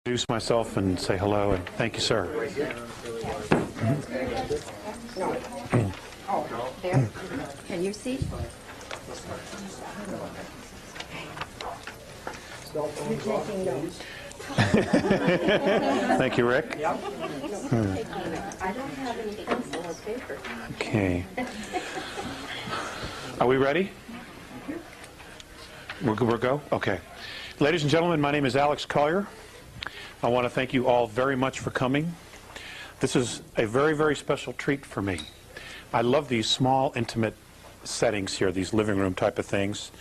Introduce myself and say hello and thank you, sir. There. Can you see? You're taking notes. Thank you, Rick. I don't have any pencil or paper. Okay. Are we ready? We're go? Okay. Ladies and gentlemen, my name is Alex Collier. I want to thank you all very much for coming. This is a very, very special treat for me. I love these small, intimate settings here, these living room type of things,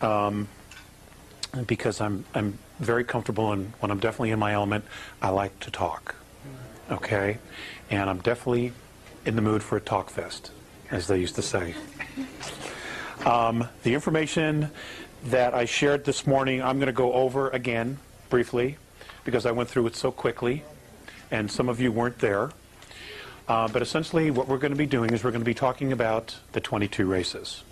because I'm very comfortable, and when I'm definitely in my element, I like to talk. Okay? And I'm definitely in the mood for a talk fest, as they used to say. The information that I shared this morning, I'm going to go over again briefly, because I went through it so quickly, and some of you weren't there. But essentially what we're going to be doing is we're going to be talking about the 22 races.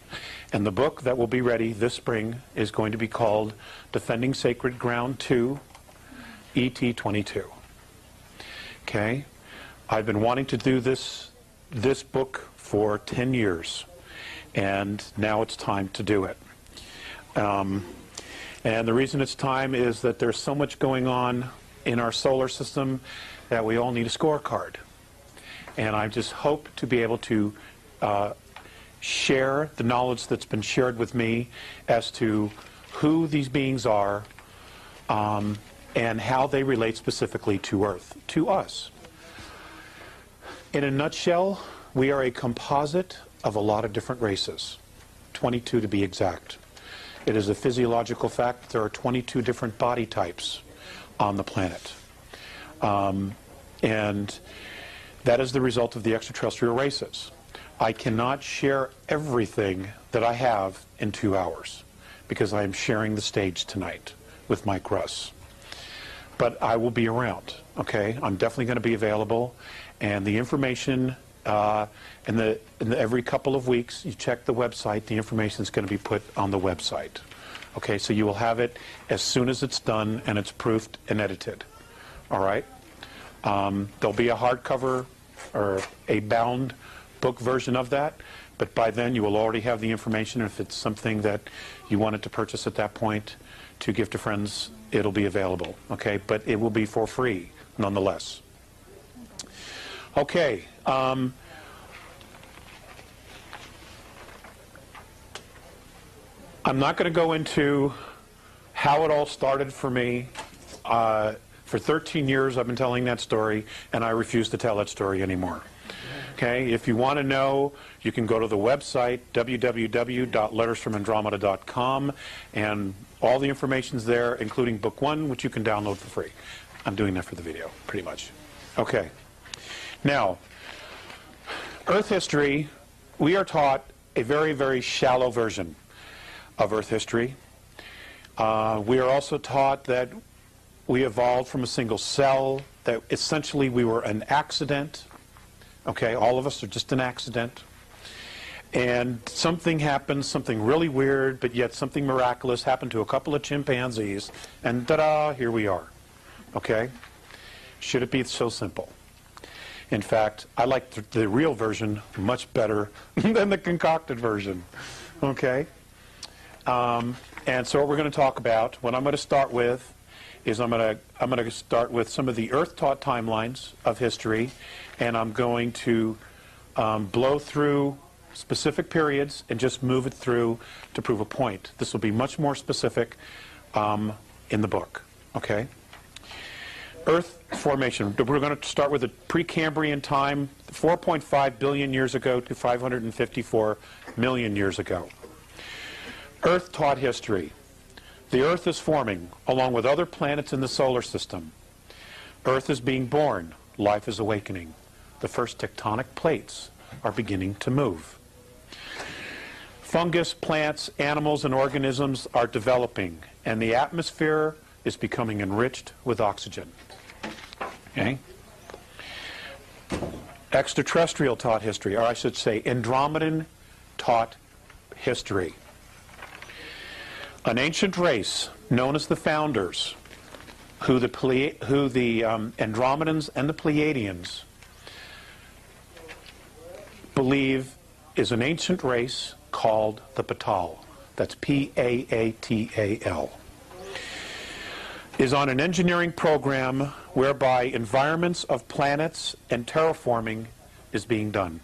And the book that will be ready this spring is going to be called Defending Sacred Ground 2, ET 22. Okay? I've been wanting to do this book for 10 years, and now it's time to do it. And the reason it's time is that there's so much going on in our solar system that we all need a scorecard. And I just hope to be able to share the knowledge that's been shared with me as to who these beings are and how they relate specifically to Earth, to us. In a nutshell, we are a composite of a lot of different races, 22 to be exact. It is a physiological fact that there are 22 different body types on the planet. And that is the result of the extraterrestrial races. I cannot share everything that I have in 2 hours because I am sharing the stage tonight with Mike Russ. But I will be around, okay? I'm definitely going to be available, and the information every couple of weeks, you check the website, the information is going to be put on the website. Okay, so you will have it as soon as it's done and it's proofed and edited. All right? There'll be a hardcover or a bound book version of that, but by then you will already have the information. If it's something that you wanted to purchase at that point to give to friends, it'll be available. Okay, but it will be for free nonetheless. Okay. I'm not going to go into how it all started for me. For 13 years I've been telling that story, and I refuse to tell that story anymore. Okay, if you want to know, you can go to the website, www.lettersfromandromeda.com, and all the information's there, including book 1, which you can download for free. I'm doing that for the video, pretty much. Okay. Now, Earth history, we are taught a very, very shallow version of Earth history. We are also taught that we evolved from a single cell, that essentially we were an accident. Okay, all of us are just an accident. And something happened, something really weird, but yet something miraculous happened to a couple of chimpanzees, and ta-da, here we are. Okay? Should it be so simple? In fact, I like the real version much better than the concocted version. Okay? And so what we're going to talk about, what I'm going to start with, is I'm going to start with some of the Earth-taught timelines of history, and I'm going to blow through specific periods and just move it through to prove a point. This will be much more specific in the book. Okay? Earth formation. We're going to start with the Precambrian time, 4.5 billion years ago to 554 million years ago. Earth-taught history. The Earth is forming, along with other planets in the solar system. Earth is being born. Life is awakening. The first tectonic plates are beginning to move. Fungus, plants, animals, and organisms are developing, and the atmosphere is becoming enriched with oxygen. Okay? Extraterrestrial taught history, or I should say Andromedan taught history. An ancient race known as the Founders who the Andromedans and the Pleiadians believe is an ancient race called the Paatal. That's P-A-A-T-A-L. Is on an engineering program whereby environments of planets and terraforming is being done.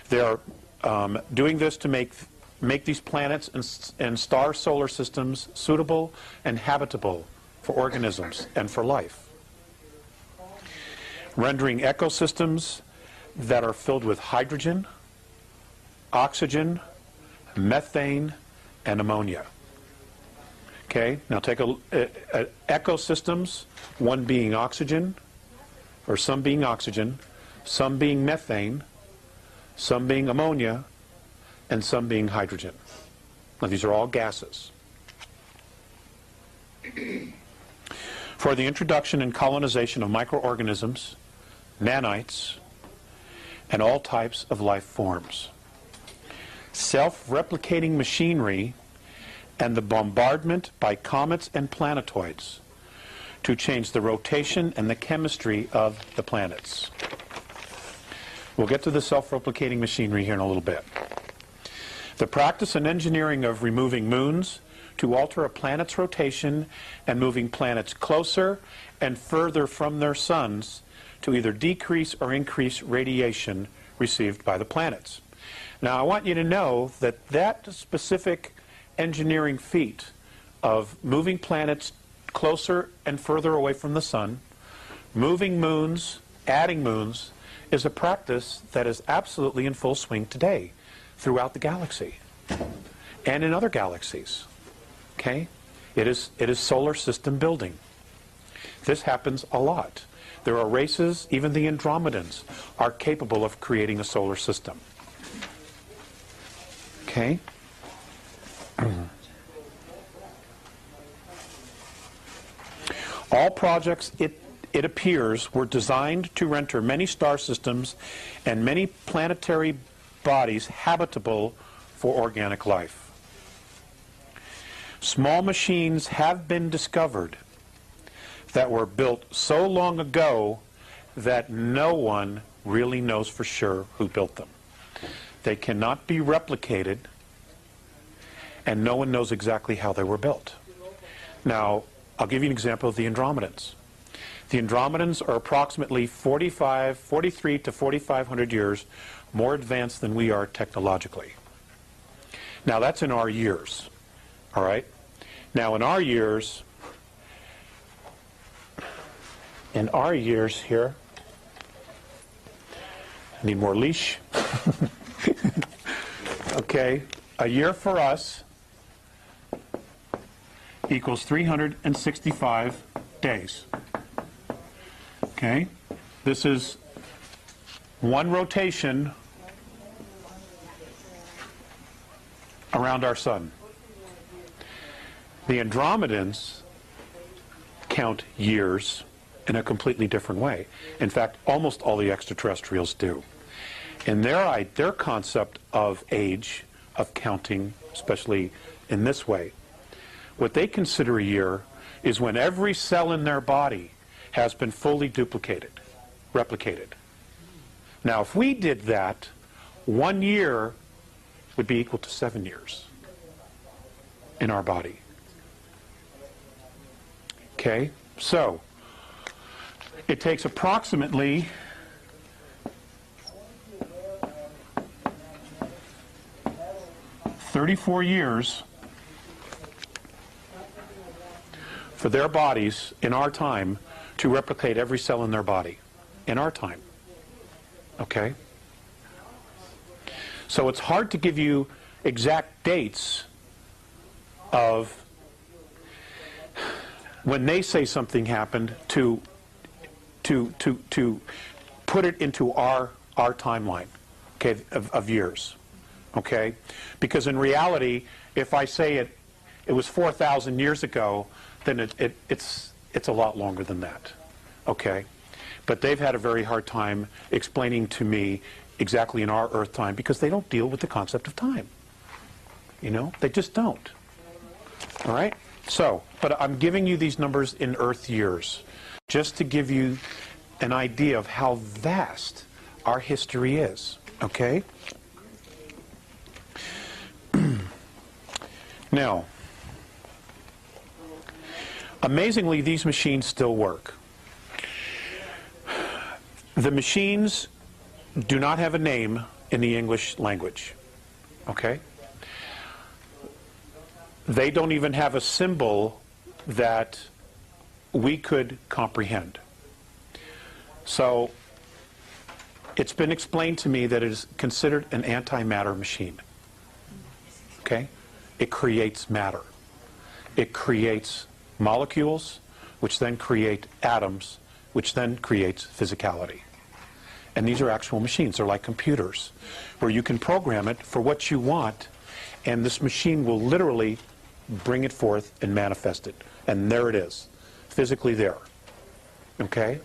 They're doing this to make these planets and star solar systems suitable and habitable for organisms and for life. Rendering ecosystems that are filled with hydrogen, oxygen, methane, and ammonia. Okay, now take ecosystems, one being oxygen, or some being oxygen, some being methane, some being ammonia, and some being hydrogen. Now these are all gases. For the introduction and colonization of microorganisms, nanites, and all types of life forms. Self-replicating machinery and the bombardment by comets and planetoids to change the rotation and the chemistry of the planets. We'll get to the self-replicating machinery here in a little bit. The practice and engineering of removing moons to alter a planet's rotation and moving planets closer and further from their suns to either decrease or increase radiation received by the planets. Now I want you to know that that specific engineering feat of moving planets closer and further away from the sun, moving moons, adding moons, is a practice that is absolutely in full swing today throughout the galaxy and in other galaxies. Okay? It is solar system building. This happens a lot. There are races, even the Andromedans, are capable of creating a solar system. Okay? All projects, it appears, were designed to render many star systems and many planetary bodies habitable for organic life. Small machines have been discovered that were built so long ago that no one really knows for sure who built them. They cannot be replicated, and no one knows exactly how they were built. Now, I'll give you an example of the Andromedans. The Andromedans are approximately 43 to 4,500 years more advanced than we are technologically. Now, that's in our years, all right? Now, in our years here, I need more leash. Okay, a year for us equals 365 days. Okay, this is one rotation around our sun. The Andromedans count years in a completely different way. In fact, almost all the extraterrestrials do. In their concept of age, of counting, especially in this way, what they consider a year is when every cell in their body has been fully replicated. Now, if we did that, 1 year would be equal to 7 years in our body. Okay, so it takes approximately 34 years for their bodies in our time to replicate every cell in their body in our time. Okay? So it's hard to give you exact dates of when they say something happened to put it into our timeline, okay, of years, okay? Because in reality, if I say it was 4,000 years ago, then it's a lot longer than that, okay? But they've had a very hard time explaining to me exactly in our Earth time because they don't deal with the concept of time. You know, they just don't. All right? So, but I'm giving you these numbers in Earth years, just to give you an idea of how vast our history is, okay? Now, amazingly, these machines still work. The machines do not have a name in the English language, okay? They don't even have a symbol that we could comprehend. So it's been explained to me that it is considered an antimatter machine. Okay? It creates matter. It creates molecules, which then create atoms, which then creates physicality. And these are actual machines. They're like computers, where you can program it for what you want, and this machine will literally bring it forth and manifest it. And there it is, physically there. Okay?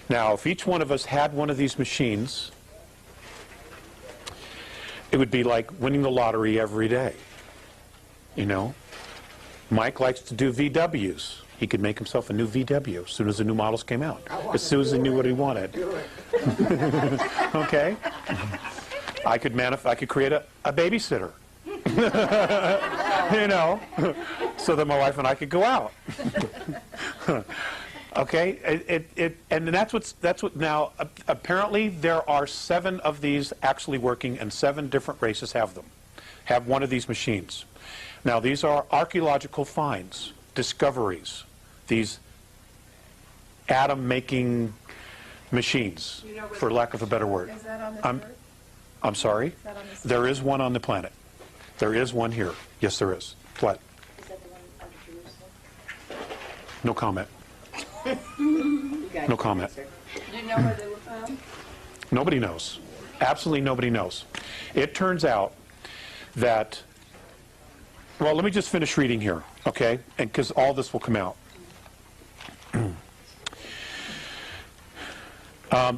Now, if each one of us had one of these machines, it would be like winning the lottery every day. You know? Mike likes to do VWs. He could make himself a new VW as soon as the new models came out, as soon as he knew what he wanted. Okay? I could create a babysitter. You know, so that my wife and I could go out. Okay, and that's what now. Apparently, there are 7 of these actually working, and 7 different races have one of these machines. Now, these are archaeological finds, discoveries, these atom-making machines, for lack of a better word. Is that on this Earth? I'm sorry. There is one on the planet. There is one here. Yes, there is. What? Is that the one out of Jerusalem? No comment. No comment. Do you know where they were found? Nobody knows. Absolutely nobody knows. It turns out that, well, let me just finish reading here, okay? And because all this will come out.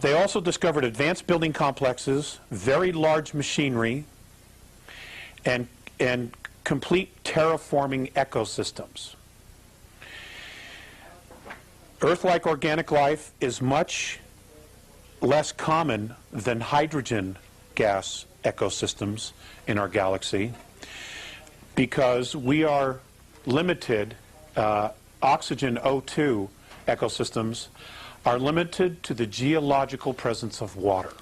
They also discovered advanced building complexes, very large machinery, and complete terraforming ecosystems. Earth-like organic life is much less common than hydrogen gas ecosystems in our galaxy because we are limited, oxygen O2 ecosystems are limited to the geological presence of water.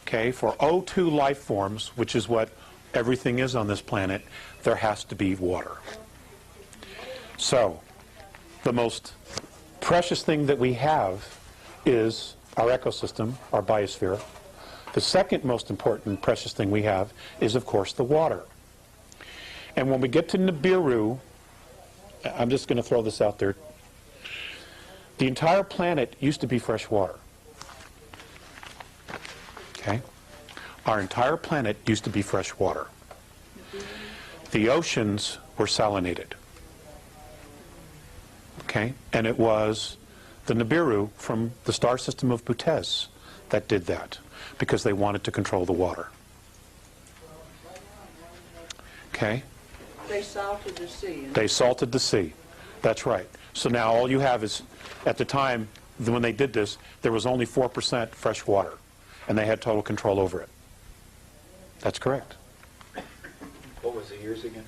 Okay, for O2 life forms, which is what everything is on this planet, there has to be water. So, the most precious thing that we have is our ecosystem, our biosphere. The second most important precious thing we have is, of course, the water. And when we get to Nibiru, I'm just going to throw this out there, the entire planet used to be fresh water. Okay? Our entire planet used to be fresh water. The oceans were salinated. Okay? And it was the Nibiru from the star system of Butez that did that because they wanted to control the water. Okay? They salted the sea. They salted the sea. That's right. So now all you have is, at the time when they did this, there was only 4% fresh water, and they had total control over it. That's correct. What was the years again?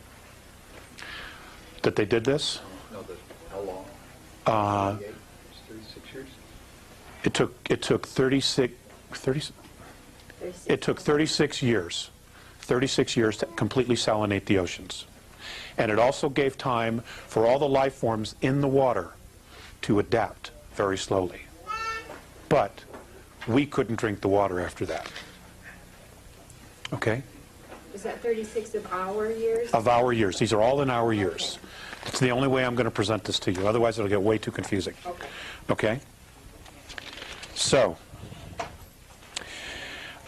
That they did this? No, how long? 38, 36 years? It took 36 it took 36 years. 36 years to completely salinate the oceans. And it also gave time for all the life forms in the water to adapt very slowly. But we couldn't drink the water after that. Okay? Is that 36 of our years? Of our years. These are all in our years. It's the only way I'm going to present this to you. Otherwise, it'll get way too confusing. Okay? So,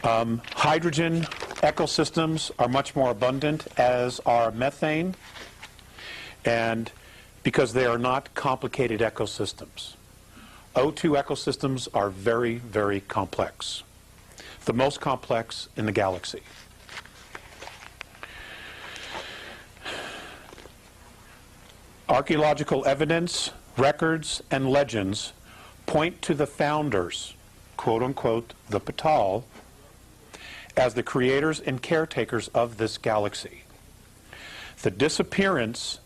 hydrogen ecosystems are much more abundant, as are methane, and because they are not complicated ecosystems. O2 ecosystems are very, very complex. The most complex in the galaxy. Archaeological evidence, records, and legends point to the founders, quote-unquote, the Patal, as the creators and caretakers of this galaxy. The disappearance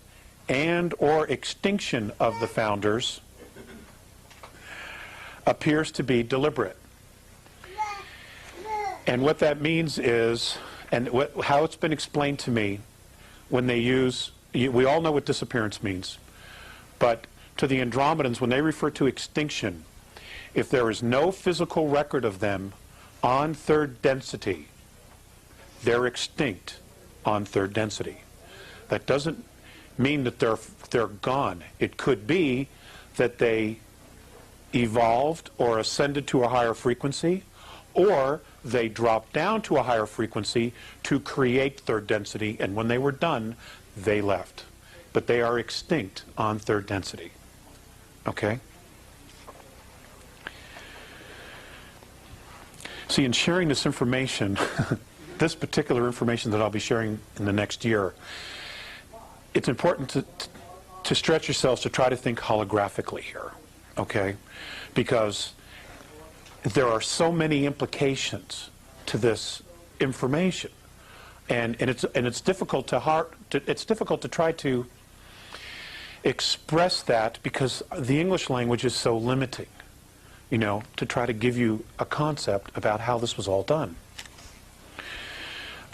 and or extinction of the founders appears to be deliberate. And what that means is, and how it's been explained to me, when they use, we all know what disappearance means, but to the Andromedans, when they refer to extinction, if there is no physical record of them on third density, they're extinct on third density. That doesn't mean that they're gone. It could be that they evolved or ascended to a higher frequency, or they dropped down to a higher frequency to create third density, and when they were done, they left. But they are extinct on third density. Okay? See, in sharing this information, this particular information that I'll be sharing in the next year, it's important to stretch yourselves to try to think holographically here, okay? Because there are so many implications to this information, and it's difficult to try to express that because the English language is so limiting, you know, to try to give you a concept about how this was all done.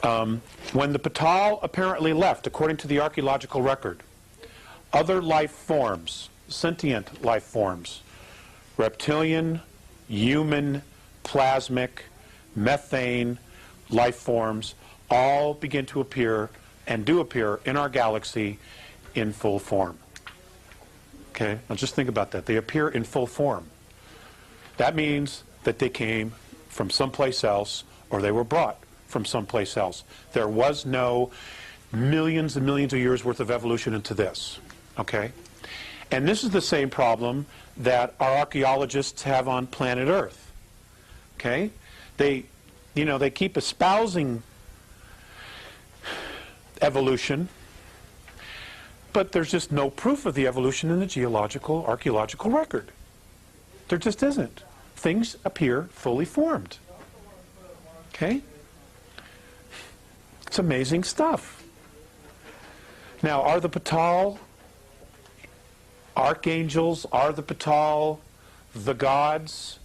When the Patal apparently left, according to the archaeological record, other life forms, sentient life forms, reptilian, human, plasmic, methane life forms, all begin to appear and do appear in our galaxy in full form. Okay, now just think about that. They appear in full form. That means that they came from someplace else, or they were brought from someplace else. There was no millions and millions of years worth of evolution into this. Okay? And this is the same problem that our archaeologists have on planet Earth. Okay? They keep espousing evolution, but there's just no proof of the evolution in the geological, archaeological record. There just isn't. Things appear fully formed. Okay? It's amazing stuff. Now, are the Patal archangels? Are the Patal the gods?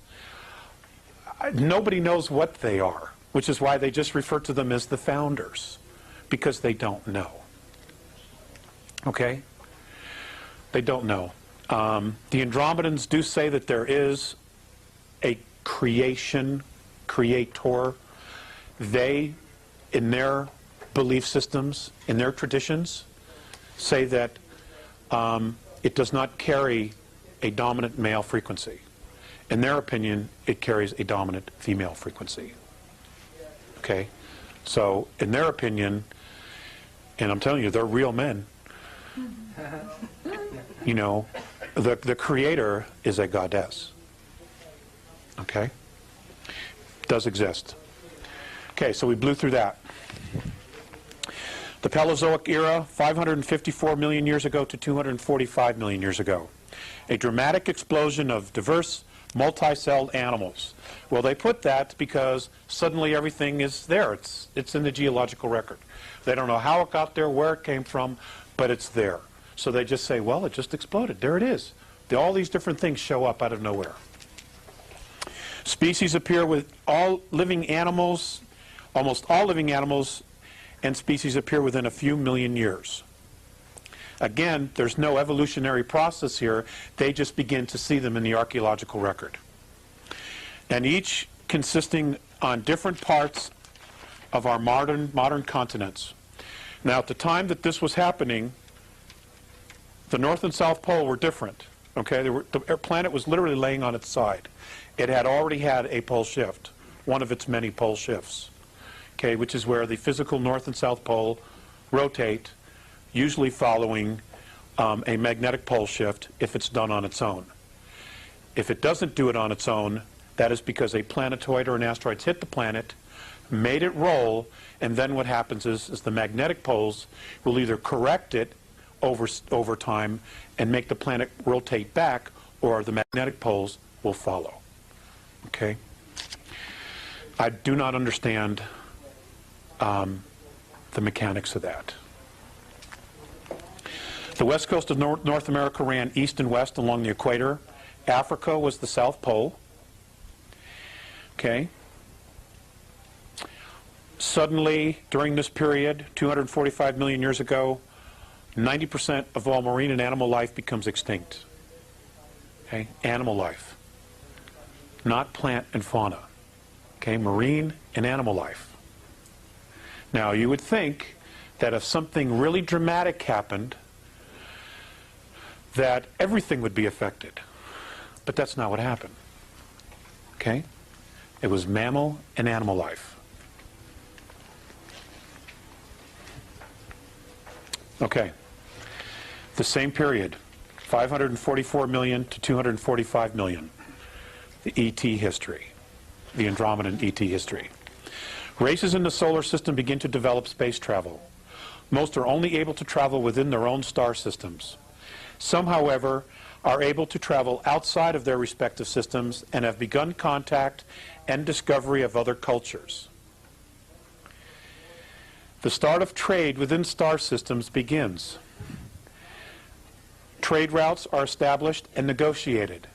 Nobody knows what they are, which is why they just refer to them as the founders, because they don't know. Okay? They don't know. The Andromedans do say that there is a creator. They, in their belief systems, in their traditions, say that it does not carry a dominant male frequency. In their opinion, it carries a dominant female frequency. Okay? So, in their opinion, and I'm telling you, they're real men, you know, the creator is a goddess. Okay? Does exist. Okay, so we blew through that. The Paleozoic era, 554 million years ago to 245 million years ago. A dramatic explosion of diverse, multi-celled animals. Well, they put that because suddenly everything is there. It's in the geological record. They don't know how it got there, where it came from, but it's there. So they just say, well, it just exploded. There it is. All these different things show up out of nowhere. Species appear with all living animals, almost all living animals, and species appear within a few million years. Again, there's no evolutionary process here. They just begin to see them in the archaeological record. And each consisting on different parts of our modern continents. Now, at the time that this was happening, the North and South Pole were different. Okay, the planet was literally laying on its side. It had already had a pole shift, one of its many pole shifts. Okay, which is where the physical North and South Pole rotate, usually following a magnetic pole shift if it's done on its own. If it doesn't do it on its own, that is because a planetoid or an asteroid hit the planet, made it roll, and then what happens is the magnetic poles will either correct it over time and make the planet rotate back, or the magnetic poles will follow. Okay? I do not understand the mechanics of that. The west coast of North America ran east and west along the equator. Africa was the South Pole. Okay? Suddenly, during this period, 245 million years ago, 90% of all marine and animal life becomes extinct. Okay? Animal life. Not plant and fauna. Okay? Marine and animal life. Now, you would think that if something really dramatic happened, that everything would be affected. But that's not what happened. Okay? It was mammal and animal life. Okay. The same period, 544 million to 245 million, the ET history, the Andromedan ET history. Races in the solar system begin to develop space travel. Most are only able to travel within their own star systems. Some, however, are able to travel outside of their respective systems and have begun contact and discovery of other cultures. The start of trade within star systems begins. Trade routes are established and negotiated.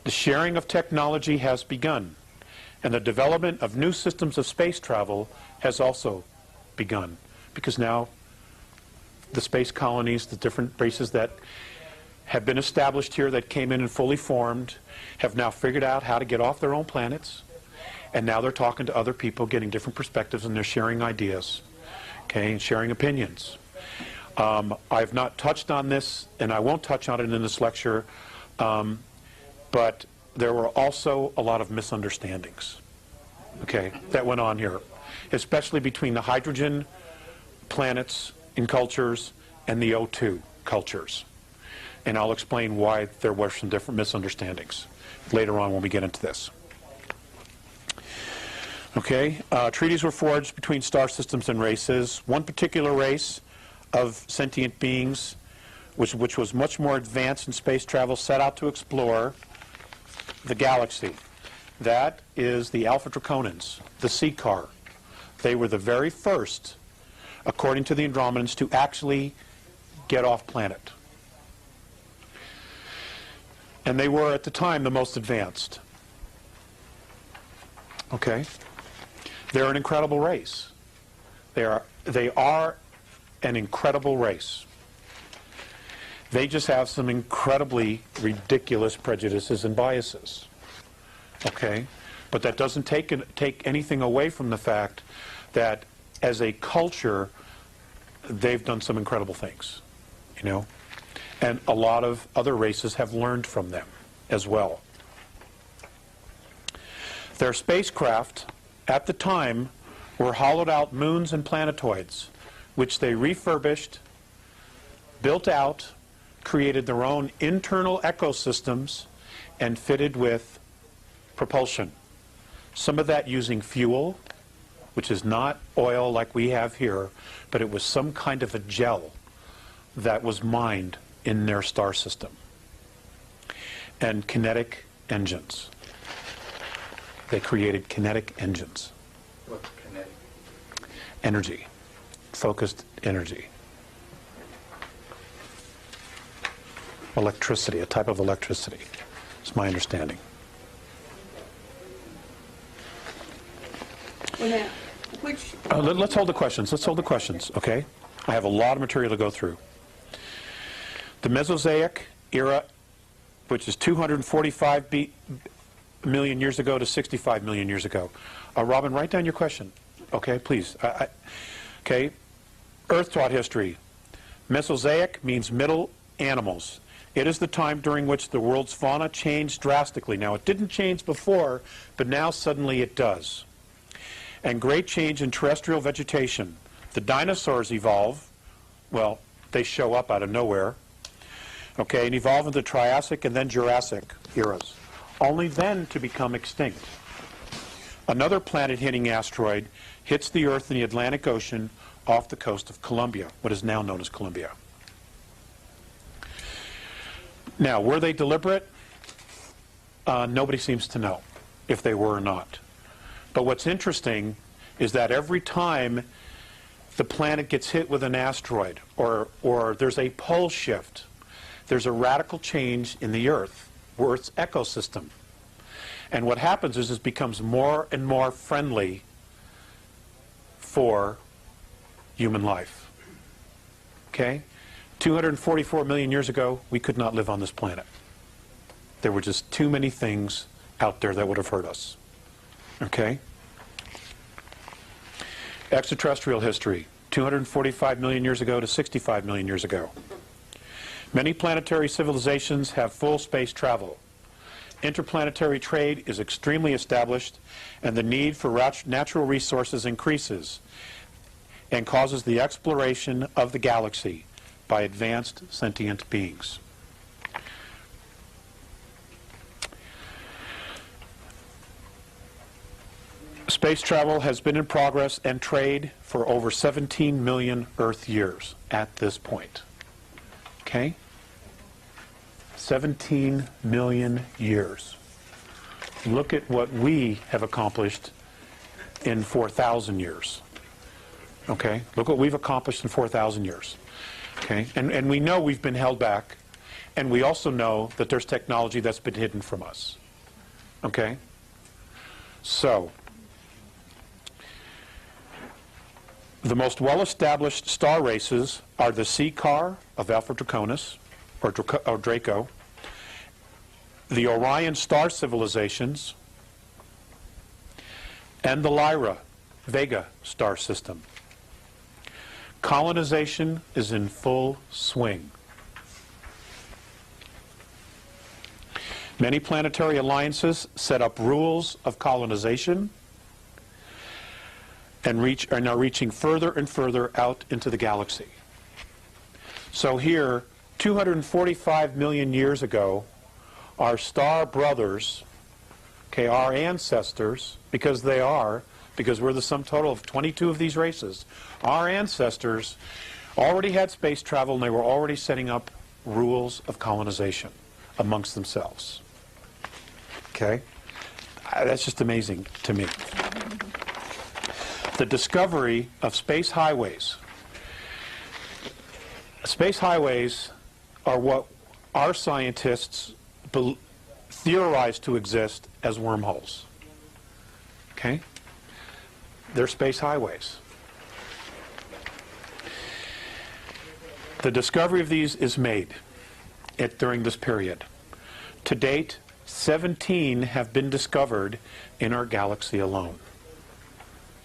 The sharing of technology has begun, and the development of new systems of space travel has also begun, because now the space colonies, the different races that have been established here that came in and fully formed, have now figured out how to get off their own planets, and now they're talking to other people, getting different perspectives, and they're sharing ideas, okay, and sharing opinions. I've not touched on this, and I won't touch on it in this lecture, but there were also a lot of misunderstandings, okay, that went on here, especially between the hydrogen planets in cultures and the O2 cultures. And I'll explain why there were some different misunderstandings later on when we get into this. Okay, treaties were forged between star systems and races. One particular race of sentient beings, which was much more advanced in space travel, set out to explore the galaxy. That is the Alpha Draconans, the Seacar. They were the very first, according to the Andromedans, to actually get off planet. And they were, at the time, the most advanced. Okay? They're an incredible race. They are an incredible race. They just have some incredibly ridiculous prejudices and biases. Okay? But that doesn't take anything away from the fact that as a culture, they've done some incredible things, you know? And a lot of other races have learned from them as well. Their spacecraft, at the time, were hollowed out moons and planetoids, which they refurbished, built out, created their own internal ecosystems, and fitted with propulsion. Some of that using fuel, which is not oil like we have here, but it was some kind of a gel that was mined in their star system. And kinetic engines. They created kinetic engines. What's kinetic? Energy. Focused energy. Electricity, a type of electricity. It's my understanding. Well, now, which, Let's hold the questions. Let's hold the questions, okay? I have a lot of material to go through. The Mesozoic era, which is 245 million years ago to 65 million years ago. Robin, write down your question, okay, please. Okay, Earth taught history. Mesozoic means middle animals. It is the time during which the world's fauna changed drastically. Now, it didn't change before, but now suddenly it does. And great change in terrestrial vegetation. The dinosaurs evolve. Well, they show up out of nowhere. Okay, and evolve into the Triassic and then Jurassic eras, only then to become extinct. Another planet-hitting asteroid hits the Earth in the Atlantic Ocean off the coast of Colombia, what is now known as Colombia. Now, were they deliberate? Nobody seems to know if they were or not. But what's interesting is that every time the planet gets hit with an asteroid or there's a pole shift, there's a radical change in the Earth's ecosystem. And what happens is it becomes more and more friendly for human life. Okay? 244 million years ago, we could not live on this planet. There were just too many things out there that would have hurt us. Okay? Extraterrestrial history, 245 million years ago to 65 million years ago. Many planetary civilizations have full space travel. Interplanetary trade is extremely established, and the need for natural resources increases and causes the exploration of the galaxy by advanced sentient beings. Space travel has been in progress and trade for over 17 million Earth years at this point. Okay? 17 million years. Look at what we have accomplished in 4,000 years. Okay? Look what we've accomplished in 4,000 years. Okay? And we know we've been held back, and we also know that there's technology that's been hidden from us. Okay? So, the most well-established star races are the C car of Alpha Draconis, or Draco, the Orion star civilizations, and the Lyra Vega star system. Colonization is in full swing. Many planetary alliances set up rules of colonization and are now reaching further and further out into the galaxy. So here, 245 million years ago, our star brothers, okay, our ancestors, because we're the sum total of 22 of these races, our ancestors already had space travel, and they were already setting up rules of colonization amongst themselves. Okay? That's just amazing to me. The discovery of space highways. Space highways are what our scientists theorize to exist as wormholes. Okay? They're space highways. The discovery of these is made during this period. To date, 17 have been discovered in our galaxy alone.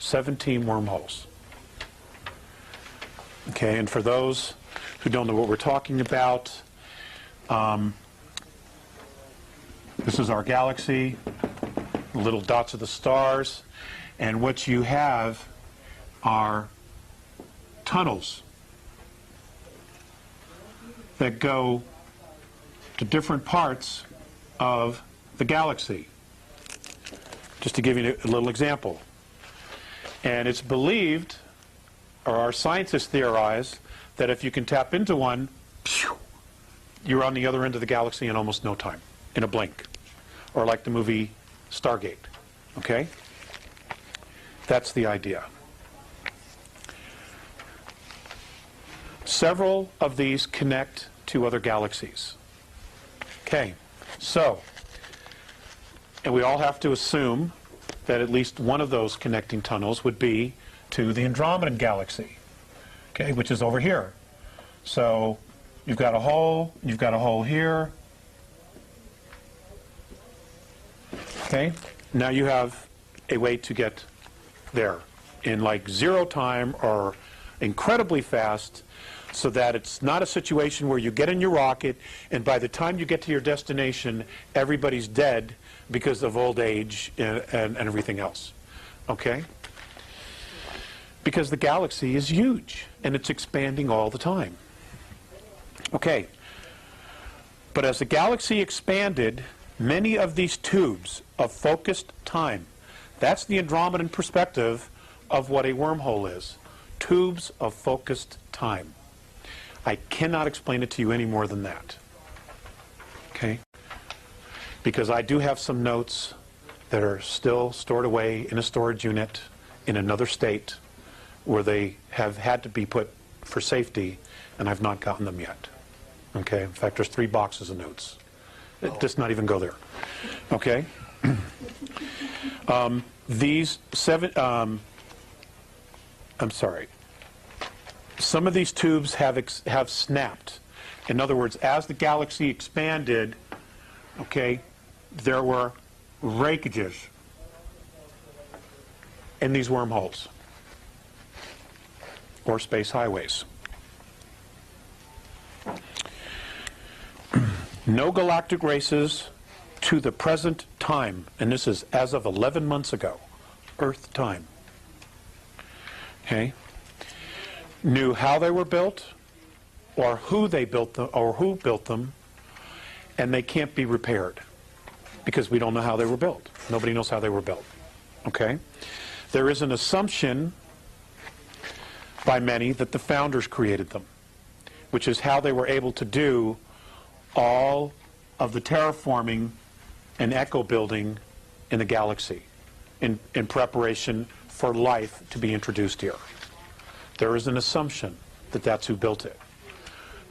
17 wormholes. Okay, and for those who don't know what we're talking about, this is our galaxy, the little dots of the stars, and what you have are tunnels that go to different parts of the galaxy. Just to give you a little example. And it's believed, or our scientists theorize, that if you can tap into one, you're on the other end of the galaxy in almost no time, in a blink. Or like the movie Stargate. Okay? That's the idea. Several of these connect to other galaxies. Okay, so, and we all have to assume that at least one of those connecting tunnels would be to the Andromedan galaxy, okay, which is over here. So you've got a hole here. Okay, now you have a way to get there in like 0 time or incredibly fast, so that it's not a situation where you get in your rocket and by the time you get to your destination, everybody's dead because of old age and everything else. Okay? Because the galaxy is huge and it's expanding all the time. Okay. But as the galaxy expanded, many of these tubes of focused time, that's the Andromedan perspective of what a wormhole is. tubes of focused time. I cannot explain it to you any more than that. Okay? Because I do have some notes that are still stored away in a storage unit in another state where they have had to be put for safety, and I've not gotten them yet. Okay? In fact, there's 3 boxes of notes. It does not even go there. Okay? These 7, I'm sorry. Some of these tubes have snapped. In other words, as the galaxy expanded, okay, there were breakages in these wormholes or space highways. No galactic races to the present time, and this is as of 11 months ago, Earth time, okay, knew how they were built or who they built them or who built them, and they can't be repaired because we don't know how they were built. Nobody knows how they were built. Okay? There is an assumption by many that the founders created them, which is how they were able to do all of the terraforming and echo building in the galaxy in preparation for life to be introduced here. There is an assumption that that's who built it.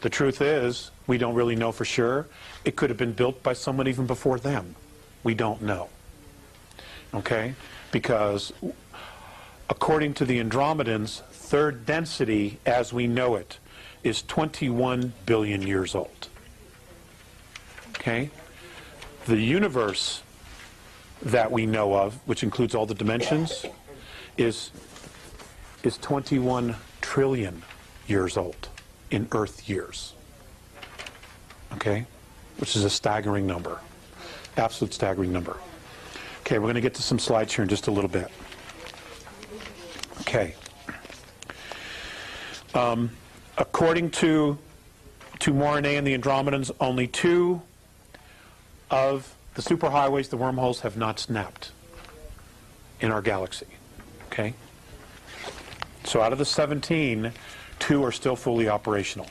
The truth is, we don't really know for sure. It could have been built by someone even before them. We don't know. Okay? Because according to the Andromedans, third density as we know it is 21 billion years old. Okay? The universe that we know of, which includes all the dimensions, is 21 trillion years old in Earth years. Okay? Which is a staggering number. Absolute staggering number. Okay, we're going to get to some slides here in just a little bit. Okay. According to Morine and the Andromedans, only 2 of the superhighways, the wormholes, have not snapped in our galaxy. Okay? So out of the 17, 2 are still fully operational.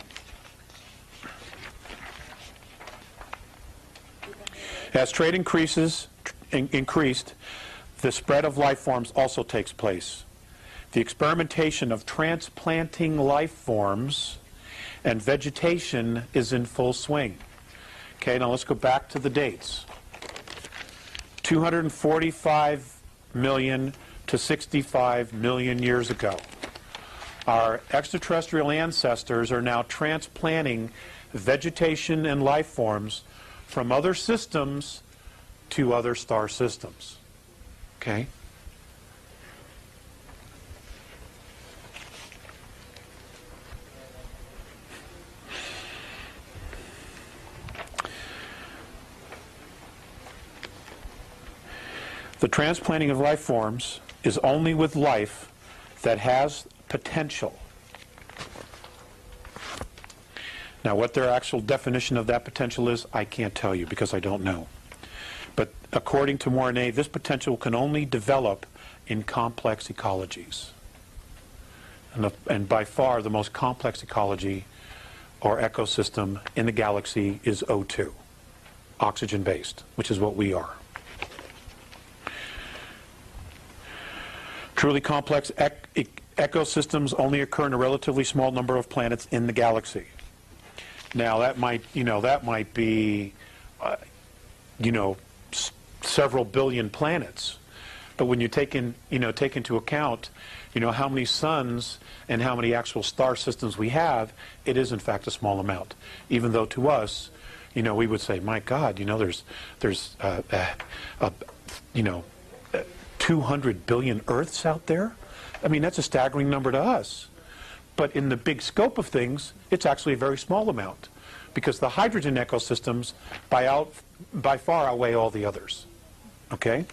As trade increased, the spread of life forms also takes place. The experimentation of transplanting life forms and vegetation is in full swing. Okay, now let's go back to the dates. 245 million to 65 million years ago. Our extraterrestrial ancestors are now transplanting vegetation and life forms from other systems to other star systems. Okay? The transplanting of life forms is only with life that has potential. Now, what their actual definition of that potential is, I can't tell you because I don't know. But according to Morine, this potential can only develop in complex ecologies. And by far, the most complex ecology or ecosystem in the galaxy is O2, oxygen-based, which is what we are. Truly complex ecosystems only occur in a relatively small number of planets in the galaxy. Now that might be, several billion planets. But when you take into account, how many suns and how many actual star systems we have, it is in fact a small amount. Even though to us, we would say, my God, there's 200 billion Earths out there. I mean, that's a staggering number to us. But in the big scope of things, it's actually a very small amount because the hydrogen ecosystems by far outweigh all the others. Okay?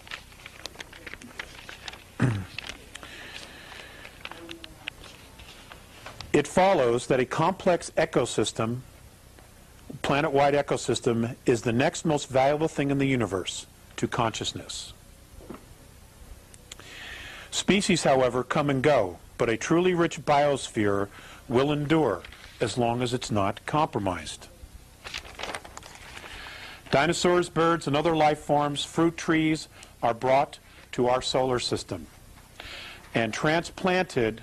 It follows that a complex ecosystem, planet-wide ecosystem, is the next most valuable thing in the universe to consciousness. Species, however, come and go but a truly rich biosphere will endure as long as it's not compromised. Dinosaurs, birds, and other life forms, fruit trees, are brought to our solar system and transplanted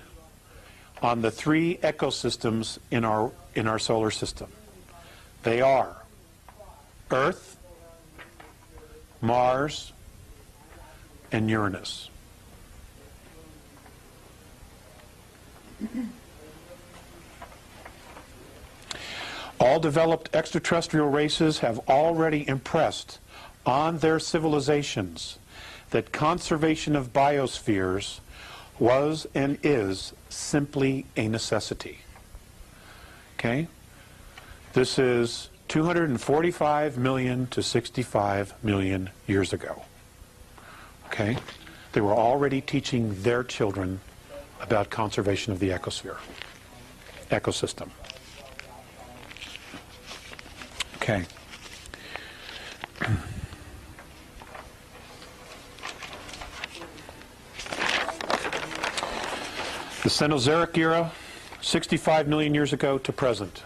on the three ecosystems in our solar system. They are Earth, Mars, and Uranus. All developed extraterrestrial races have already impressed on their civilizations that conservation of biospheres was and is simply a necessity. Okay? This is 245 million to 65 million years ago. Okay? They were already teaching their children about conservation of the ecosystem. Okay. The Cenozoic era, 65 million years ago to present.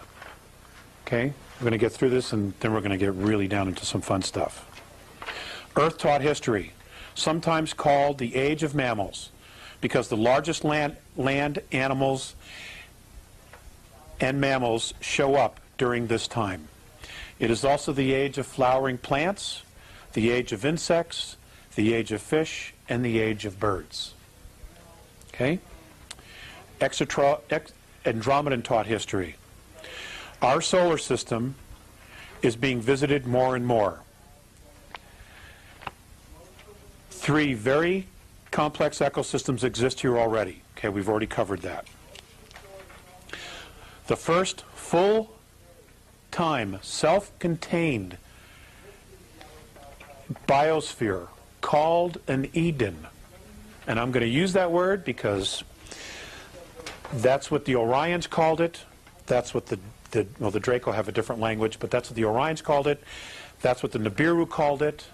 Okay? We're going to get through this and then we're going to get really down into some fun stuff. Earth taught history, sometimes called the Age of Mammals, because the largest land animals and mammals show up during this time. It is also the age of flowering plants, the age of insects, the age of fish, and the age of birds. Okay? Andromedan taught history. Our solar system is being visited more and more. Three very complex ecosystems exist here already. Okay, we've already covered that. The first full-time, self-contained biosphere called an Eden. And I'm going to use that word because that's what the Orions called it. That's what the Draco have a different language, but that's what the Orions called it. That's what the Nibiru called it.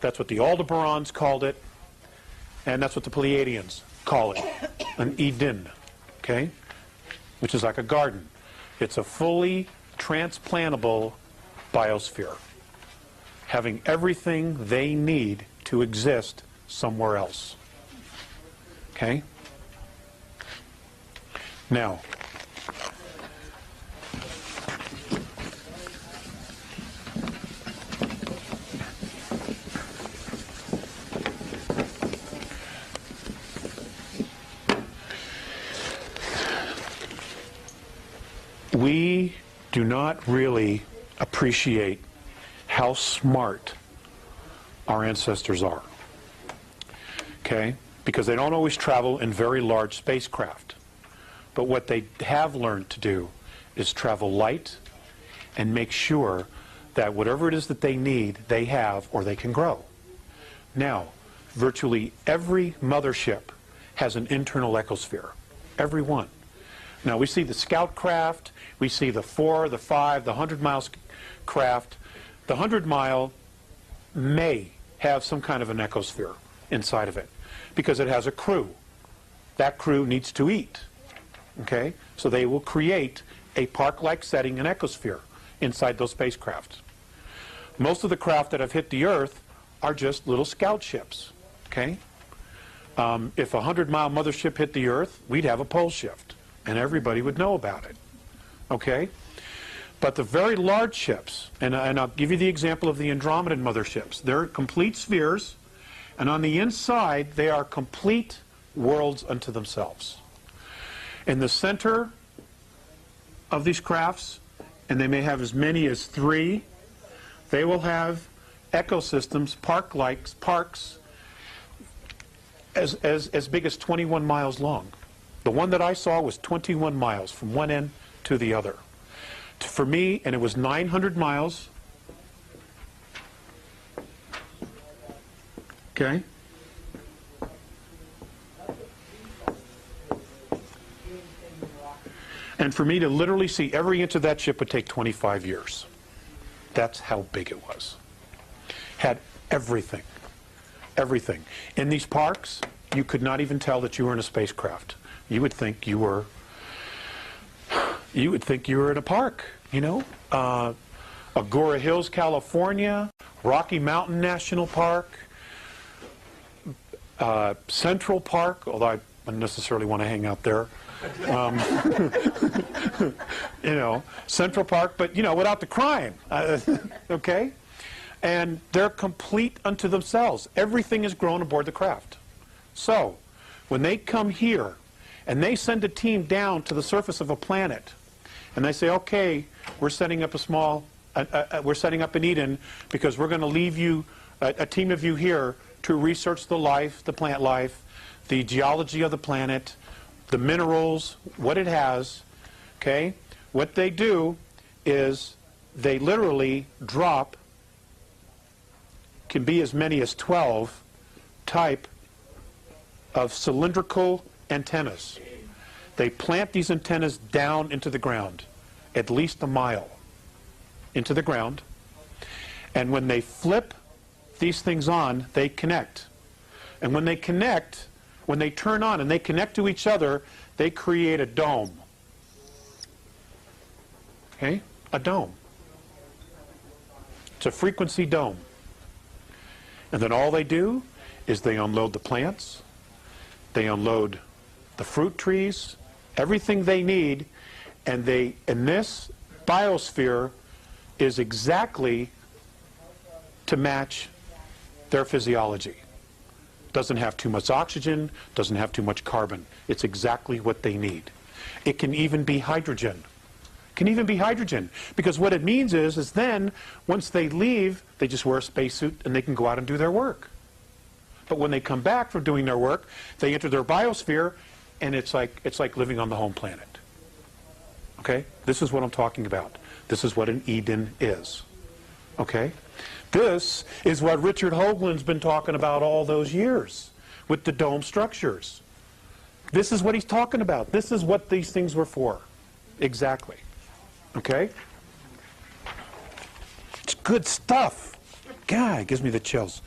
That's what the Aldebarans called it. And that's what the Pleiadians call it, an Eden, okay? Which is like a garden. It's a fully transplantable biosphere, having everything they need to exist somewhere else. Okay? Now, we do not really appreciate how smart our ancestors are, okay? Because they don't always travel in very large spacecraft. But what they have learned to do is travel light and make sure that whatever it is that they need, they have or they can grow. Now, virtually every mothership has an internal ecosphere. Every one. Now, we see the scout craft, we see the 4, the 5, the 100-mile craft. The 100-mile may have some kind of an ecosphere inside of it because it has a crew. That crew needs to eat. Okay? So they will create a park-like setting, an ecosphere, inside those spacecraft. Most of the craft that have hit the Earth are just little scout ships. Okay? If a 100-mile mothership hit the Earth, we'd have a pole shift, and everybody would know about it. Okay? But the very large ships, and I'll give you the example of the Andromedan motherships. They're complete spheres, and on the inside, they are complete worlds unto themselves. In the center of these crafts, and they may have as many as 3, they will have ecosystems, parks, as big as 21 miles long. The one that I saw was 21 miles from one end to the other. For me, and it was 900 miles. Okay? And for me to literally see every inch of that ship would take 25 years. That's how big it was. Had everything. Everything. In these parks, you could not even tell that you were in a spacecraft. You would think you were in a park, you know? Agora Hills, California, Rocky Mountain National Park, Central Park, although I wouldn't necessarily want to hang out there. You know, Central Park, but, you know, without the crime, okay? And they're complete unto themselves. Everything is grown aboard the craft. So, when they come here, and they send a team down to the surface of a planet, and they say, okay, we're setting up we're setting up an Eden because we're going to leave you, a team of you here, to research the life, the plant life, the geology of the planet, the minerals, what it has, okay? What they do is they literally drop, can be as many as 12 type of cylindrical antennas. They plant these antennas down into the ground, at least a mile into the ground, and when they flip these things on, they connect. And when they connect, when they turn on and they connect to each other, they create a dome. Okay? A dome. It's a frequency dome. And then all they do is they unload the plants, they unload the fruit trees, everything they need, and this biosphere is exactly to match their physiology. Doesn't have too much oxygen, doesn't have too much carbon. It's exactly what they need. It can even be hydrogen. Can even be hydrogen. Because what it means is then, once they leave, they just wear a spacesuit and they can go out and do their work. But when they come back from doing their work, they enter their biosphere, and it's like living on the home planet. Okay? This is what I'm talking about. This is what an Eden is. Okay? This is what Richard Hoagland's been talking about all those years with the dome structures. This is what he's talking about. This is what these things were for. Exactly. Okay? It's good stuff. God, it gives me the chills.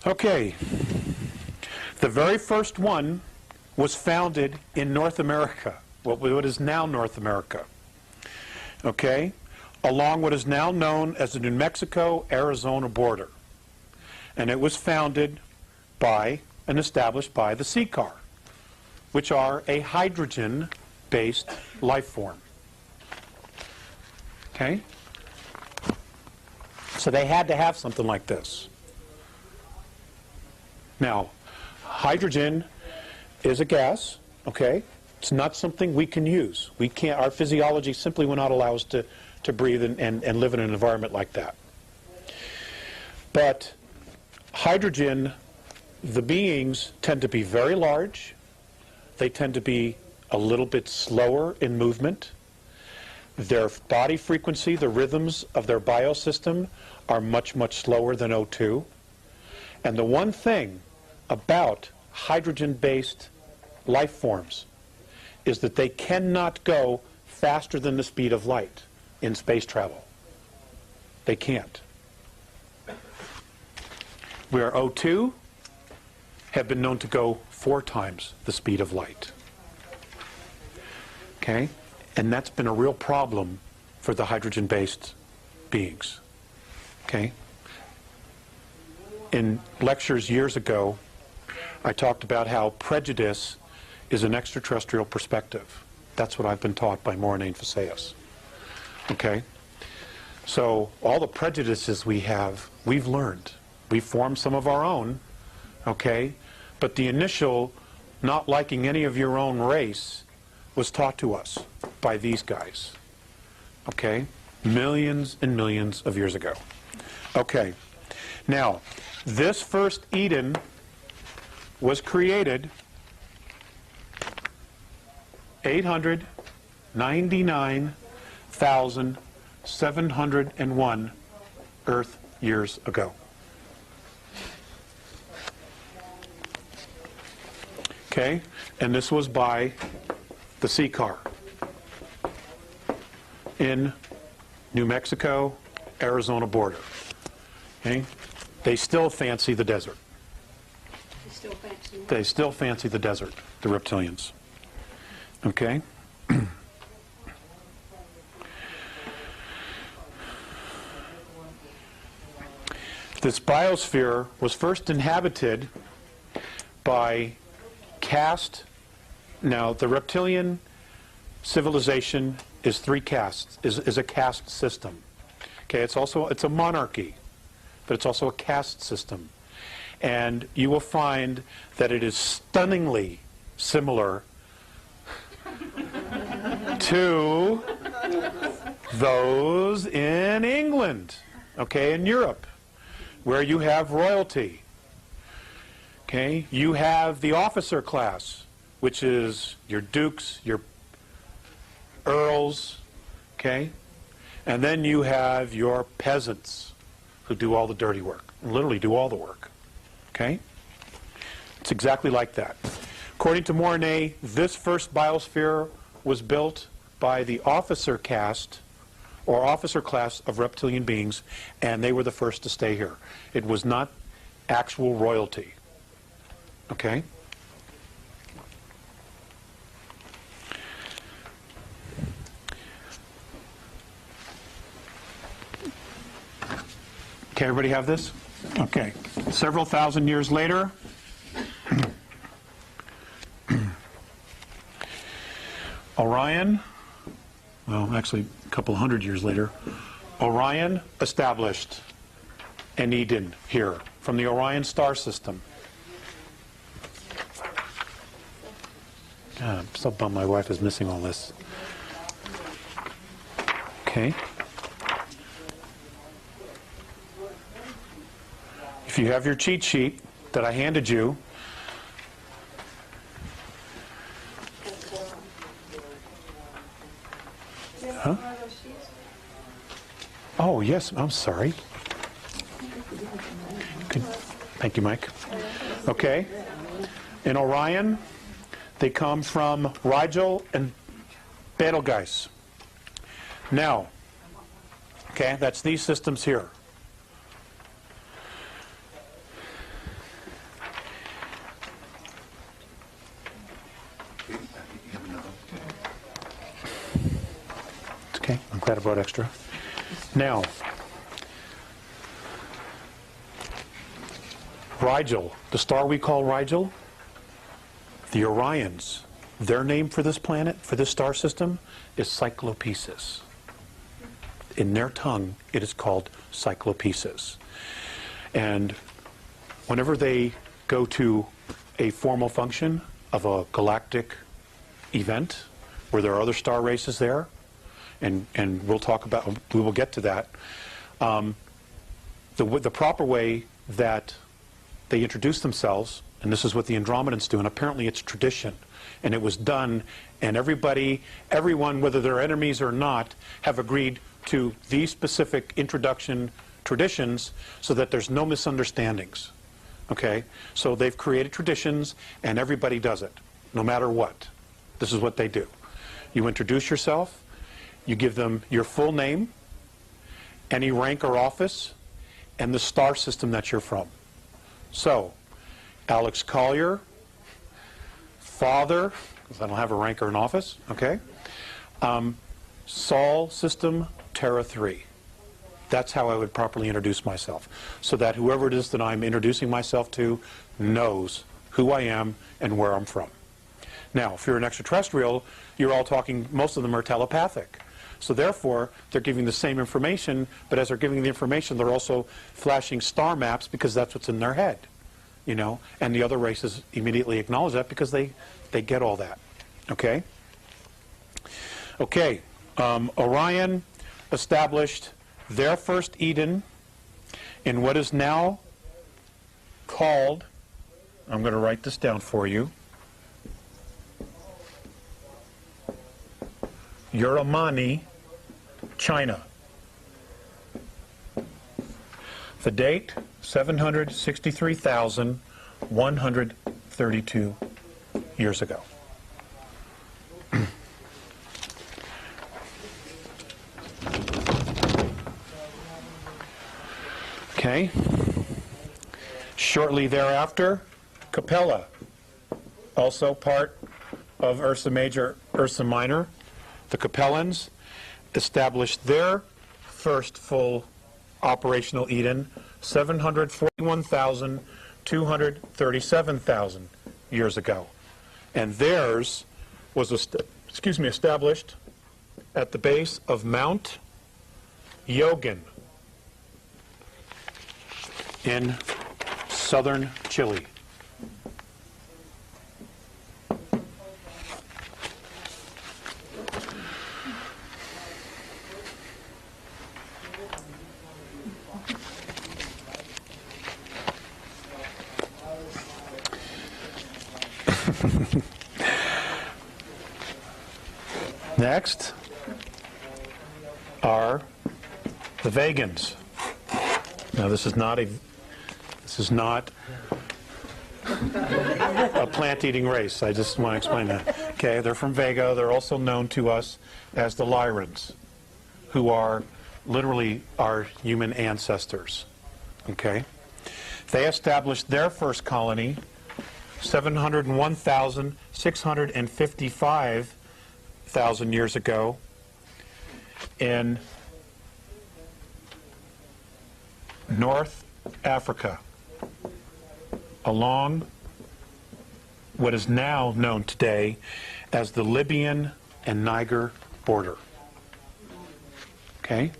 Okay. The very first one was founded in North America, what is now North America. Okay? Along what is now known as the New Mexico-Arizona border. And it was founded by and established by the sea car, which are a hydrogen-based life form. Okay? So they had to have something like this. Now, hydrogen is a gas, okay? It's not something we can use. We can't, our physiology simply will not allow us to breathe and live in an environment like that. But hydrogen, the beings tend to be very large. They tend to be a little bit slower in movement. Their body frequency, the rhythms of their biosystem are much, much slower than O2. And the one thing about hydrogen-based life forms is that they cannot go faster than the speed of light in space travel. They can't. Where O2 have been known to go 4 times the speed of light. Okay? And that's been a real problem for the hydrogen-based beings. Okay? In lectures years ago, I talked about how prejudice is an extraterrestrial perspective. That's what I've been taught by Morine Faceus. Okay? So all the prejudices we have, we've learned. We've formed some of our own, okay? But the initial not liking any of your own race was taught to us by these guys, okay? Millions and millions of years ago. Okay. Now, this first Eden was created 899,701 Earth years ago. Okay? And this was by the sea car in New Mexico, Arizona border. Okay? They still fancy the desert. still fancy. They still fancy the desert, the reptilians. Okay? This biosphere was first inhabited by caste. Now, the reptilian civilization is three castes, is a caste system. Okay, it's a monarchy, but it's also a caste system. And you will find that it is stunningly similar to those in England, okay, in Europe, where you have royalty. Okay, you have the officer class, which is your dukes, your earls, okay, and then you have your peasants who do all the dirty work, literally do all the work. Okay? It's exactly like that. According to Mornay, this first biosphere was built by the officer caste or officer class of reptilian beings, and they were the first to stay here. It was not actual royalty. Okay? Okay, everybody have this? Okay. Several thousand years later, Orion, well, actually a couple hundred years later, Orion established an Eden here from the Orion star system. God, I'm so bummed my wife is missing all this. Okay. If you have your cheat sheet that I handed you, huh? Oh, yes, I'm sorry. Good. Thank you, Mike. Okay. In Orion, they come from Rigel and Betelgeuse. Now, okay, that's these systems here. Okay, I'm glad I brought extra. Now, Rigel, the star we call Rigel, the Orions, their name for this planet, for this star system, is Cyclopesis. In their tongue, it is called Cyclopesis. And whenever they go to a formal function of a galactic event, where there are other star races there, and we will get to that. The proper way that they introduce themselves, and this is what the Andromedans do, and apparently it's tradition, and it was done, and everyone, whether they're enemies or not, have agreed to these specific introduction traditions so that there's no misunderstandings. Okay? So they've created traditions, and everybody does it, no matter what. This is what they do. You introduce yourself. You give them your full name, any rank or office, and the star system that you're from. So, Alex Collier, father, because I don't have a rank or an office, okay? Sol system, Terra 3. That's how I would properly introduce myself, so that whoever it is that I'm introducing myself to knows who I am and where I'm from. Now, if you're an extraterrestrial, you're all talking, most of them are telepathic. So therefore, they're giving the same information, but as they're giving the information, they're also flashing star maps because that's what's in their head, you know, and the other races immediately acknowledge that because they get all that, okay? Okay, Orion established their first Eden in what is now called, I'm going to write this down for you, Uramani, China. The date, 763,132 years ago. Okay. Shortly thereafter, Capella, also part of Ursa Major, Ursa Minor. The Capellans established their first full operational Eden 741,237,000 years ago. And theirs was established at the base of Mount Yogin in southern Chile. Next are the Vegans. Now this is not a plant-eating race. I just want to explain that. Okay, they're from Vega. They're also known to us as the Lyrans, who are literally our human ancestors. Okay, they established their first colony 701,655,000 years ago in North Africa, along what is now known today as the Libyan and Niger border. Okay?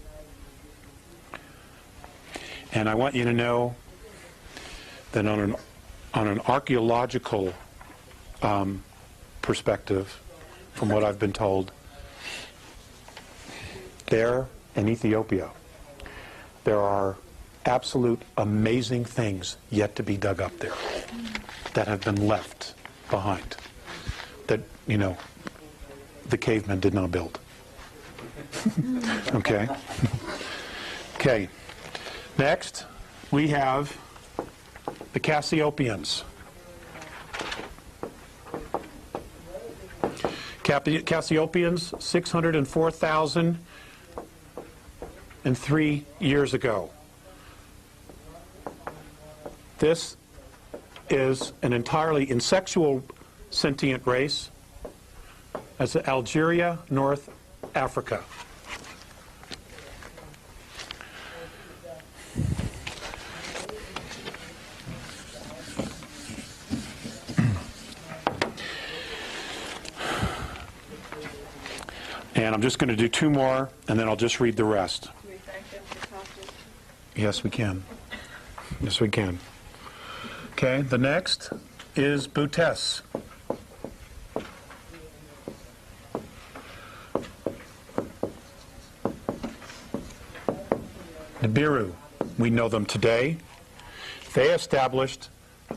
And I want you to know that on an archaeological perspective, from what I've been told, there in Ethiopia, there are absolute amazing things yet to be dug up there that have been left behind, that, you know, the cavemen did not build. Okay? Okay. Next, we have the Cassiopeans. Cassiopeans, 604,003 years ago. This is an entirely insexual sentient race. That's Algeria, North Africa. And I'm just going to do two more, and then I'll just read the rest. Can we thank them for talking? Yes, we can. Yes, we can. Okay, the next is Butes. Nibiru, we know them today. They established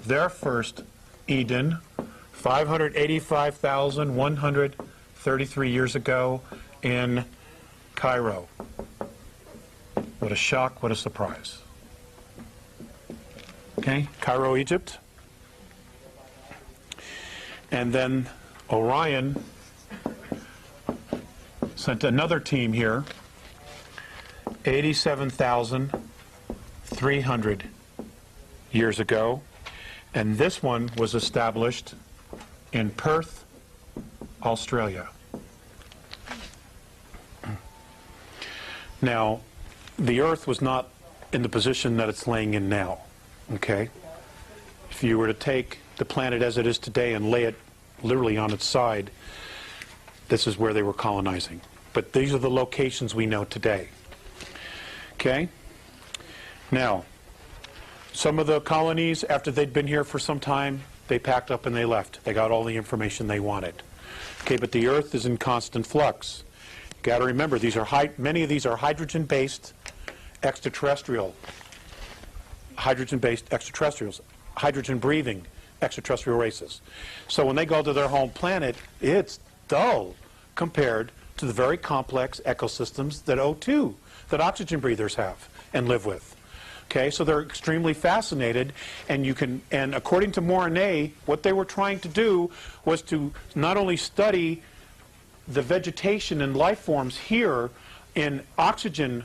their first Eden 585,133 years ago in Cairo. What a shock, what a surprise. Okay, Cairo, Egypt. And then Orion sent another team here, 87,300 years ago. And this one was established in Perth, Australia. Now, the Earth was not in the position that it's laying in now, okay? If you were to take the planet as it is today and lay it literally on its side, this is where they were colonizing. But these are the locations we know today. Okay? Now, some of the colonies, after they'd been here for some time, they packed up and they left. They got all the information they wanted. Okay, but the Earth is in constant flux. You got to remember, many of these are hydrogen-based extraterrestrials, hydrogen-breathing extraterrestrial races. So when they go to their home planet, it's dull compared to the very complex ecosystems that O2, that oxygen breathers have and live with. Okay, so they're extremely fascinated, and according to Mornay, what they were trying to do was to not only study the vegetation and life forms here in oxygen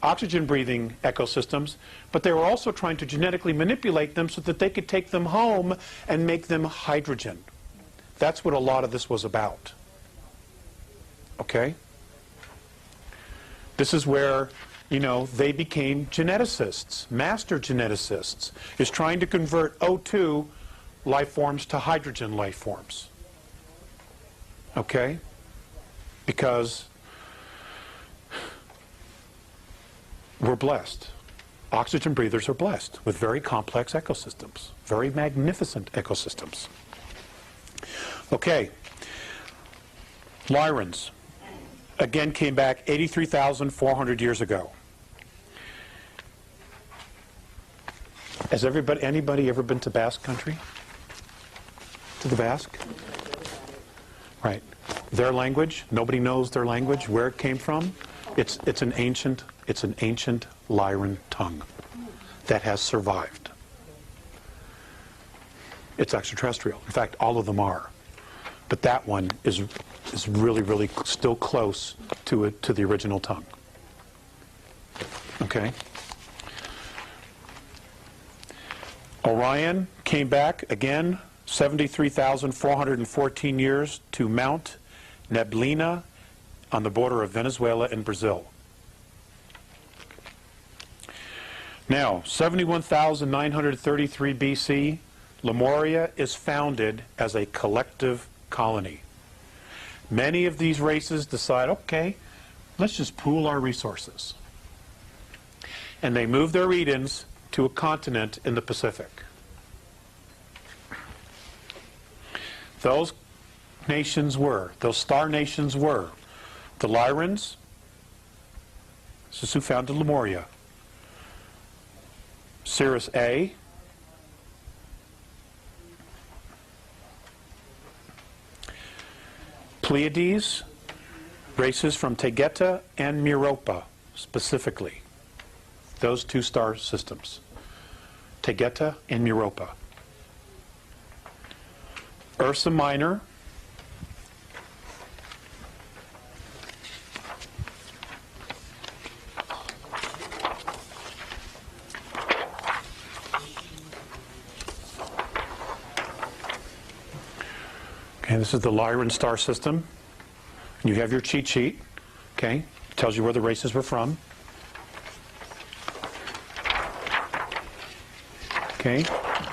oxygen-breathing ecosystems, but they were also trying to genetically manipulate them so that they could take them home and make them hydrogen. That's what a lot of this was about. Okay? This is where, you know, they became geneticists, master geneticists, is trying to convert O2 life forms to hydrogen life forms. Okay? Because we're blessed. Oxygen breathers are blessed with very complex ecosystems, very magnificent ecosystems. Okay. Lyrans, again, came back 83,400 years ago. Has anybody ever been to Basque country? To the Basque? Right. Their language, nobody knows their language, where it came from. It's an ancient Lyran tongue that has survived. It's extraterrestrial. In fact, all of them are. But that one is really, really still close to the original tongue. Okay? Orion came back again 73,414 years to Mount Neblina on the border of Venezuela and Brazil. Now, 71,933 BC, Lemuria is founded as a collective colony. Many of these races decide, okay, let's just pool our resources. And they move their Edens to a continent in the Pacific. Those star nations were the Lyrans. This is who founded Lemuria. Cirrus A, Pleiades, races from Tegeta and Meropa, specifically. Those two star systems. Tegeta and Meropa. Ursa Minor, okay, this is the Lyran star system. You have your cheat sheet, okay? It tells you where the races were from. Okay,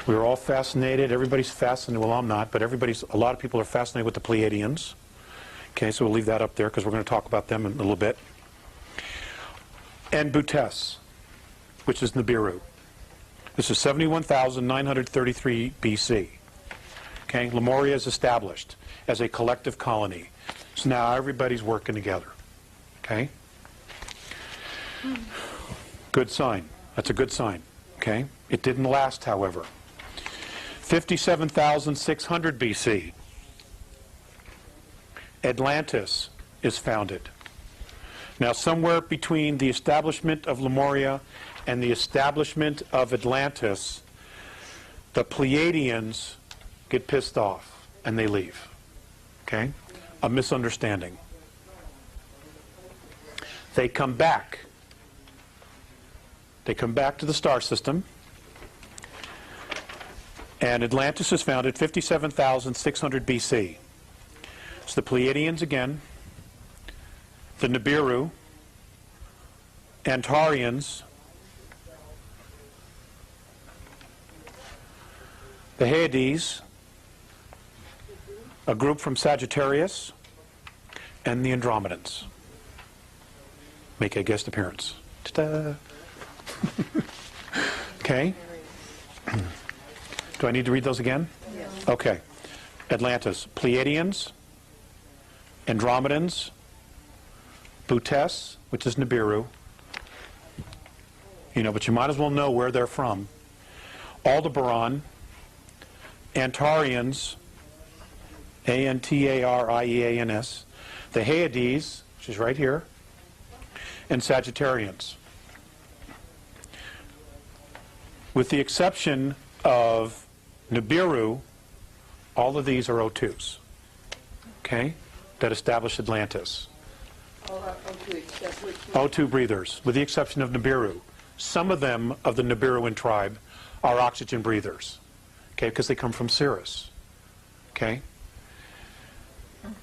we were all fascinated. Everybody's fascinated. Well, I'm not, but a lot of people are fascinated with the Pleiadians. Okay, so we'll leave that up there because we're going to talk about them in a little bit. And Butes, which is Nibiru. This is 71,933 BC. Okay, Lemuria is established as a collective colony. So now everybody's working together. Okay? Good sign. That's a good sign. Okay? It didn't last, however. 57,600 BC. Atlantis is founded. Now, somewhere between the establishment of Lemuria and the establishment of Atlantis, the Pleiadians get pissed off and they leave. Okay? A misunderstanding. They come back. They come back to the star system. And Atlantis is founded 57,600 BC. It's the Pleiadians again, the Nibiru, Antarians, the Hyades, a group from Sagittarius, and the Andromedans make a guest appearance. Ta-da! Okay. Do I need to read those again? Yes. Okay. Atlantis, Pleiadians, Andromedans, Butes, which is Nibiru. You know, but you might as well know where they're from. Aldebaran, Antarians, Antarieans, the Hyades, which is right here, and Sagittarians. With the exception of Nibiru, all of these are O2s, okay, that establish Atlantis. O2 except which one? O2 breathers, with the exception of Nibiru. Some of them, of the Nibiruan tribe, are oxygen breathers, okay, because they come from cirrus, okay?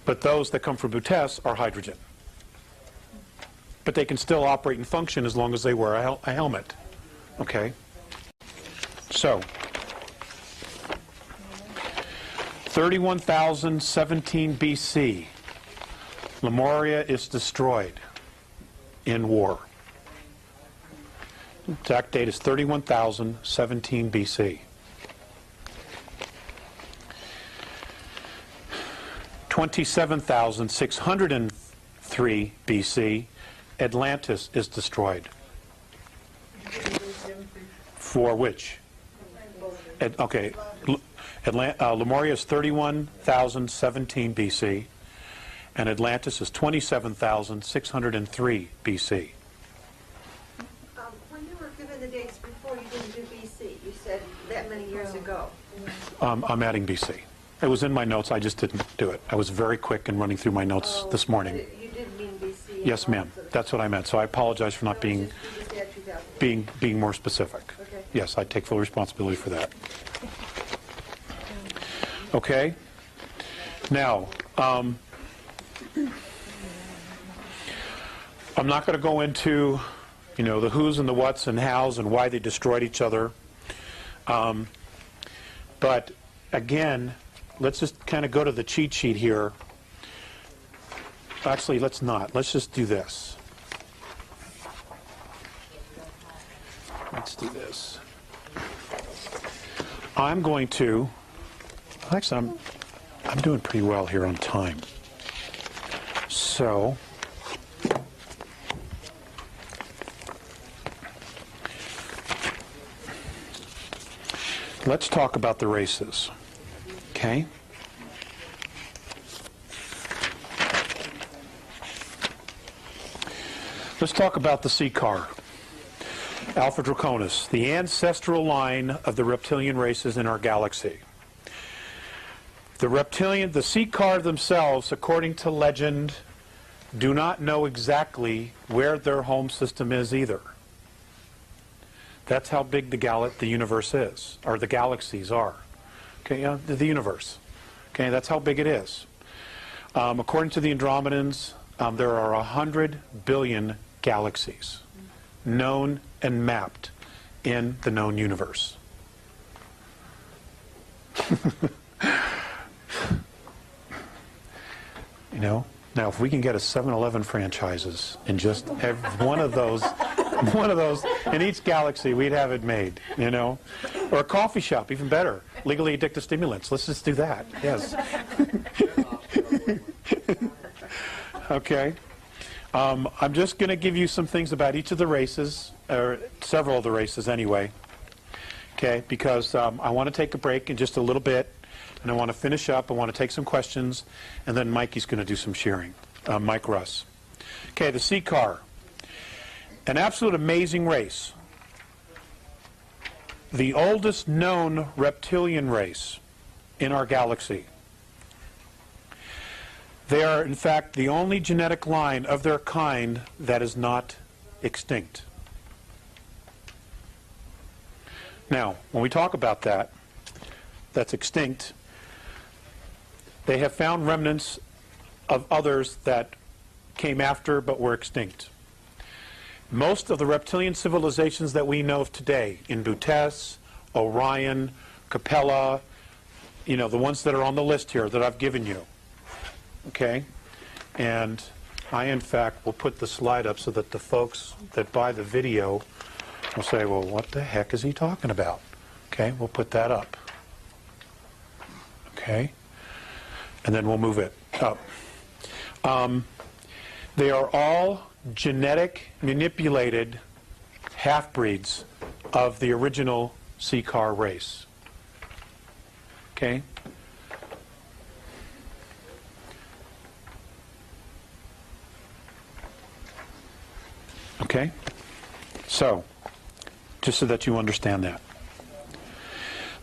But those that come from Butes are hydrogen. But they can still operate and function as long as they wear a helmet, okay? So, 31,017 BC, Lemuria is destroyed in war. Exact date is 31,017 BC. 27,603 BC, Atlantis is destroyed. For which? Okay, Lemuria is 31,017 BC, and Atlantis is 27,603 BC. When you were given the dates before, you didn't do BC. You said that many years ago. I'm adding BC. It was in my notes, I just didn't do it. I was very quick in running through my notes this morning. You did mean BC. Yes, ma'am. That's what I meant. So I apologize for not being more specific. Okay. Yes, I take full responsibility for that. Okay. Now, I'm not going to go into, the who's and the what's and how's and why they destroyed each other. But again, let's just kind of go to the cheat sheet here. Actually, let's not. Let's just do this. Let's do this. I'm going to, actually, I'm doing pretty well here on time. So, let's talk about the races. Okay? Let's talk about the sea car. Alpha Draconis, the ancestral line of the reptilian races in our galaxy. The sea car themselves, according to legend, do not know exactly where their home system is either. That's how big the universe is, or the galaxies are. Okay, the universe. Okay, that's how big it is. According to the Andromedans, there are 100 billion galaxies known and mapped in the known universe. Now if we can get a 7-Eleven franchises in just one of those in each galaxy, we'd have it made, or a coffee shop, even better, legally addictive stimulants. Let's just do that. Yes. Okay. I'm just going to give you some things about each of the races, or several of the races anyway, okay, because I want to take a break in just a little bit, and I want to finish up. I want to take some questions, and then Mikey's going to do some sharing. Mike Russ. Okay, the sea car. An absolute amazing race. The oldest known reptilian race in our galaxy. They are, in fact, the only genetic line of their kind that is not extinct. Now, when we talk about that's extinct, they have found remnants of others that came after but were extinct. Most of the reptilian civilizations that we know of today, in Butes, Orion, Capella, the ones that are on the list here that I've given you, okay? And I, in fact, will put the slide up so that the folks that buy the video will say, well, what the heck is he talking about? Okay, we'll put that up. Okay? And then we'll move it up. They are all genetic manipulated half-breeds of the original sea car race. Okay? Okay? So, just so that you understand that.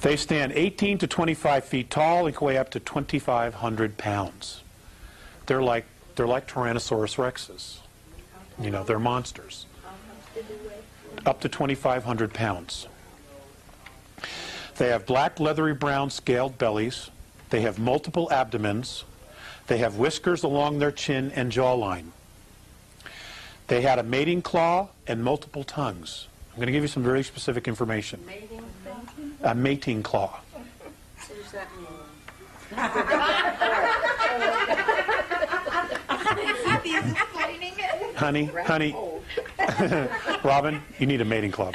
They stand 18 to 25 feet tall and can weigh up to 2,500 pounds. They're They're like Tyrannosaurus rexes. You know, they're monsters. Up to 2,500 pounds. They have black, leathery brown scaled bellies. They have multiple abdomens. They have whiskers along their chin and jawline. They had a mating claw and multiple tongues. I'm going to give you some very specific information. Mating? A mating claw. What does that mean? Honey, Robin, you need a mating claw.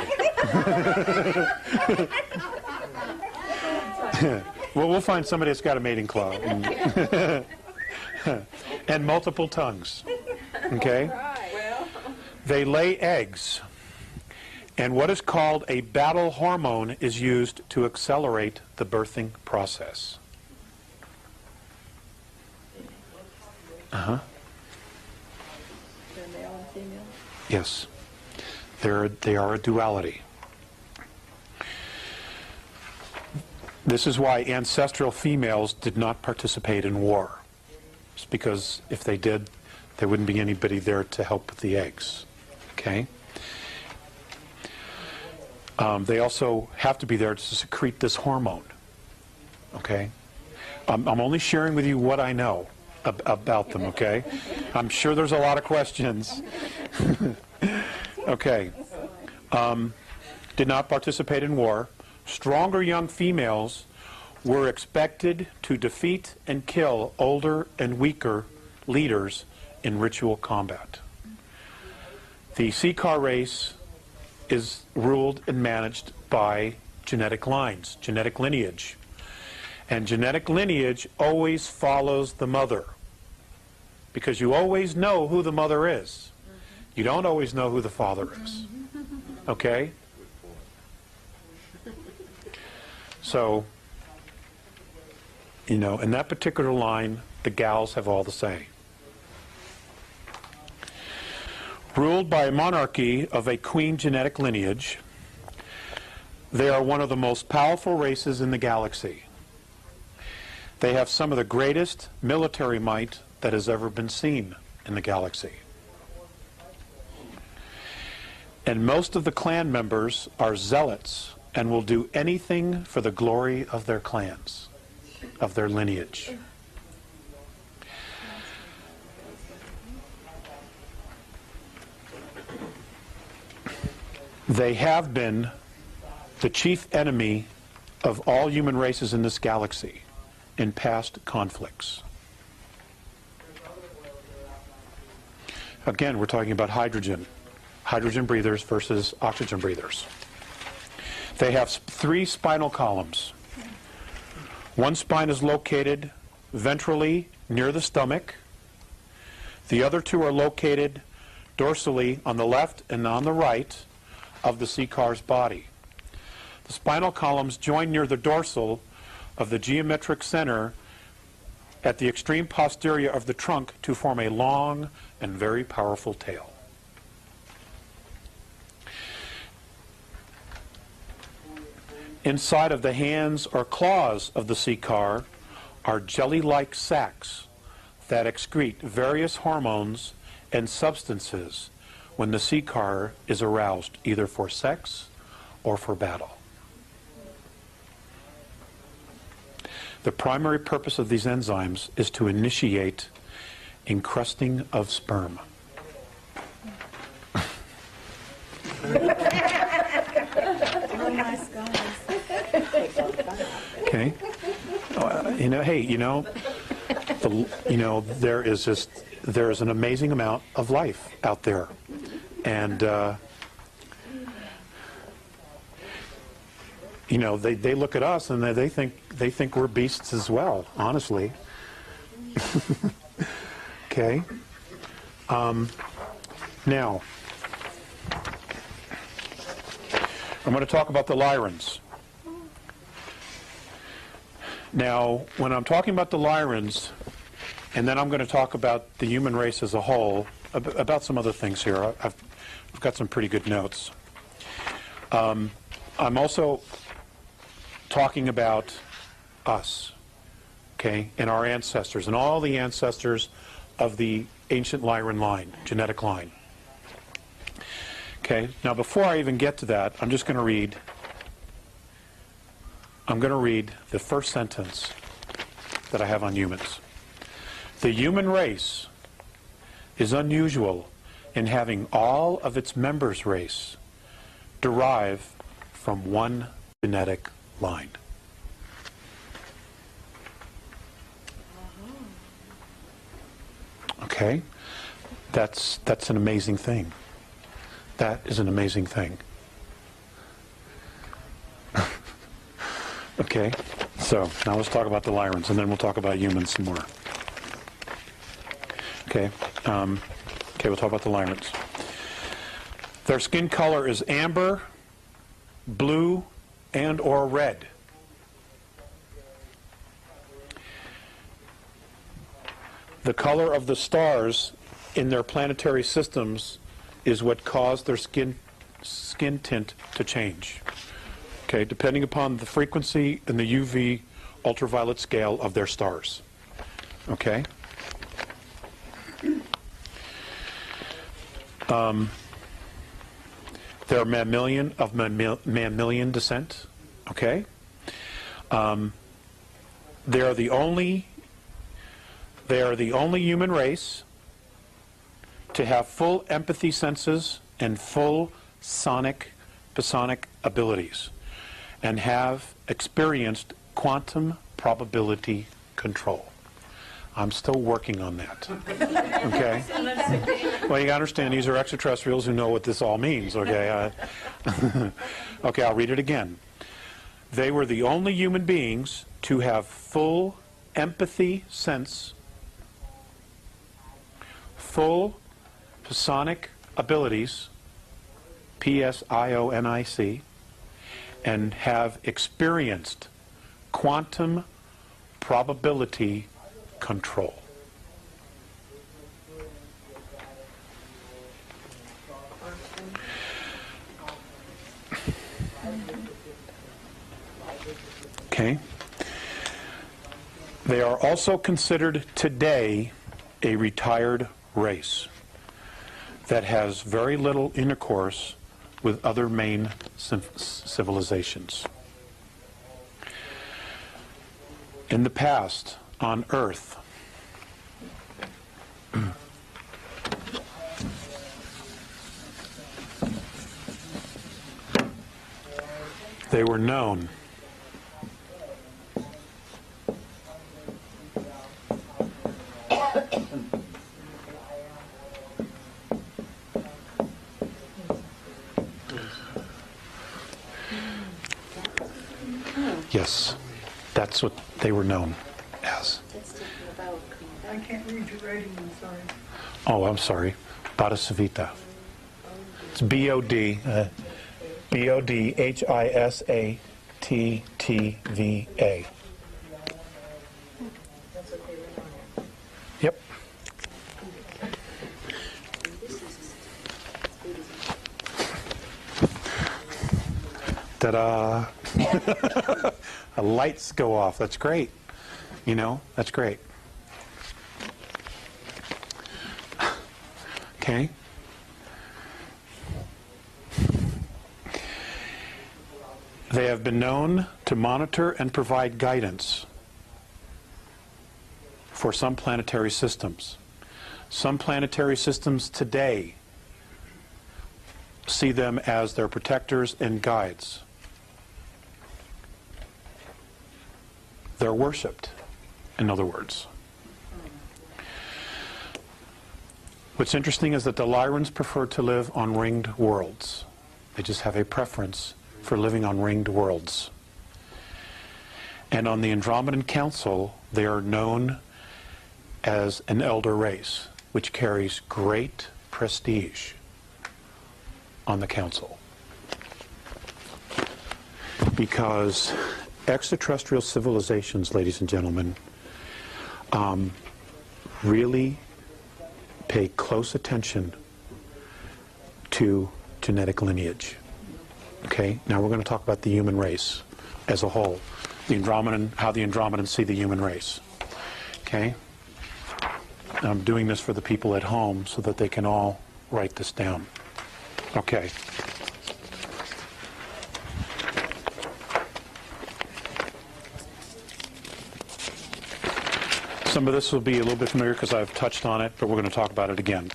Well, we'll find somebody that's got a mating claw. And multiple tongues. Okay? They lay eggs. And what is called a battle hormone is used to accelerate the birthing process. They're male and female? Yes. They are a duality. This is why ancestral females did not participate in war. It's because if they did, there wouldn't be anybody there to help with the eggs. Okay? They also have to be there to secrete this hormone. Okay? I'm only sharing with you what I know about them, okay? I'm sure there's a lot of questions. Okay. Did not participate in war. Stronger young females were expected to defeat and kill older and weaker leaders in ritual combat. The Seeker race is ruled and managed by genetic lines, genetic lineage. And genetic lineage always follows the mother, because you always know who the mother is. You don't always know who the father is. Okay? So, you know, in that particular line, the gals have all the say. Ruled by a monarchy of a queen genetic lineage, they are one of the most powerful races in the galaxy. They have some of the greatest military might that has ever been seen in the galaxy. And most of the clan members are zealots and will do anything for the glory of their clans, of their lineage. They have been the chief enemy of all human races in this galaxy in past conflicts. Again, we're talking about hydrogen breathers versus oxygen breathers. They have 3 spinal columns. One spine is located ventrally near the stomach. The other 2 are located dorsally on the left and on the right of the Seeker's body. The spinal columns join near the dorsal of the geometric center at the extreme posterior of the trunk to form a long and very powerful tail. Inside of the hands or claws of the Seeker are jelly-like sacs that excrete various hormones and substances when the Seeker is aroused, either for sex or for battle. The primary purpose of these enzymes is to initiate encrusting of sperm. Okay. You know, hey, you know, there is an amazing amount of life out there, and you know, they look at us and they think we're beasts as well. Honestly. Okay. Now, I'm going to talk about the Lyrans. Now, when I'm talking about the Lyrans, and then I'm going to talk about the human race as a whole, about some other things here. I've got some pretty good notes. I'm also talking about us, okay, and our ancestors, and all the ancestors of the ancient Lyran line, genetic line. Okay, now before I even get to that, I'm going to read the first sentence that I have on humans. The human race is unusual in having all of its members' race derive from one genetic line. Okay? That's an amazing thing. That is an amazing thing. Okay? So, now let's talk about the Lyrans, and then we'll talk about humans some more. Okay? We'll talk about the Lyrans. Their skin color is amber, blue, and or red. The color of the stars in their planetary systems is what caused their skin tint to change. Okay, depending upon the frequency and the UV ultraviolet scale of their stars. Okay? They're mammalian of mammalian descent. Okay? They are the only human race to have full empathy senses and full psionic abilities, and have experienced quantum probability control. I'm still working on that. Okay? Well, you got to understand, these are extraterrestrials who know what this all means. Okay? Okay, I'll read it again. They were the only human beings to have full empathy sense, full psionic abilities, psionic, and have experienced quantum probability control. Okay. They are also considered today a retired race that has very little intercourse with other main civilizations. In the past, on Earth, they were known Yes, that's what they were known as. I can't read your writing, I'm sorry. Oh, I'm sorry. Bodhisavita. It's B-O-D, B-O-D-H-I-S-A-T-T-V-A. Yep. Ta-da! Lights go off. That's great. You know, that's great. Okay. They have been known to monitor and provide guidance for some planetary systems. Some planetary systems today see them as their protectors and guides. They're worshipped, in other words. What's interesting is that the Lyrans prefer to live on ringed worlds. They just have a preference for living on ringed worlds. And on the Andromedan Council, they are known as an elder race, which carries great prestige on the Council. Because extraterrestrial civilizations, ladies and gentlemen, really pay close attention to genetic lineage. Okay, now we're going to talk about the human race as a whole. The Andromedan, how the Andromedans see the human race. Okay? I'm doing this for the people at home so that they can all write this down. Okay. Some of this will be a little bit familiar because I've touched on it, but we're going to talk about it again.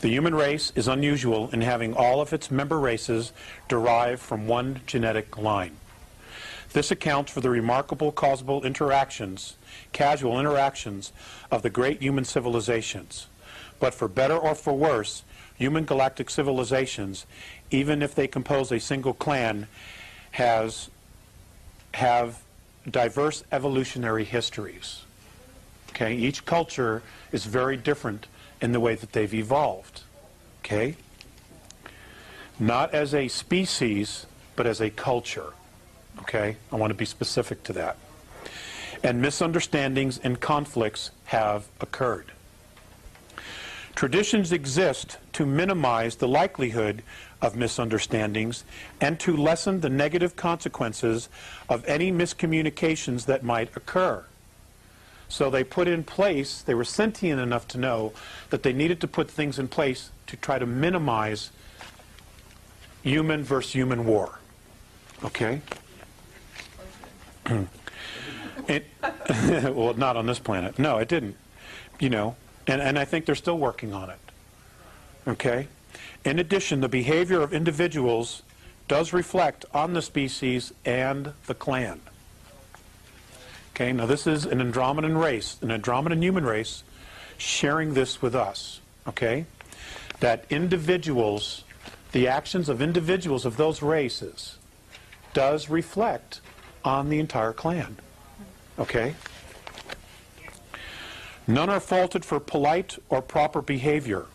The human race is unusual in having all of its member races derive from one genetic line. This accounts for the remarkable casual interactions of the great human civilizations. But for better or for worse, human galactic civilizations, even if they compose a single clan, have diverse evolutionary histories. Okay? Each culture is very different in the way that they've evolved. Okay? Not as a species, but as a culture. Okay? I want to be specific to that. And misunderstandings and conflicts have occurred. Traditions exist to minimize the likelihood of misunderstandings and to lessen the negative consequences of any miscommunications that might occur. So they put in place, they were sentient enough to know that they needed to put things in place to try to minimize human versus human war. Okay? Well, not on this planet. No, it didn't. You know, and I think they're still working on it. Okay? In addition, the behavior of individuals does reflect on the species and the clan. Okay, now this is an Andromedan race, an Andromedan human race, sharing this with us. Okay? That individuals, the actions of individuals of those races, does reflect on the entire clan. Okay? None are faulted for polite or proper behavior.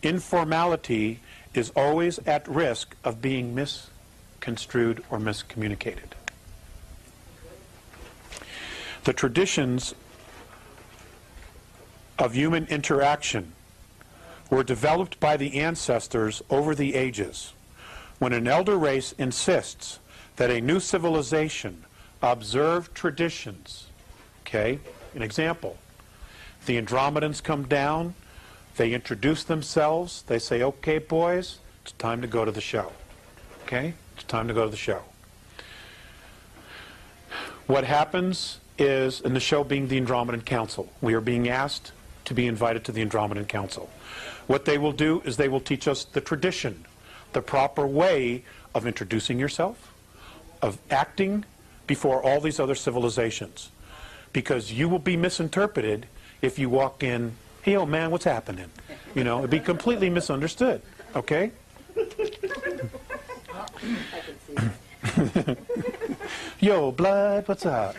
Informality is always at risk of being misconstrued or miscommunicated. The traditions of human interaction were developed by the ancestors over the ages. When an elder race insists that a new civilization observe traditions, okay, an example, the Andromedans come down, they introduce themselves, they say, okay, boys, it's time to go to the show. Okay? It's time to go to the show. What happens is, in the show being the Andromedan Council, we are being asked to be invited to the Andromedan Council. What they will do is they will teach us the tradition, the proper way of introducing yourself, of acting before all these other civilizations. Because you will be misinterpreted if you walk in, hey, oh man, what's happening? You know, it'd be completely misunderstood. Okay? Yo, blood, what's up?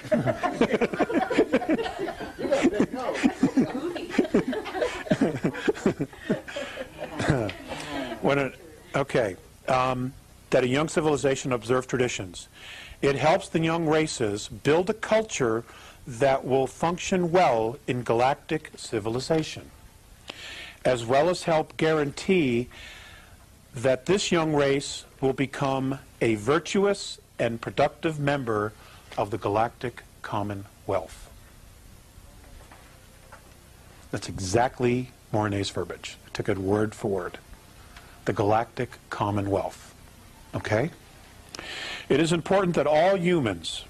That a young civilization observe traditions. It helps the young races build a culture that will function well in galactic civilization, as well as help guarantee that this young race will become a virtuous and productive member of the galactic commonwealth. That's exactly Mornay's verbiage. I took it word for word. The galactic commonwealth. Okay? It is important that all humans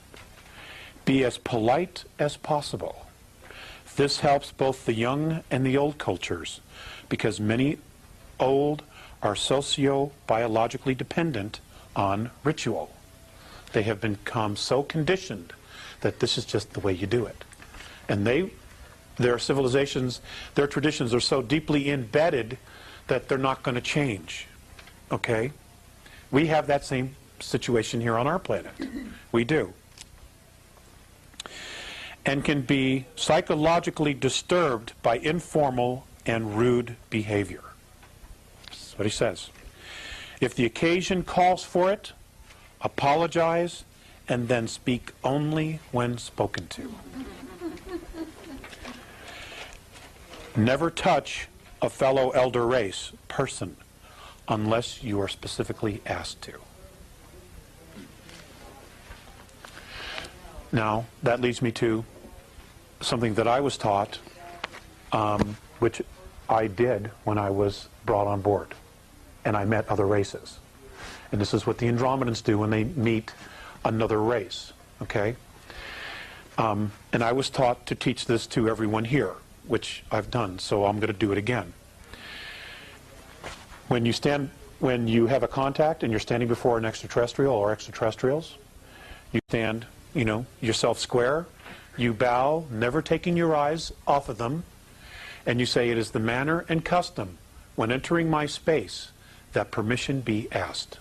be as polite as possible. This helps both the young and the old cultures, because many old are socio-biologically dependent on ritual. They have become so conditioned that this is just the way you do it. And their civilizations, their traditions are so deeply embedded that they're not going to change. Okay? We have that same situation here on our planet. We do. And can be psychologically disturbed by informal and rude behavior. That's what he says. If the occasion calls for it, apologize, and then speak only when spoken to. Never touch a fellow elder race person unless you are specifically asked to. Now, that leads me to something that I was taught which I did when I was brought on board, and I met other races. And this is what the Andromedans do when they meet another race, okay? And I was taught to teach this to everyone here, which I've done, so I'm going to do it again. When you have a contact and you're standing before an extraterrestrial or extraterrestrials, you stand, yourself square, you bow, never taking your eyes off of them, and you say, "It is the manner and custom when entering my space that permission be asked."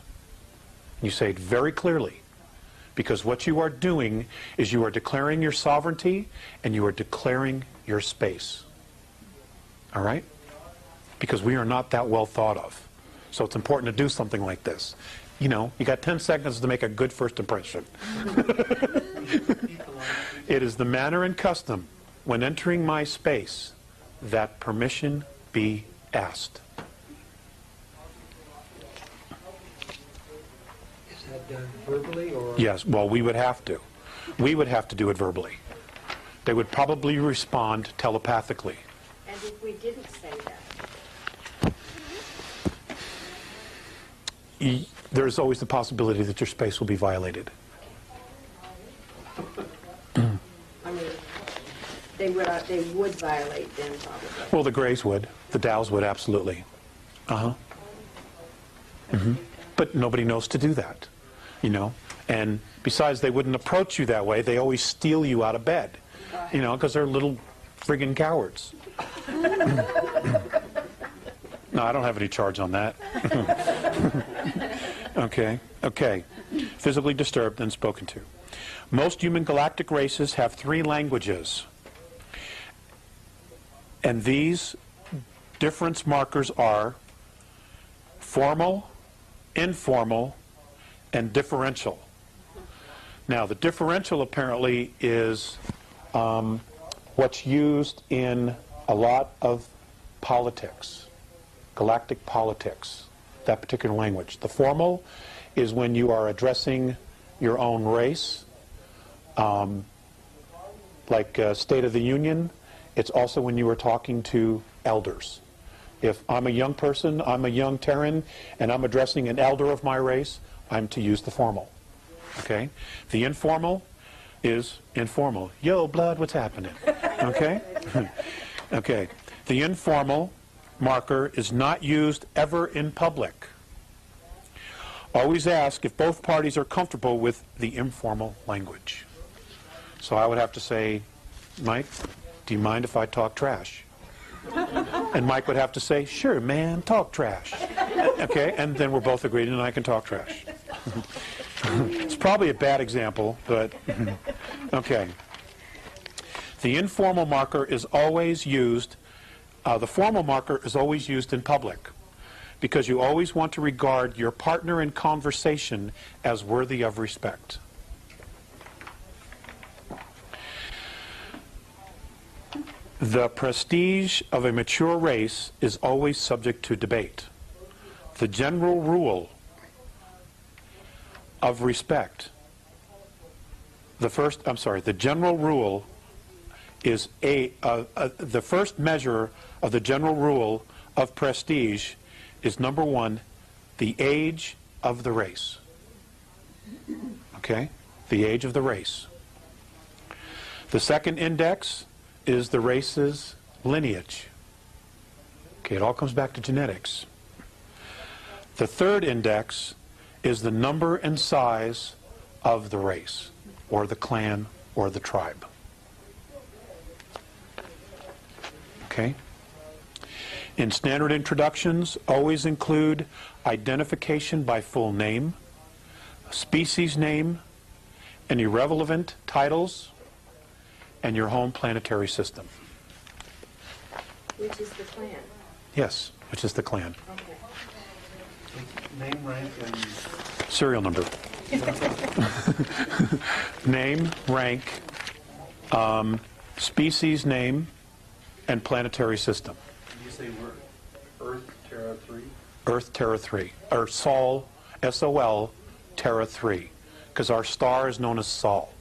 You say it very clearly, because what you are doing is you are declaring your sovereignty and you are declaring your space. All right? Because we are not that well thought of. So it's important to do something like this. You got 10 seconds to make a good first impression. It is the manner and custom when entering my space that permission be asked. Is that done verbally or? Yes, well, we would have to. We would have to do it verbally. They would probably respond telepathically. And if we didn't say that? There's always the possibility that your space will be violated. I mean, they would violate them probably. Well, the Greys would. The Dows would, absolutely. But nobody knows to do that, And besides, they wouldn't approach you that way. They always steal you out of bed, because they're little friggin' cowards. No, I don't have any charge on that. Okay. Physically disturbed and spoken to. Most human galactic races have 3 languages. And these difference markers are formal, informal, and differential. Now, the differential apparently is what's used in a lot of politics, galactic politics, that particular language. The formal is when you are addressing your own race, like State of the Union. It's also when you are talking to elders. If I'm a young person, I'm a young Terran, and I'm addressing an elder of my race, I'm to use the formal. Okay? The informal is informal. Yo, blood, what's happening? Okay? Okay. The informal marker is not used ever in public. Always ask if both parties are comfortable with the informal language. So I would have to say, "Mike, do you mind if I talk trash?" And Mike would have to say, "Sure, man, talk trash." Okay, and then we're both agreed and I can talk trash. It's probably a bad example, but okay. The informal marker is always used, the formal marker is always used in public, because you always want to regard your partner in conversation as worthy of respect. The prestige of a mature race is always subject to debate. The general rule of respect, the general rule is the first measure of the general rule of prestige is, number 1, the age of the race. Okay? The age of the race. The second index is the race's lineage. Okay, it all comes back to genetics. The third index is the number and size of the race, or the clan, or the tribe. Okay? In standard introductions, always include identification by full name, species name, and irrelevant titles, and your home planetary system. Which is the clan? Yes, which is the clan. Okay. Name, rank, and Serial number. Name, rank, species name, and planetary system. did you say we're Earth, Terra 3? Earth, Terra 3. Or Sol, S-O-L, Terra 3. Because our star is known as Sol.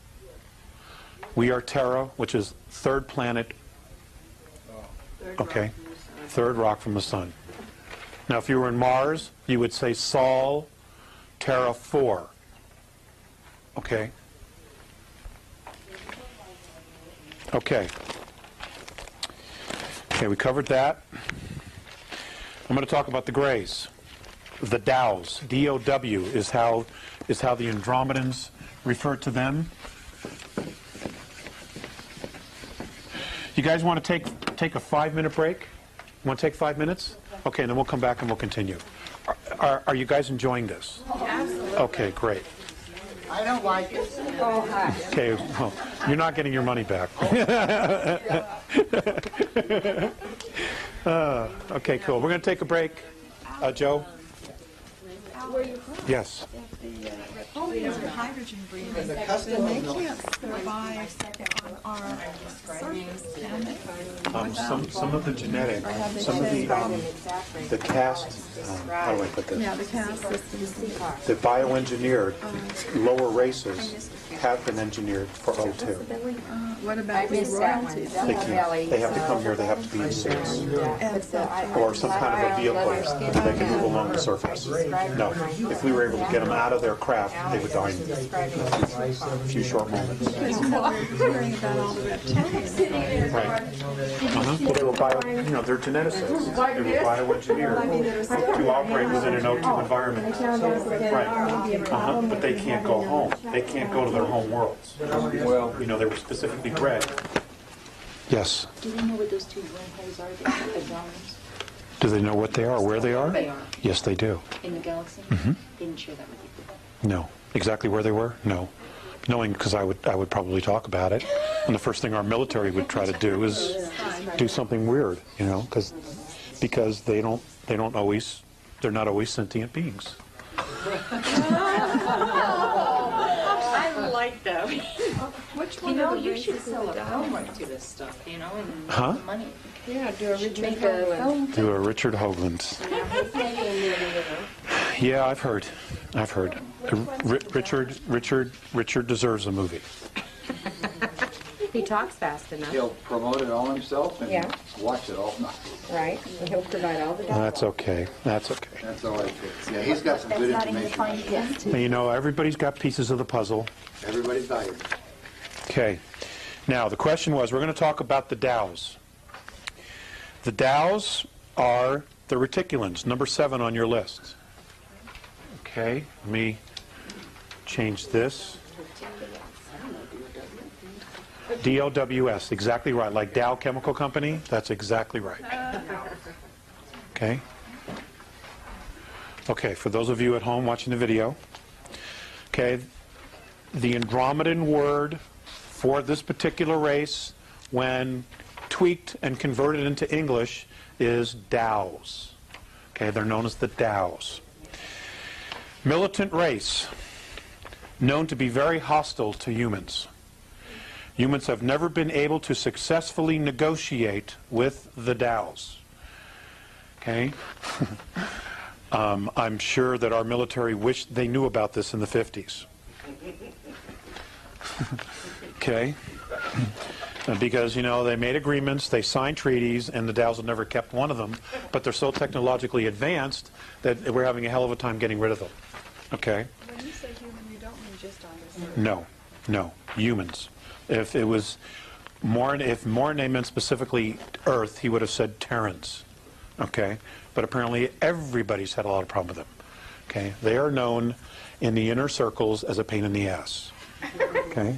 We are Terra, which is third planet. Third Okay. rock. Third rock from the sun. Now, if you were in Mars, you would say Sol, Terra 4. Okay? Okay. Okay, we covered that. I'm going to talk about the grays. The Dows, D-O-W, is how the Andromedans refer to them. You guys want to take a 5-minute break? Want to take 5 minutes? Okay, then we'll come back and we'll continue. Are you guys enjoying this? Absolutely. Okay, great. I don't like it. Oh, hi. Okay, well, you're not getting your money back. Okay, cool. We're going to take a break. Joe? Yes. Reptilians are hydrogen breathing. And the custom And they of can't survive on our surface, can they? Some of the genetic, some of the cast, how do I put Yeah, this? the caste systems. The bioengineered lower races have been engineered for O2. What about the royalties? They can't. They have to come here. They have to be in suits or some kind of a vehicle that they can move along the surface. No, if we were able to get them out of their craft, they would die in a few short moments. Because, you know, we're hearing about all the reptilians. Right. Well, they were they're geneticists. They were bioengineered to operate within an O2 environment. Right. But they can't go home. They can't go to their home worlds. Well, they were specifically bred. Yes. Do they know what those two wormholes are, the Andromedans? Do they know what they are, where they are? They are. Yes, they do. In the galaxy? Didn't share that with you. No. Exactly where they were? No. Knowing, because I would probably talk about it. And the first thing our military would try to do is do something weird, because they're not always sentient beings. I like that. Which You one know, of the you should races sell of a the film Dows? right to this stuff, and Huh? some money. Yeah, do a Richard Make a Hoagland. film. Do a Richard Hoagland. Yeah, I've heard. Richard deserves a movie. He talks fast enough, He'll promote it all himself and Yeah. watch it all night. right? And he'll provide all the dialogue. That's okay. That's okay. That's all it takes. Yeah, he's got some good information. And, everybody's got pieces of the puzzle. Everybody's valuable. Okay. Now, the question was, we're going to talk about the Dows. The Dows are the reticulans, number 7 on your list. Okay, let me change this. D-O-W-S, exactly right. Like Dow Chemical Company, that's exactly right. Okay. Okay, for those of you at home watching the video, okay, the Andromedan word for this particular race, when tweaked and converted into English, is Dows. Okay, they're known as the Dows. Militant race, known to be very hostile to humans. Humans have never been able to successfully negotiate with the Dows. Okay? I'm sure that our military wished they knew about this in the 50s. Okay? Because, they made agreements, they signed treaties, and the Dows have never kept one of them, but they're so technologically advanced that we're having a hell of a time getting rid of them. Okay? When you say human, you don't mean just on this. No, humans. If Morne meant specifically Earth, he would have said Terrans. Okay? But apparently everybody's had a lot of problem with them. Okay? They are known in the inner circles as a pain in the ass. Okay?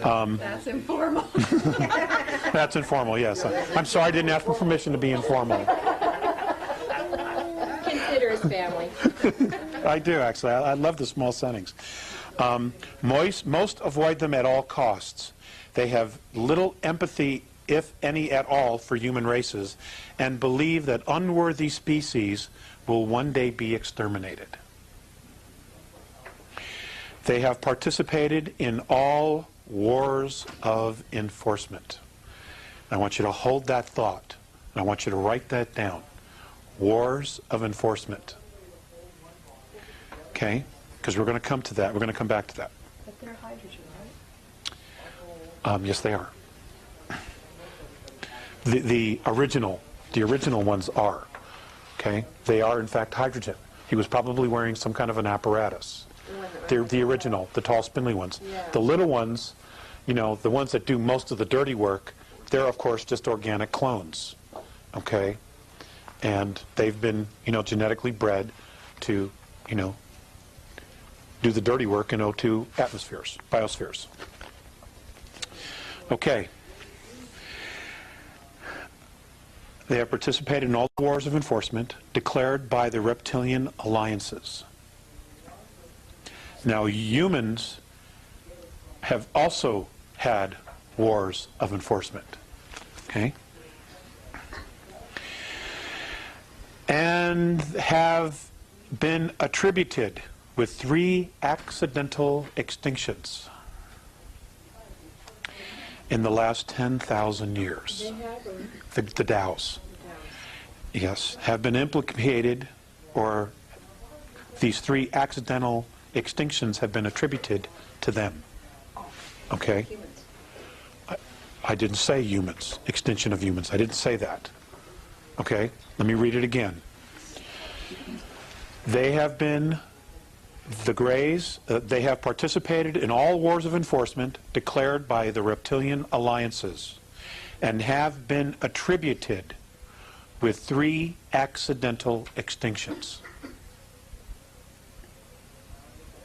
That's informal. That's informal, yes. I'm sorry I didn't ask for permission to be informal. Consider his family. I do, actually. I love the small settings. Most avoid them at all costs. They have little empathy, if any at all, for human races, and believe that unworthy species will one day be exterminated. They have participated in all wars of enforcement. I want you to hold that thought, and I want you to write that down. Wars of enforcement. Okay? Because we're going to come to that. We're going to come back to that. But they're hydrogen, right? Yes, they are. The original The original ones are. Okay? They are, in fact, hydrogen. He was probably wearing some kind of an apparatus. They're the original, the tall, spindly ones. The little ones, you know, the ones that do most of the dirty work, they're, of course, just organic clones. Okay? And they've been, you know, genetically bred to, you know, do the dirty work in O2 atmospheres, biospheres. Okay. They have participated in all the wars of enforcement declared by the reptilian alliances. Now, humans have also had wars of enforcement. Okay? And have been attributed with 3 accidental extinctions in the last 10,000 years. The Dows. Yes, have been implicated, or these 3 accidental extinctions have been attributed to them. Okay? I didn't say humans, extinction of humans. I didn't say that. Okay? Let me read it again. They have been, the Greys, they have participated in all wars of enforcement declared by the reptilian alliances and have been attributed with 3 accidental extinctions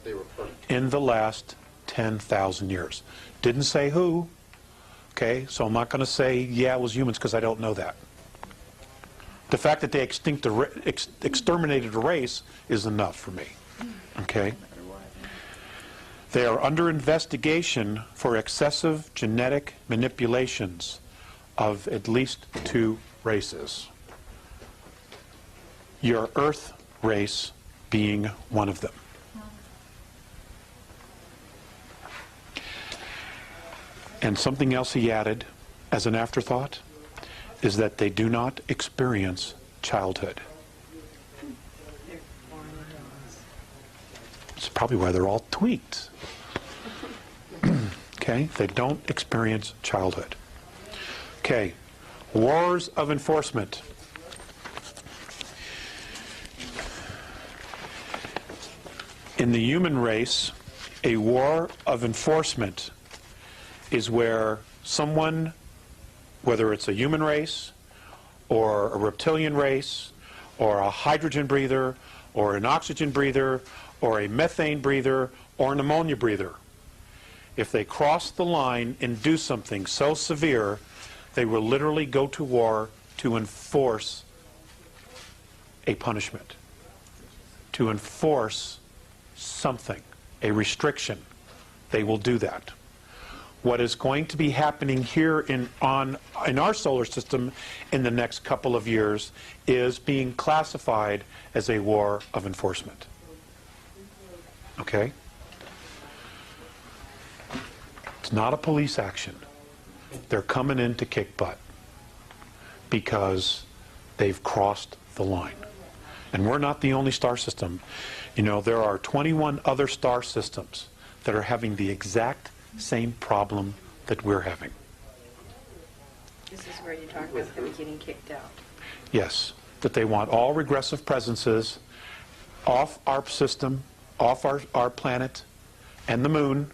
They were perfect. in the last 10,000 years. Didn't say who. Okay, so I'm not going to say, yeah, it was humans, because I don't know that. The fact that they exterminated a race is enough for me. Okay? They are under investigation for excessive genetic manipulations of at least 2 races. Your Earth race being one of them. And something else he added as an afterthought is that they do not experience childhood. It's probably why they're all tweaked. Okay, they don't experience childhood. Okay, wars of enforcement. In the human race, a war of enforcement is where someone, whether it's a human race or a reptilian race or a hydrogen breather or an oxygen breather or a methane breather or an ammonia breather, if they cross the line and do something so severe, they will literally go to war to enforce a punishment, to enforce something, a restriction. They will do that. What is going to be happening here in our solar system in the next couple of years is being classified as a war of enforcement. Okay? It's not a police action. They're coming in to kick butt because they've crossed the line. And we're not the only star system. You know, there are 21 other star systems that are having the exact same problem that we're having. This is where you talk about them getting kicked out. Yes, that they want all regressive presences off our system, off our planet and the moon.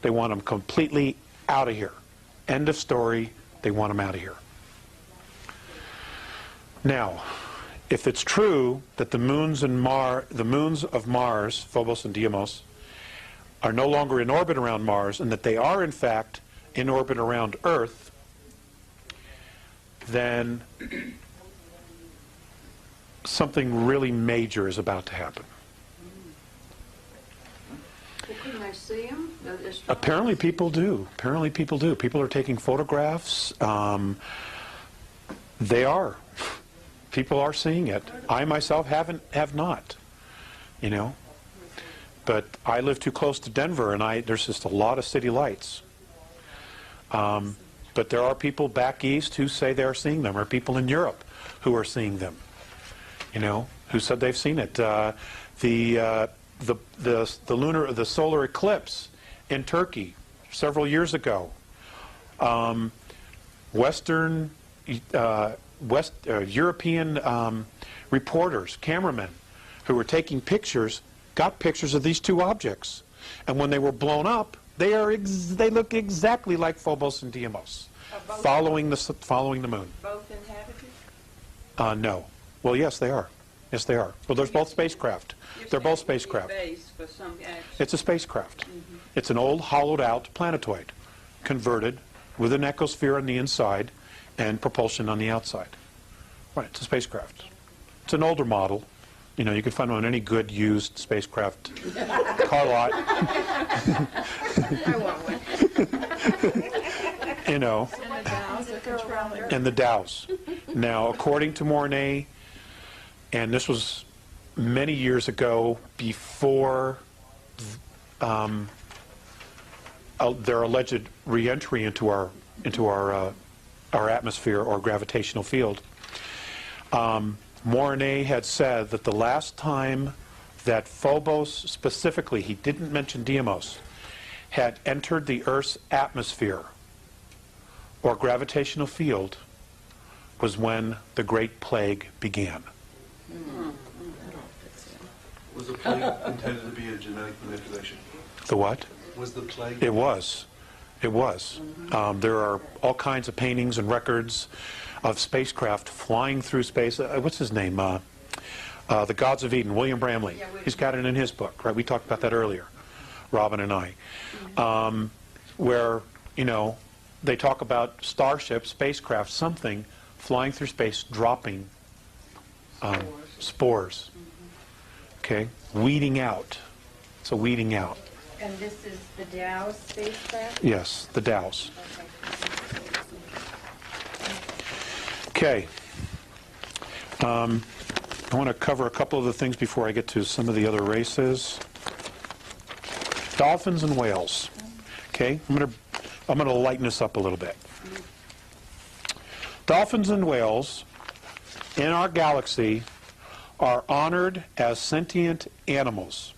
They want them completely out of here. End of story. They want them out of here. Now, if it's true that the moons of Mars, Phobos and Deimos, are no longer in orbit around Mars, and that they are in fact in orbit around Earth, then something really major is about to happen. Well, couldn't I see them? Apparently people do. Apparently people do. People are taking photographs. They are. People are seeing it. I myself have not. You know. But I live too close to Denver, and there's just a lot of city lights. But there are people back east who say they're seeing them, or people in Europe who are seeing them. You know, who said they've seen it. The solar eclipse in Turkey several years ago. Western European reporters, cameramen, who were taking pictures, got pictures of these two objects. And when they were blown up, they look exactly like Phobos and Deimos, following the moon. Both inhabited? No. Well, yes, they are. Yes, they are. Well, there's both spacecraft. They're both spacecraft. Base for some action. It's a spacecraft. It's an old hollowed-out planetoid, converted with an ecosphere on the inside and propulsion on the outside. Right, it's a spacecraft. It's an older model. You know, you can find them on any good used spacecraft car lot. I want one. You know, And the dials are controlling. and the Dows. Now, according to Mornay, and this was many years ago, before their alleged re-entry into our atmosphere or gravitational field, Mornay had said that the last time that Phobos, specifically, he didn't mention Deimos, had entered the Earth's atmosphere or gravitational field was when the Great Plague began. Was the plague intended to be a genetic manipulation? The what? Was the plague? It was. It was. There are all kinds of paintings and records of spacecraft flying through space. What's his name? The Gods of Eden, William Bramley. He's got it in his book, right? We talked about that earlier, Robin and I. Where, you know, they talk about starships, spacecraft, something flying through space, dropping spores. Okay? Weeding out. It's a weeding out. And this is the Dow spacecraft? Yes, the Dows. Okay. I want to cover a couple of the things before I get to some of the other races. Dolphins and whales. Okay, I'm going to lighten this up a little bit. Dolphins and whales in our galaxy are honored as sentient animals.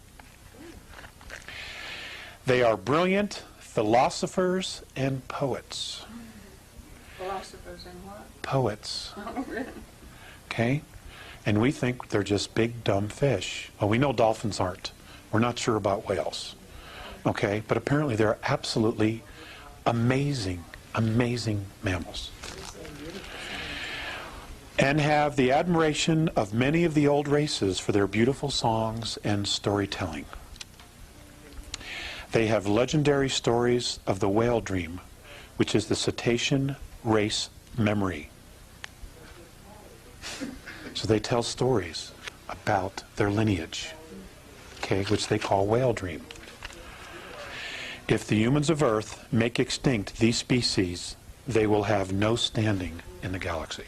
They are brilliant philosophers and poets. Philosophers and what? Poets. Oh, really? Okay? And we think they're just big, dumb fish. Well, we know dolphins aren't. We're not sure about whales. Okay? But apparently they're absolutely amazing, amazing mammals. And have the admiration of many of the old races for their beautiful songs and storytelling. They have legendary stories of the whale dream, which is the cetacean race memory. So they tell stories about their lineage, okay, which they call whale dream. If the humans of Earth make extinct these species, they will have no standing in the galaxy.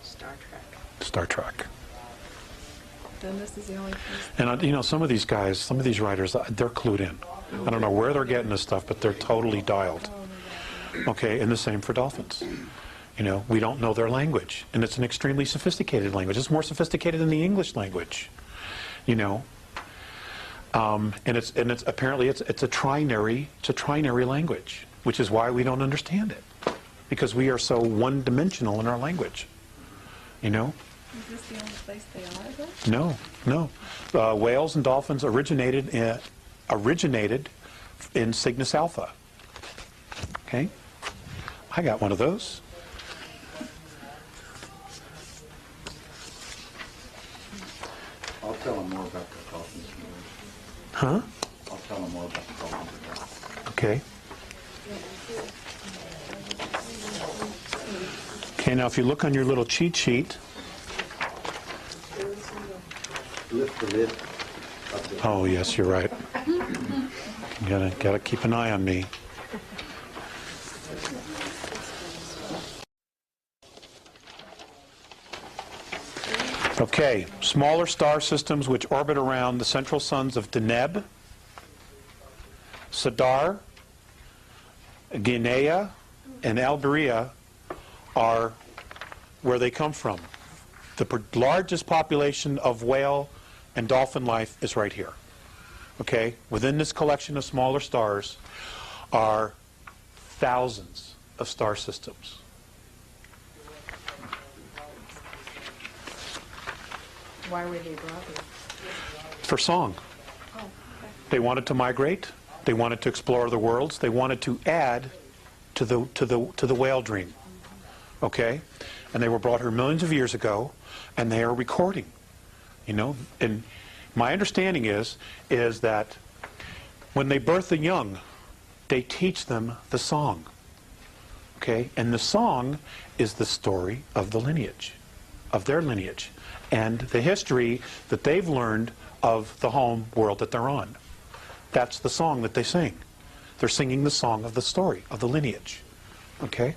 Star Trek. Star Trek. Then this is the only place. And you know, some of these guys, some of these writers, they're clued in. I don't know where they're getting this stuff, but they're totally dialed. Okay, and the same for dolphins. You know, we don't know their language, and it's an extremely sophisticated language. It's more sophisticated than the English language. You know, and it's apparently it's a trinary language, which is why we don't understand it, because we are so one-dimensional in our language. You know. Is this the only place they are, though? No. Whales and dolphins originated in Cygnus Alpha. Okay? I got one of those. I'll tell them more about the dolphins. Huh? I'll tell them more about the dolphins. Okay. Okay, now if you look on your little cheat sheet. Lift the lid up there. Oh, yes, you're right. Gotta keep an eye on me. Okay, smaller star systems which orbit around the central suns of Deneb, Sadar, Guinea, and Alberia are where they come from. The largest population of whale and dolphin life is right here. Okay? Within this collection of smaller stars are thousands of star systems. Why were they brought here? For song. They wanted to migrate. They wanted to explore the worlds. They wanted to add to the whale dream. Okay? And they were brought here millions of years ago, and they are recording. You know, and my understanding is that when they birth the young, they teach them the song. Okay? And the song is the story of the lineage, of their lineage, and the history that they've learned of the home world that they're on. That's the song that they sing. They're singing the song of the story, of the lineage. Okay?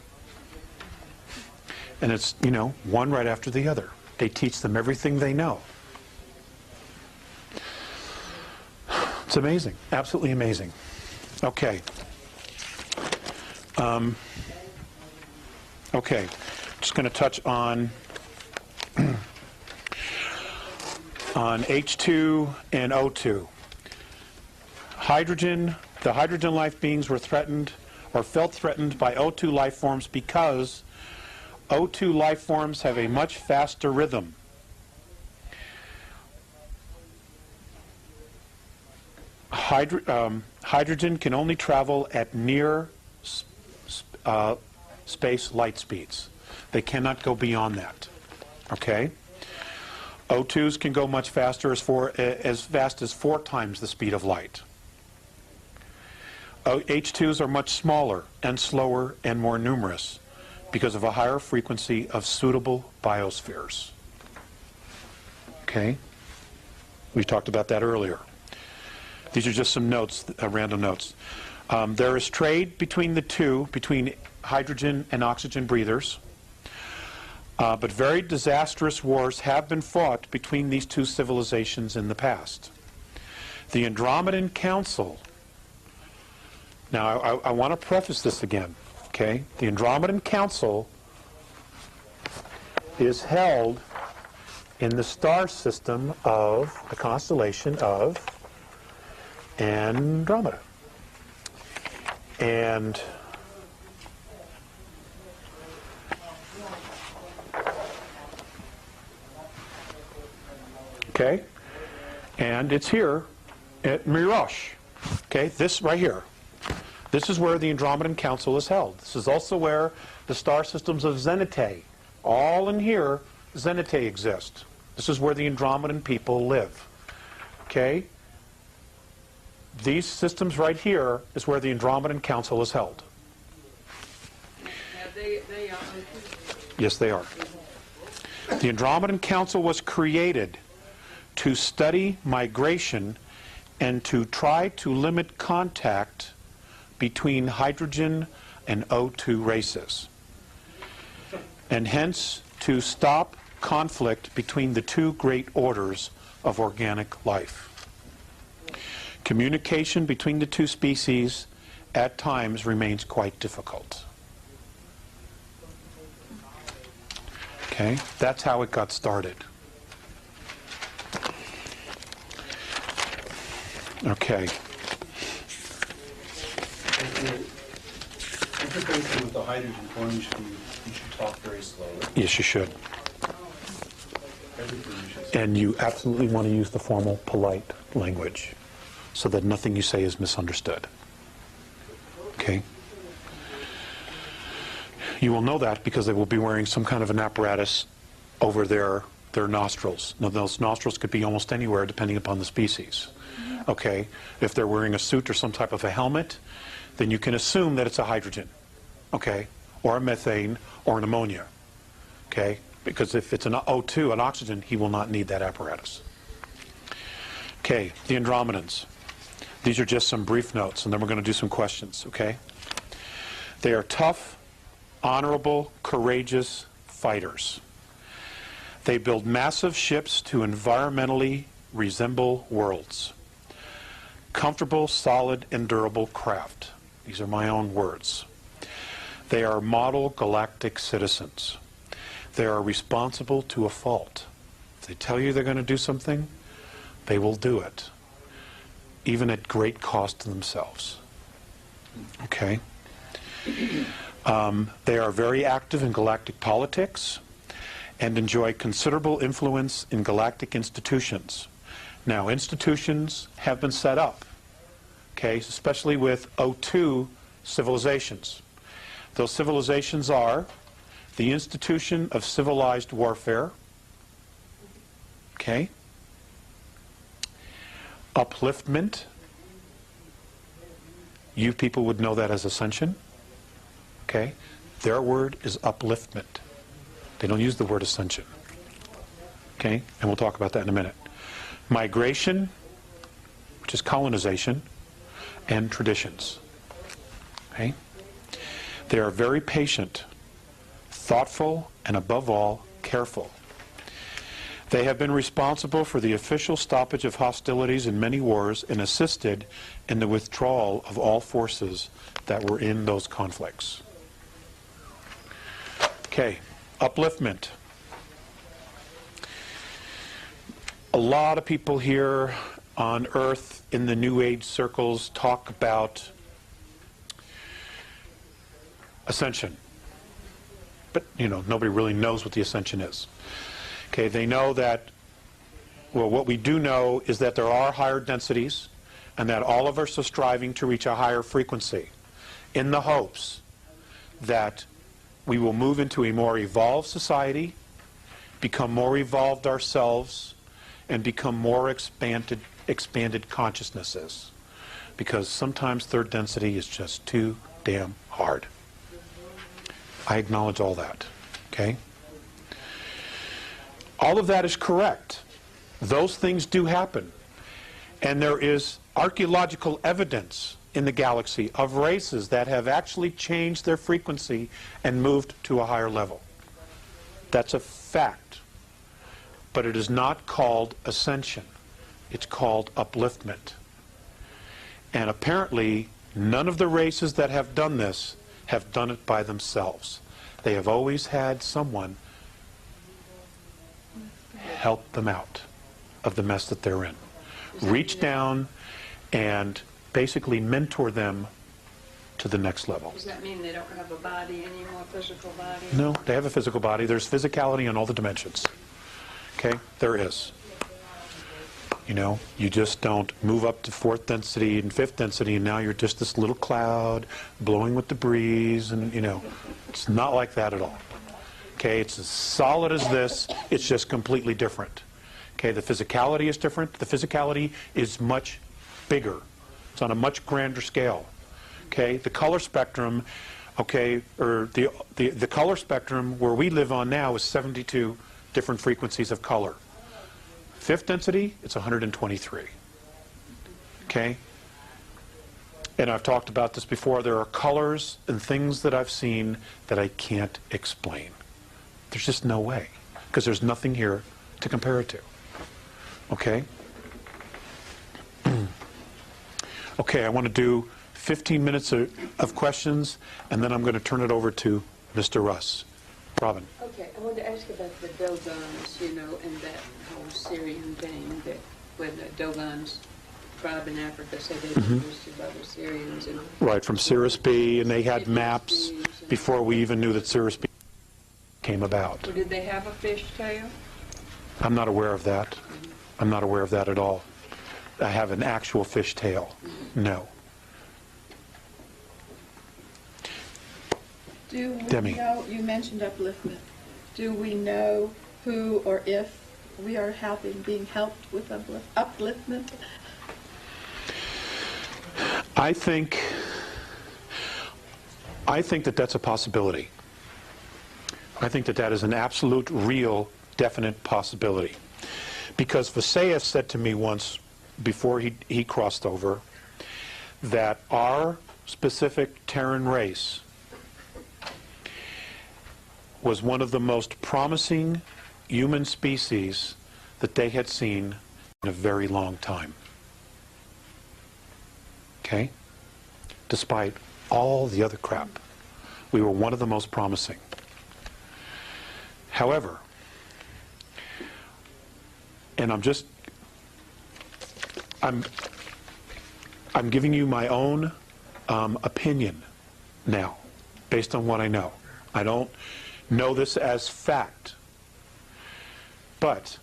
And it's, you know, one right after the other. They teach them everything they know. It's amazing. Absolutely amazing. Okay. Okay. Just going to touch on H2 and O2. Hydrogen, the hydrogen life beings were threatened or felt threatened by O2 life forms because O2 life forms have a much faster rhythm. Hydrogen can only travel at near space light speeds. They cannot go beyond that. Okay? O2s can go much faster, as fast as 4 times the speed of light. H2s are much smaller and slower and more numerous because of a higher frequency of suitable biospheres. Okay? We talked about that earlier. These are just some notes, random notes. There is trade between the two, between hydrogen and oxygen breathers. But very disastrous wars have been fought between these two civilizations in the past. The Andromedan Council, now I want to preface this again, okay? The Andromedan Council is held in the star system of the constellation of Andromeda. And okay, and it's here at Mirosh. Okay, this right here. This is where the Andromedan Council is held. This is also where the star systems of Zenitae, all in here, Zenitae exist. This is where the Andromedan people live. Okay? These systems right here is where the Andromedan Council is held. Yes, they are. The Andromedan Council was created to study migration and to try to limit contact between hydrogen and O2 races, and hence to stop conflict between the two great orders of organic life. Communication between the two species at times remains quite difficult. Okay, that's how it got started. Okay. Basically, with the hydrogen form, you should talk very slowly. Yes, you should. Everything you should say. And you absolutely want to use the formal, polite language so that nothing you say is misunderstood. Okay? You will know that because they will be wearing some kind of an apparatus over their nostrils. Now, those nostrils could be almost anywhere depending upon the species. Okay? If they're wearing a suit or some type of a helmet, then you can assume that it's a hydrogen. Okay? Or a methane or an ammonia. Okay? Because if it's an O2, an oxygen, he will not need that apparatus. Okay, the Andromedans. These are just some brief notes, and then we're going to do some questions, okay? They are tough, honorable, courageous fighters. They build massive ships to environmentally resemble worlds. Comfortable, solid, and durable craft. These are my own words. They are model galactic citizens. They are responsible to a fault. If they tell you they're going to do something, they will do it, even at great cost to themselves. Okay? They are very active in galactic politics and enjoy considerable influence in galactic institutions. Now, institutions have been set up, okay, especially with O2 civilizations. Those civilizations are the Institution of Civilized Warfare, okay, upliftment. You people would know that as ascension, okay? Their word is upliftment. They don't use the word ascension, okay? And we'll talk about that in a minute. Migration, which is colonization, and traditions, okay? They are very patient, thoughtful, and above all, careful. They have been responsible for the official stoppage of hostilities in many wars and assisted in the withdrawal of all forces that were in those conflicts. Okay, upliftment. A lot of people here on Earth in the New Age circles talk about ascension. But, you know, nobody really knows what the ascension is. Okay, they know that, well, what we do know is that there are higher densities and that all of us are striving to reach a higher frequency in the hopes that we will move into a more evolved society, become more evolved ourselves, and become more expanded consciousnesses. Because sometimes third density is just too damn hard. I acknowledge all that, okay? All of that is correct. Those things do happen. And there is archaeological evidence in the galaxy of races that have actually changed their frequency and moved to a higher level. That's a fact. But it is not called ascension. It's called upliftment. And apparently, none of the races that have done this have done it by themselves. They have always had someone help them out of the mess that they're in. Reach down and basically mentor them to the next level. Does that mean they don't have a body anymore, physical body? No, they have a physical body. There's physicality in all the dimensions. Okay? There is. You know, you just don't move up to fourth density and fifth density and now you're just this little cloud blowing with the breeze and, you know, it's not like that at all. Okay, it's as solid as this, it's just completely different. Okay, the physicality is different. The physicality is much bigger. It's on a much grander scale. Okay, the color spectrum, okay, or the color spectrum where we live on now is 72 different frequencies of color. Fifth density, it's 123. Okay? And I've talked about this before. There are colors and things that I've seen that I can't explain. There's just no way, because there's nothing here to compare it to. Okay? Okay, I want to do 15 minutes of questions, and then I'm going to turn it over to Mr. Russ. Robin. Okay, I wanted to ask about the Dogons, you know, and that whole Syrian thing, that when the Dogons tribe in Africa said they were visited by the Syrians. And right, from Cirrus B, and they had maps before we even knew that Cirrus B came about. Well, did they have a fish tail? I'm not aware of that. I'm not aware of that at all. I have an actual fish tail. No. Do we Demi. know, you mentioned upliftment. Do we know who or if we are being helped with upliftment? I think that that's a possibility. I think that that is an absolute, real, definite possibility. Because Visayas said to me once, before he crossed over, that our specific Terran race was one of the most promising human species that they had seen in a very long time. Okay? Despite all the other crap, we were one of the most promising. However, and I'm giving you my own opinion now, based on what I know. I don't know this as fact. But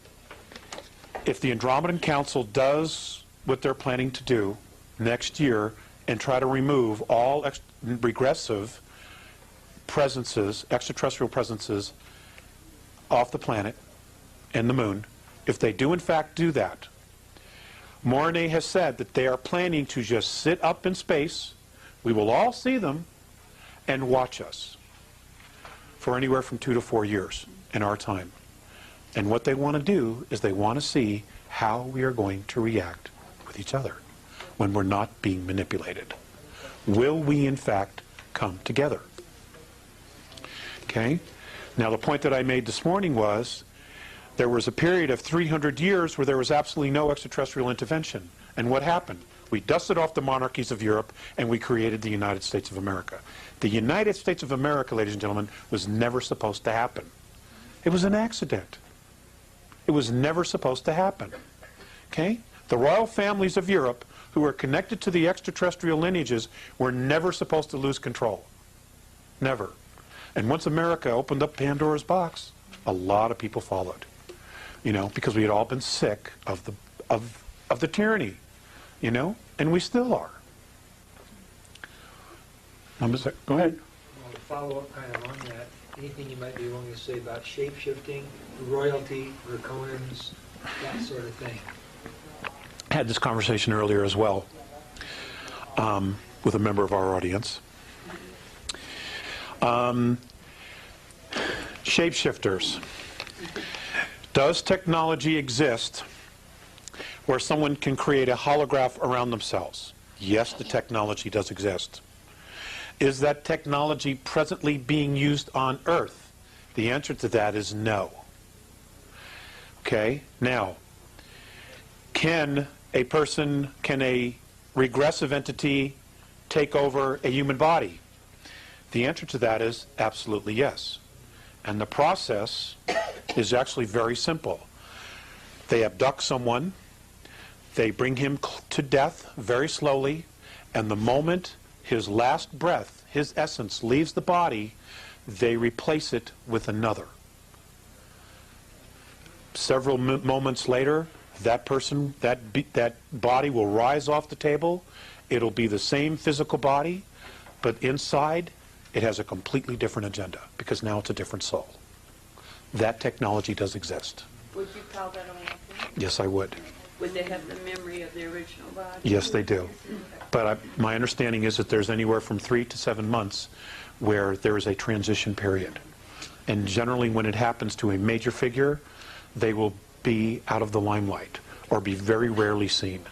if the Andromedan Council does what they're planning to do next year and try to remove all regressive presences, extraterrestrial presences, off the planet and the moon, if they do in fact do that, Mornay has said that they are planning to just sit up in space, we will all see them, and watch us for anywhere from 2 to 4 years in our time. And what they want to do is they want to see how we are going to react with each other when we're not being manipulated. Will we in fact come together? Okay? Now the point that I made this morning was there was a period of 300 years where there was absolutely no extraterrestrial intervention. And what happened? We dusted off the monarchies of Europe and we created the United States of America. The United States of America, ladies and gentlemen, was never supposed to happen. It was an accident. It was never supposed to happen. Okay? The royal families of Europe, who were connected to the extraterrestrial lineages, were never supposed to lose control. Never. And once America opened up Pandora's box, a lot of people followed. You know, because we had all been sick of the tyranny, you know, and we still are. Go ahead. Well, to follow up kind of on that, anything you might be willing to say about shape-shifting, royalty, draconians, that sort of thing? I had this conversation earlier as well with a member of our audience. Shapeshifters. Does technology exist where someone can create a holograph around themselves? Yes, the technology does exist. Is that technology presently being used on Earth? The answer to that is no. Okay, now, can a regressive entity take over a human body? The answer to that is absolutely yes. And the process is actually very simple. They abduct someone, they bring him to death very slowly, and the moment his last breath, his essence, leaves the body, they replace it with another. Several moments later, that person, that body will rise off the table. It'll be the same physical body, but inside it has a completely different agenda because now it's a different soul. That technology does exist. Would you call that a Yes, I would. Would they have the memory of the original body? Yes, they do. But my understanding is that there's anywhere from 3 to 7 months where there is a transition period. And generally when it happens to a major figure, they will be out of the limelight or be very rarely seen.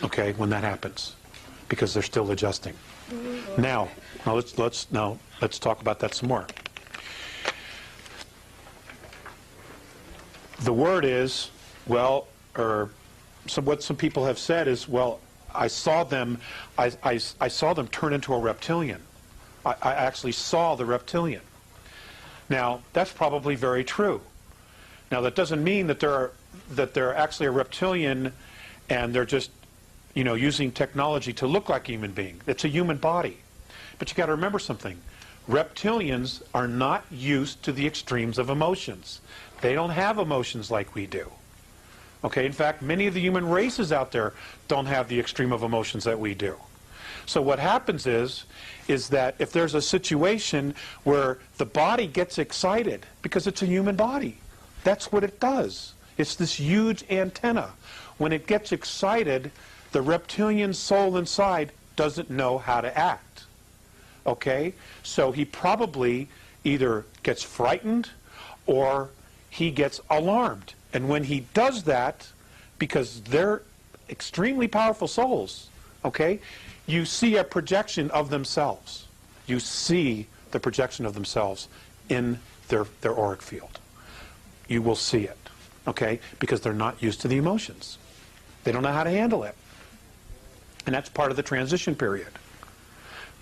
Okay, when that happens, because they're still adjusting. Now let's talk about that some more. The word is, well, or what some people have said is, well, I saw them turn into a reptilian. I actually saw the reptilian. Now, that's probably very true. Now, that doesn't mean that they're actually a reptilian and they're just, you know, using technology to look like a human being. It's a human body. But you got to remember something. Reptilians are not used to the extremes of emotions. They don't have emotions like we do. Okay, in fact, many of the human races out there don't have the extreme of emotions that we do. So what happens is that if there's a situation where the body gets excited, because it's a human body, that's what it does. It's this huge antenna. When it gets excited, the reptilian soul inside doesn't know how to act. Okay? So he probably either gets frightened or he gets alarmed. And when he does that, because they're extremely powerful souls, okay, you see a projection of themselves. You see the projection of themselves in their auric field. You will see it, okay, because they're not used to the emotions. They don't know how to handle it. And that's part of the transition period.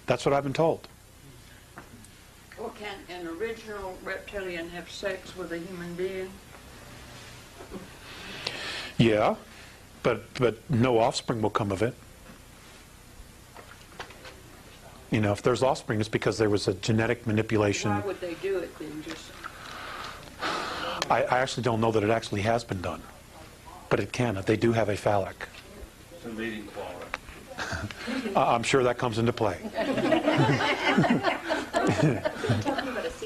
That's what I've been told. Or can an original reptilian have sex with a human being? Yeah, but no offspring will come of it. You know, if there's offspring, it's because there was a genetic manipulation. Why would they do it then? Just I actually don't know that it actually has been done, but it can. They do have a phallic. It's a mating quality. I'm sure that comes into play.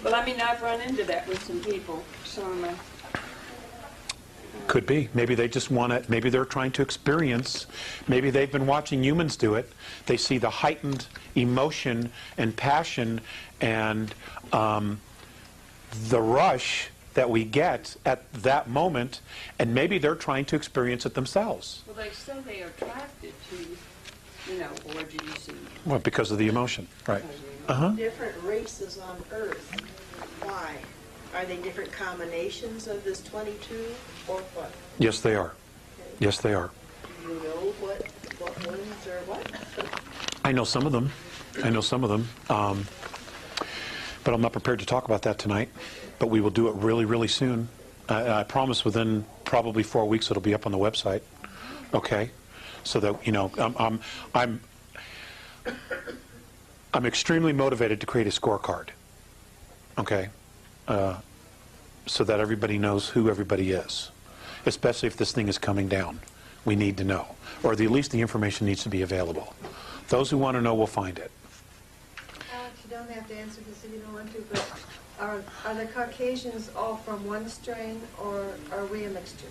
well, I mean, I've run into that with some people. Some Could be. Maybe they just want to, maybe they're trying to experience, maybe they've been watching humans do it. They see the heightened emotion and passion and the rush that we get at that moment, and maybe they're trying to experience it themselves. well, they say they are attracted to, you know, orgies and Well, because of the emotion, right? Different races on Earth. Why? Are they different combinations of this 22 or what? Yes, they are. Yes, they are. Do you know what ones are what? I know some of them. I know some of them. But I'm not prepared to talk about that tonight. But we will do it really, really soon. I promise within probably 4 weeks it'll be up on the website. Okay? So that, you know, I'm extremely motivated to create a scorecard. Okay? So that everybody knows who everybody is. Especially if this thing is coming down. We need to know. Or at least the information needs to be available. Those who want to know will find it. Alex, you don't have to answer this if you don't want to, but are the Caucasians all from one strain, or are we a mixture?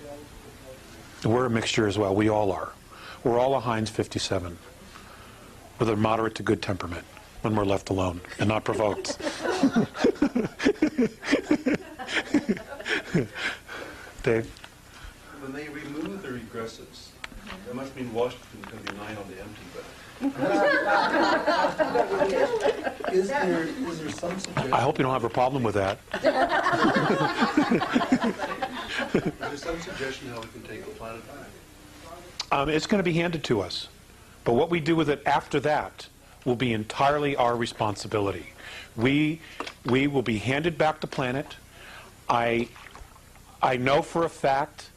We're a mixture as well. We all are. We're all a Heinz 57 with a moderate to good temperament when we're left alone and not provoked. Dave? When they remove the regressives, that must mean Washington's going to be lying on the empty, but Is there some suggestion? I hope you don't have a problem with that. is there some suggestion how we can take the planet back? It's going to be handed to us. But what we do with it after that will be entirely our responsibility. We will be handed back the planet. I know for a fact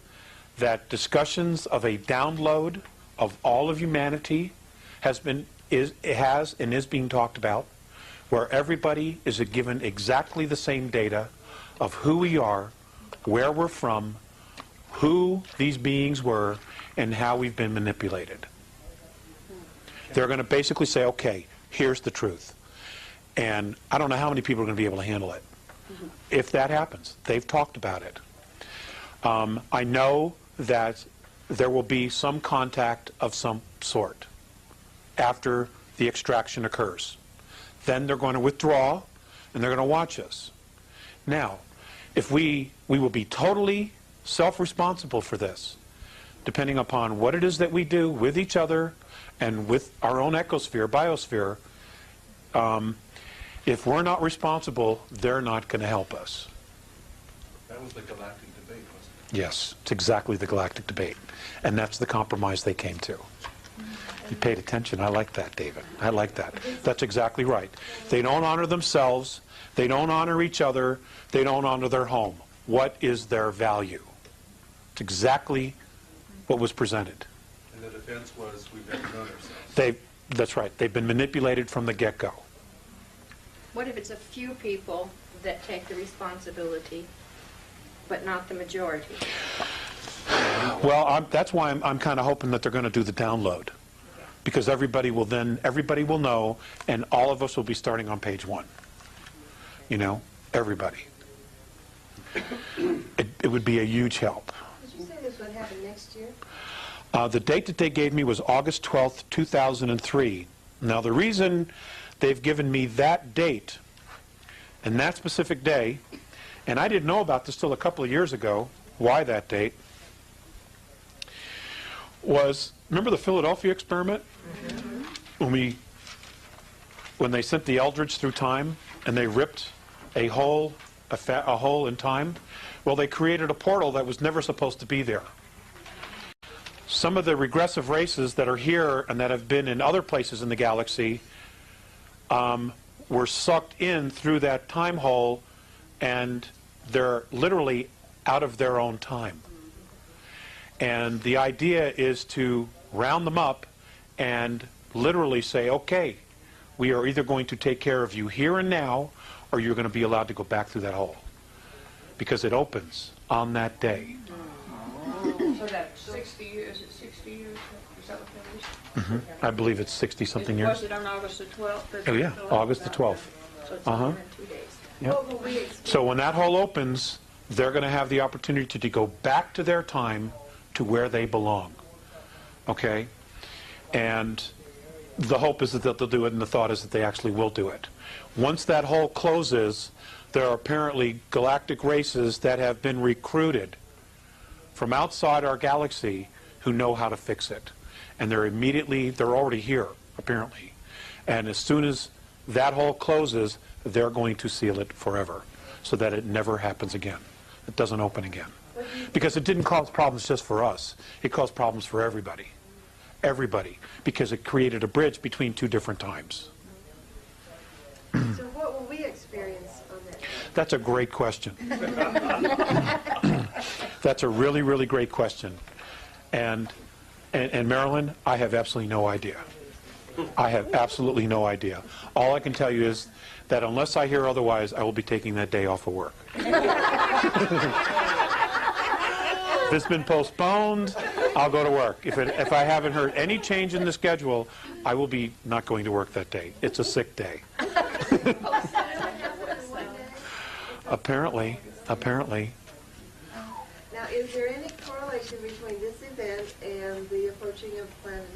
that discussions of a download of all of humanity has and is being talked about, where everybody is given exactly the same data of who we are, where we're from, who these beings were, and how we've been manipulated. They're going to basically say, okay, here's the truth. And I don't know how many people are going to be able to handle it. If that happens, they've talked about it. I know that there will be some contact of some sort after the extraction occurs. Then they're going to withdraw, and they're going to watch us. Now, if we will be totally self-responsible for this, depending upon what it is that we do with each other and with our own ecosphere, biosphere. If we're not responsible, they're not going to help us. That was the galactic debate, wasn't it? Yes, it's exactly the galactic debate. And that's the compromise they came to. You paid attention. I like that, David. I like that. That's exactly right. They don't honor themselves. They don't honor each other. They don't honor their home. What is their value? It's exactly what was presented. And the defense was, we've never known ourselves. That's right. They've been manipulated from the get-go. What if it's a few people that take the responsibility, but not the majority? Well, that's why I'm kind of hoping that they're going to do the download. Because everybody will know, and all of us will be starting on page 1. You know, everybody. It would be a huge help. Did you say this would happen next year? The date that they gave me was August 12th, 2003. Now, the reason they've given me that date and that specific day, and I didn't know about this till a couple of years ago, why that date, was, remember the Philadelphia experiment? Mm-hmm. When they sent the Eldridge through time and they ripped a hole in time? Well, they created a portal that was never supposed to be there. Some of the regressive races that are here and that have been in other places in the galaxy were sucked in through that time hole, and they're literally out of their own time. And the idea is to round them up and literally say, okay, we are either going to take care of you here and now, or you're going to be allowed to go back through that hole. Because it opens on that day. So that's 60 years, is it 60 years? Is that what that is? I believe it's 60-something Was years. it on August the 12th? Oh, yeah, August the 12th. So it's Uh-huh. in 2 days. Yep. What will we experience? So when that hole opens, they're going to have the opportunity to go back to their time to where they belong. Okay? And the hope is that they'll do it, and the thought is that they actually will do it. Once that hole closes, there are apparently galactic races that have been recruited from outside our galaxy who know how to fix it. And they're already here, apparently. And as soon as that hole closes, they're going to seal it forever so that it never happens again. It doesn't open again. Because it didn't cause problems just for us. It caused problems for everybody. Everybody. Because it created a bridge between two different times. So what will we experience on that day? That's a great question. That's a really, really great question. And Marilyn, I have absolutely no idea. I have absolutely no idea. All I can tell you is that unless I hear otherwise, I will be taking that day off of work. If it's been postponed, I'll go to work. If I haven't heard any change in the schedule, I will be not going to work that day. It's a sick day. Apparently. Now, is there any correlation between this event and the approaching of Planet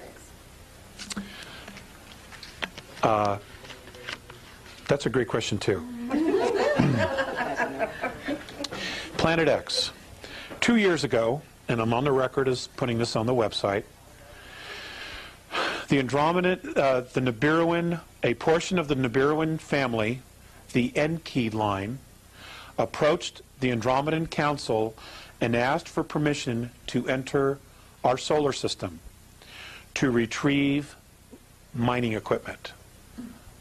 X? That's a great question, too. Planet X. 2 years ago, and I'm on the record as putting this on the website, the the Nibiruan, a portion of the Nibiruan family, the Enki line, approached the Andromedan Council and asked for permission to enter our solar system to retrieve mining equipment,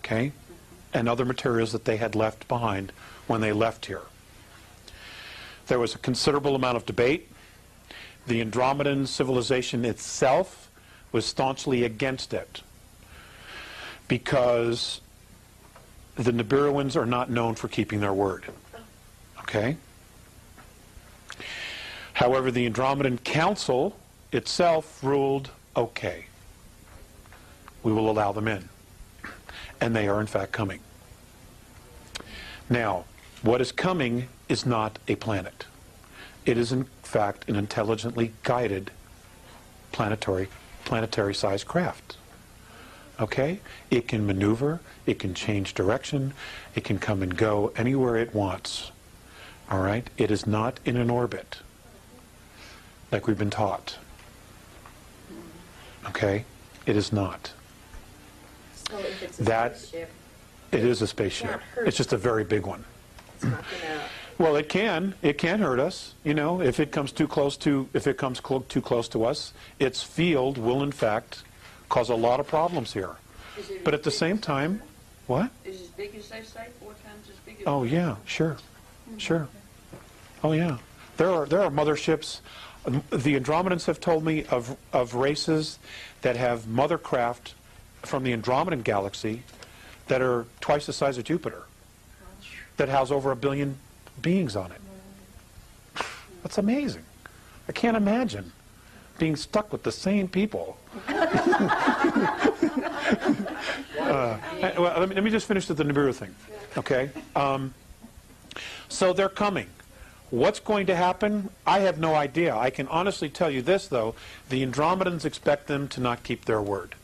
okay, and other materials that they had left behind when they left here. There was a considerable amount of debate. The Andromedan civilization itself was staunchly against it because the Nibiruans are not known for keeping their word. Okay? However, the Andromedan Council itself ruled, okay, we will allow them in. And they are in fact coming. Now, what is coming is not a planet. It is in fact an intelligently guided planetary-sized craft. Okay? It can maneuver, it can change direction, it can come and go anywhere it wants. All right? It is not in an orbit like we've been taught. Okay? It is not. So if it's a That- spaceship, It is a spaceship. Not hurt. It's just a very big one. it's not gonna, Well, it can hurt us. You know, if it comes too close to too close to us, its field will in fact cause a lot of problems here. Is it But at the as big same as- time, what? Is it as big as they say, 4 times as big as? Oh yeah, sure. Oh yeah. There are motherships. The Andromedans have told me of races that have mother craft from the Andromedan galaxy that are twice the size of Jupiter, that house over 1 billion beings on it. That's amazing. I can't imagine being stuck with the same people. Well, let me just finish with the Nibiru thing, okay? So they're coming. What's going to happen? I have no idea. I can honestly tell you this, though. The Andromedans expect them to not keep their word,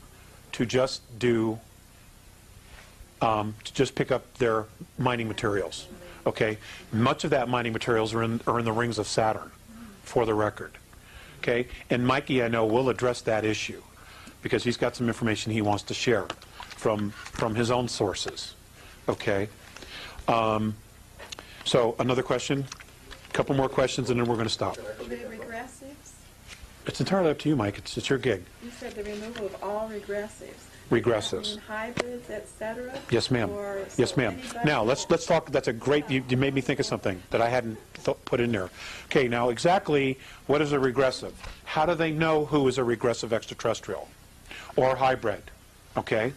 to just do, to just pick up their mining materials. Okay, much of that mining materials are in the rings of Saturn, for the record. Okay, and Mikey, I know, will address that issue because he's got some information he wants to share from his own sources. Okay, so another question, a couple more questions, and then we're going to stop. The regressives? It's entirely up to you, Mike. It's your gig. You said the removal of all regressives. Regressives. And hybrids, etc. Yes, ma'am. Yes, ma'am. Now, let's talk. That's a great. You made me think of something that I hadn't put in there. Okay, now exactly what is a regressive? How do they know who is a regressive extraterrestrial or hybrid? Okay.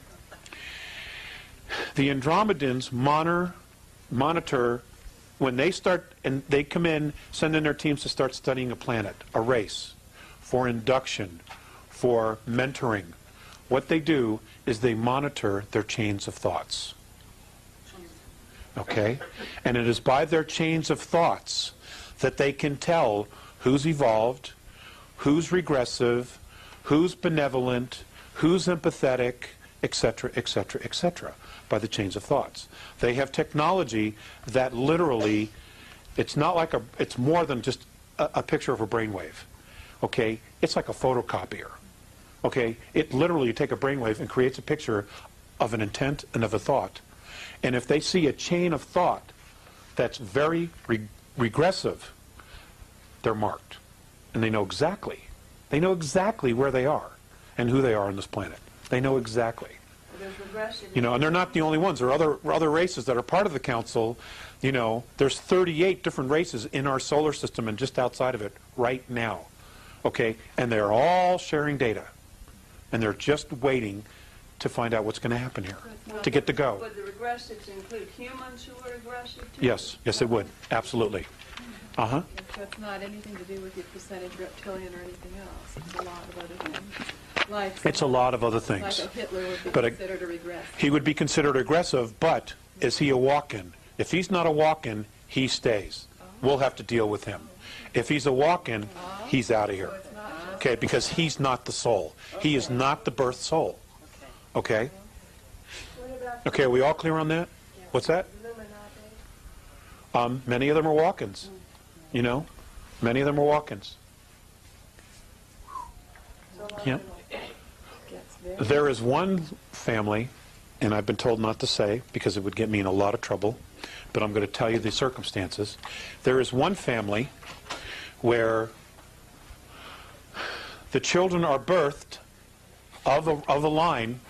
The Andromedans monitor when they start, and they come in, send in their teams to start studying a planet, a race, for induction, for mentoring. What they do is they monitor their chains of thoughts. Okay? And it is by their chains of thoughts that they can tell who's evolved, who's regressive, who's benevolent, who's empathetic, etc., etc., etc., by the chains of thoughts. They have technology that literally, it's not like it's more than just a picture of a brainwave. Okay? It's like a photocopier. Okay? It literally, you take a brainwave and creates a picture of an intent and of a thought. And if they see a chain of thought that's very regressive, they're marked. And they know exactly where they are and who they are on this planet. They know exactly. There's regression. You know, and they're not the only ones. There are other races that are part of the council. You know, there's 38 different races in our solar system and just outside of it right now. Okay? And they're all sharing data. And they're just waiting to find out what's going to happen here, to get to go. Would the regressives include humans who are regressive too? Yes, yes it would. Absolutely. Uh-huh. So it's not anything to do with your percentage reptilian or anything else. It's a lot of other things. Like It's a lot of other things. Like a Hitler would be But considered a regressive. He would be considered aggressive, but is he a walk-in? If he's not a walk-in, he stays. We'll have to deal with him. If he's a walk-in, he's out of here. Okay, because he's not the soul. He is not the birth soul. Okay? Okay, are we all clear on that? What's that? Many of them are walk-ins. You know? Many of them are walk-ins. Yeah. There is one family, and I've been told not to say because it would get me in a lot of trouble, but I'm going to tell you the circumstances. There is one family where the children are birthed of a line,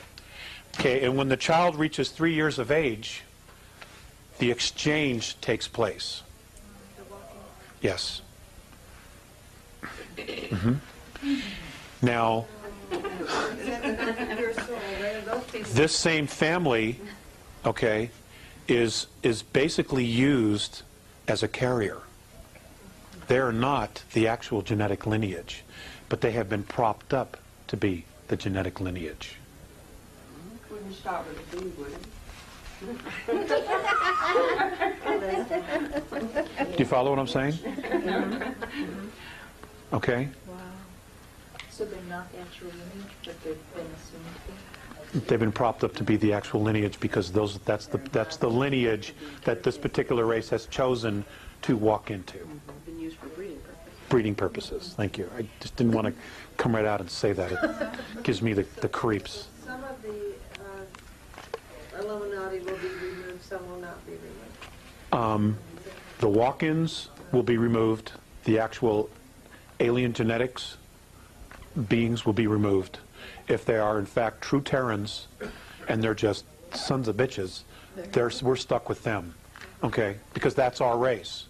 okay, and when the child reaches 3 years of age, the exchange takes place. Yes. Now, this same family, okay, is basically used as a carrier. They're not the actual genetic lineage, but they have been propped up to be the genetic lineage. Wouldn't start with a bee, would it? Do you follow what I'm saying? Okay. Wow. So they're not the actual lineage, but they've been assumed to be? They've been propped up to be the actual lineage because that's the lineage that this particular race has chosen to walk into. Been used for breeding purposes. Breeding purposes. Thank you. I just didn't want to come right out and say that. It gives me the creeps. Some of the Illuminati will be removed, some will not be removed. The walk-ins will be removed. The actual alien genetics beings will be removed. If they are in fact true Terrans and they're just sons of bitches, we're stuck with them, okay? Because that's our race.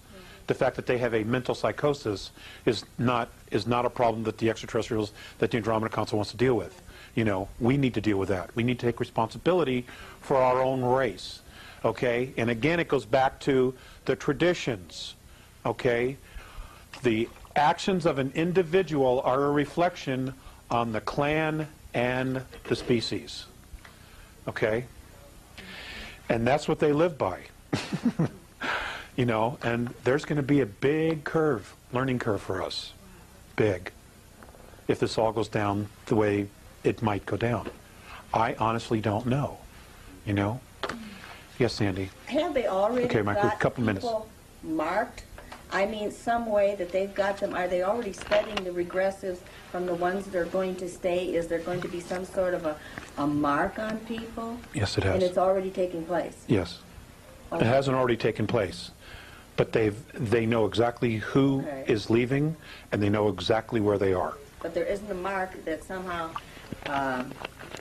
The fact that they have a mental psychosis is not a problem that the extraterrestrials, that the Andromeda Council wants to deal with. You know, we need to deal with that. We need to take responsibility for our own race, okay? And again, it goes back to the traditions, okay? The actions of an individual are a reflection on the clan and the species, okay? And that's what they live by, you know, and there's going to be a big curve, learning curve for us, big, if this all goes down the way it might go down. I honestly don't know, you know? Yes, Sandy? Have they already Okay, Michael, got couple minutes. people marked? I mean, some way that they've got them, are they already studying the regressives from the ones that are going to stay? Is there going to be some sort of a mark on people? Yes, it has. And it's already taking place? Yes. Okay. It hasn't already taken place, but they know exactly who Okay. is leaving, and they know exactly where they are. But there isn't a mark that somehow...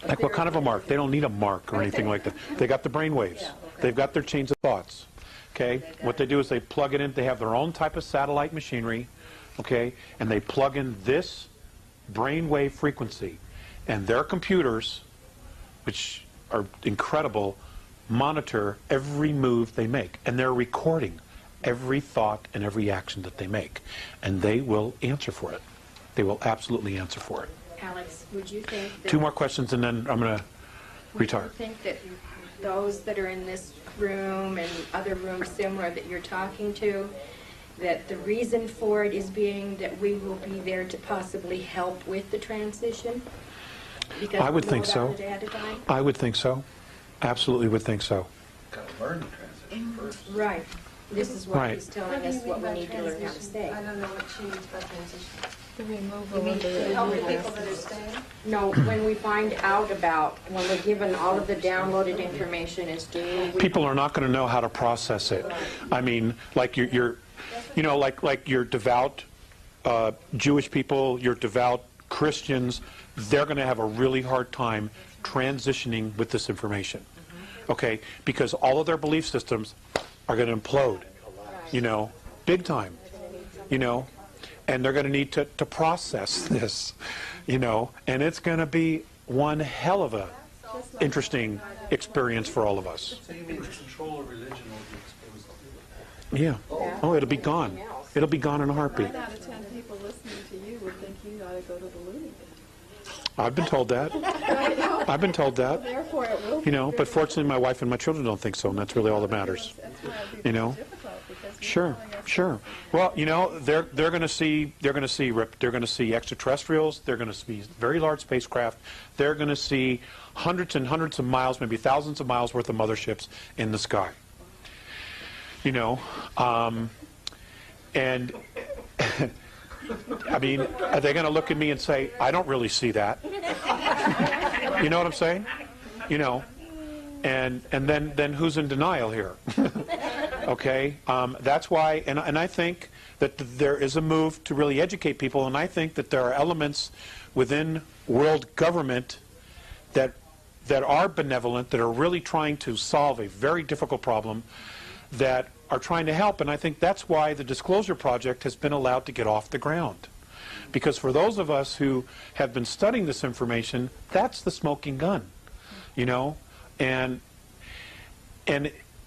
Like what kind of a mark? They don't need a mark or anything like that. They got the brain waves. Yeah, okay. They've got their chains of thoughts. Okay? What they do is they plug it in. They have their own type of satellite machinery. Okay? And they plug in this brain wave frequency. And their computers, which are incredible, monitor every move they make, and they're recording every thought and every action that they make, and they will answer for it. They will absolutely answer for it. Alex, would you think that... 2 more questions, and then I'm going to retire. Would you think that those that are in this room and other rooms similar that you're talking to, that the reason for it is being that we will be there to possibly help with the transition? Because I would we'll think know so. about it ahead of time? I would think so. Absolutely would think so. Got to learn the transition first. Right. This is what Right. he's telling us, what we need to learn how to stay. I don't know what she means by transition. The removal You mean of the to help the people regressive. that are staying? No, when we find out about, when we're given all of the downloaded information as to who we... People are not going to know how to process it. I mean, like you're you know, like your devout Jewish people, your devout Christians, they're going to have a really hard time transitioning with this information. Okay? Because all of their belief systems are going to implode, you know, big time, you know, and they're going to need to process this, you know, and it's going to be one hell of a interesting experience for all of us. So you mean the control of religion will be exposed to you? Yeah. Oh, it'll be gone. It'll be gone in a heartbeat. 9 out of 10 people listening to you would think you ought to go to the loony bin. I've been told that. I've been told that. Therefore, it will be You know, but fortunately my wife and my children don't think so, and that's really all that matters. That's why it'd be You know? difficult, because you're Sure, telling us sure. Well, you know, they're going to see extraterrestrials. They're going to see very large spacecraft. They're going to see hundreds and hundreds of miles, maybe thousands of miles worth of motherships in the sky. You know, and I mean, are they going to look at me and say, "I don't really see that"? You know what I'm saying? You know, and then who's in denial here? Okay, that's why, and I think that there is a move to really educate people, and I think that there are elements within world government that are benevolent, that are really trying to solve a very difficult problem, that are trying to help, and I think that's why the Disclosure Project has been allowed to get off the ground. Because for those of us who have been studying this information, that's the smoking gun, you know, and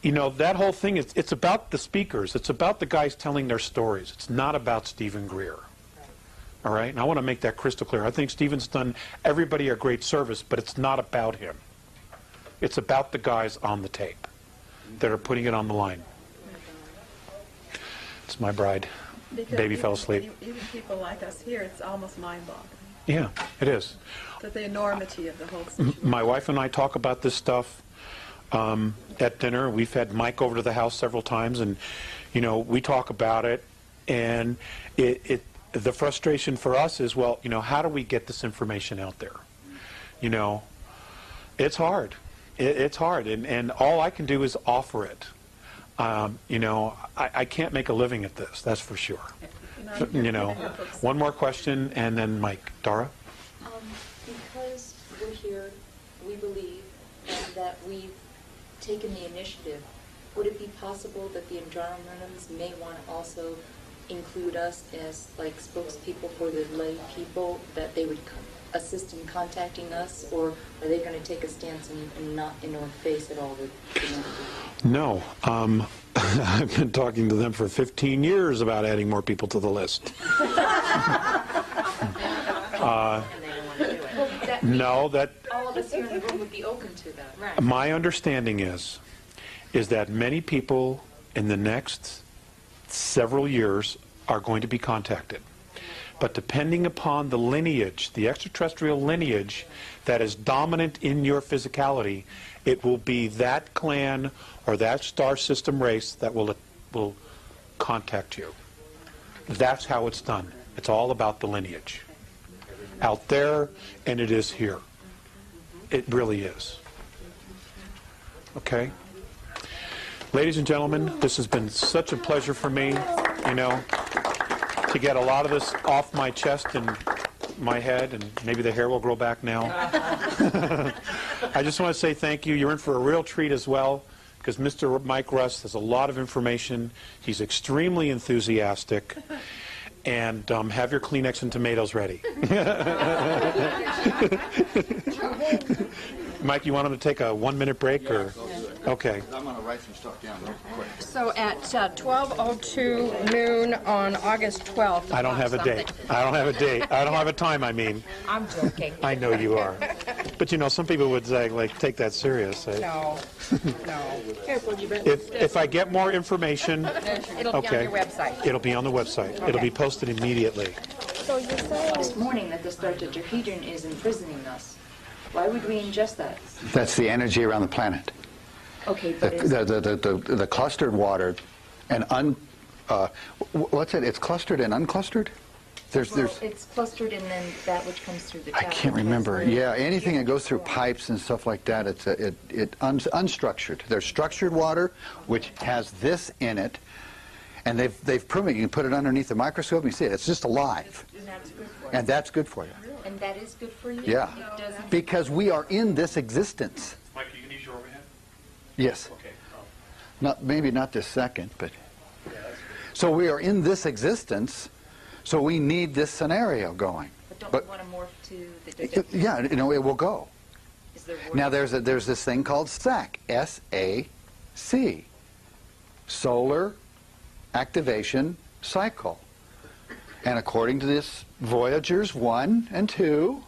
you know, that whole thing is, it's about the speakers. It's about the guys telling their stories. It's not about Stephen Greer. All right? And I want to make that crystal clear. I think Stephen's done everybody a great service, but it's not about him. It's about the guys on the tape that are putting it on the line. It's my bride. because Baby fell asleep. Even people like us here, it's almost mind-boggling. Yeah, it is. The enormity of the whole situation. My wife and I talk about this stuff at dinner. We've had Mike over to the house several times, and you know, we talk about it. And the frustration for us is, well, you know, how do we get this information out there? You know, it's hard. It's hard, and all I can do is offer it. You know, I can't make a living at this, that's for sure. You know, one more question, and then Mike. Dara? Because we're here, we believe, and that we've taken the initiative, would it be possible that the environmentalists may want to also include us as like spokespeople for the lay people, that they would assist in contacting us, or are they going to take a stance and not in our face at all? No. I've been talking to them for 15 years about adding more people to the list. No, that... All of us here in the room would be open to that. Right. My understanding is that many people in the next several years are going to be contacted. But depending upon the lineage, the extraterrestrial lineage that is dominant in your physicality, it will be that clan or that star system race that will contact you. That's how it's done. It's all about the lineage. Out there, and it is here. It really is. Okay? Ladies and gentlemen, this has been such a pleasure for me, you know, to get a lot of this off my chest and my head, and maybe the hair will grow back now. I just want to say thank you. You're in for a real treat as well, because Mr. Mike Russ has a lot of information. He's extremely enthusiastic. And have your Kleenex and tomatoes ready. Mike, you want him to take a 1-minute break? Or? Okay. I'm going to write some stuff down real quick. So at 12:02 noon on August 12th. I don't have a date. I don't have a date. I don't have a time, I mean. I'm joking. I know you are. But you know, some people would say, like, take that serious. No, no. If I get more information, It'll be on okay, your website. it'll be on the website. It'll be posted immediately. So you're saying This morning that the tetrahedron is imprisoning us. Why would we ingest that? That's the energy around the planet. Okay, but is, The clustered water and what's it? It's clustered and unclustered? well, it's clustered and then that which comes through the I tap. can't remember. Yeah, anything that goes through pipes and stuff like that, it's unstructured. There's structured water, which has this in it, and they've proven you can put it underneath the microscope and you see it. It's just alive. And that's good for you. And that's good for you. And that is good for you? Yeah. It doesn't... Because we are in this existence. Mike, you can use your overhead? Yes. Okay. Maybe not this second, but... So we are in this existence, so we need this scenario going. But don't we want to morph to the... Yeah, you know, it will go. Is there Now there's this thing called SAC, S-A-C, Solar Activation Cycle. And according to this Voyagers 1 and 2,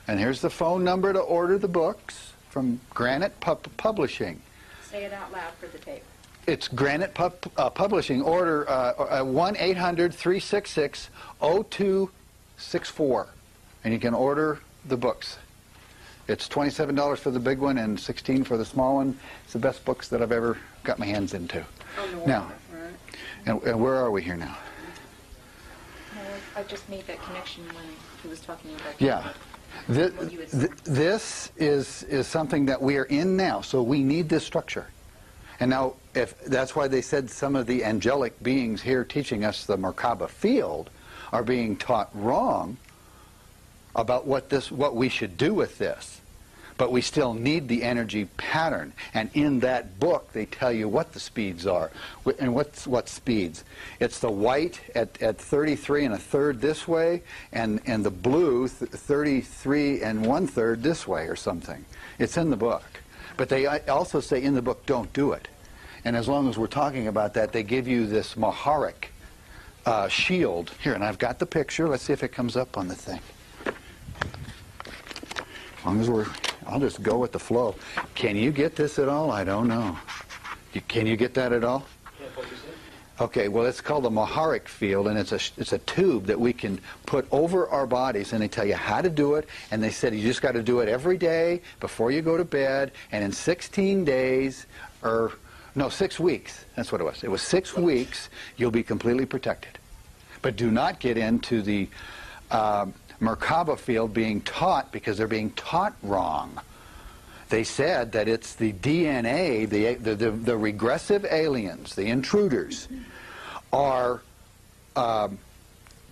and here's the phone number to order the books from Granite Publishing. say it out loud for the tape. It's Granite Publishing, order 1-800-366-0264, and you can order the books. It's $27 for the big one and $16 for the small one. It's the best books that I've ever got my hands into. Oh, no Now, wonder, right? and where are we here now? No, I just made that connection when he was talking about... Yeah. This is something that we are in now, so we need this structure. And now, if that's why they said some of the angelic beings here teaching us the Merkaba field are being taught wrong about what we should do with this. But we still need the energy pattern. And in that book, they tell you what the speeds are. And what speeds? It's the white at 33 1/3 this way, and the blue 33 1/3 this way or something. It's in the book. But they also say in the book, don't do it. And as long as we're talking about that, they give you this Maharic shield. Here, and I've got the picture. Let's see if it comes up on the thing. As long as I'll just go with the flow. Can you get this at all? I don't know. Can you get that at all? Okay, well, it's called the Maharic field, and it's a tube that we can put over our bodies, and they tell you how to do it, and they said you just got to do it every day before you go to bed, and in 16 days, or no, 6 weeks, that's what it was. It was 6 weeks, you'll be completely protected. But do not get into the Merkaba field being taught, because they're being taught wrong. They said that it's the DNA, the regressive aliens, the intruders, are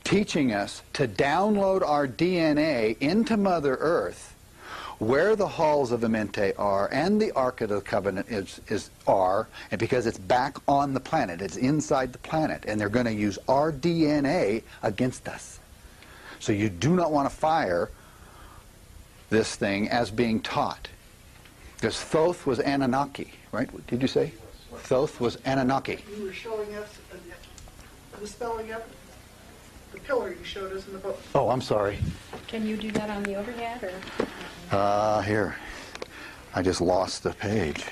teaching us to download our DNA into Mother Earth, where the halls of Amenti are and the Ark of the Covenant are, and because it's back on the planet, it's inside the planet, and they're going to use our DNA against us. So you do not want to fire this thing as being taught. Because Thoth was Anunnaki, right? What did you say? Thoth was Anunnaki. You were showing us the spelling up the pillar you showed us in the book. Oh, I'm sorry. Can you do that on the overhead, or? Here. I just lost the page.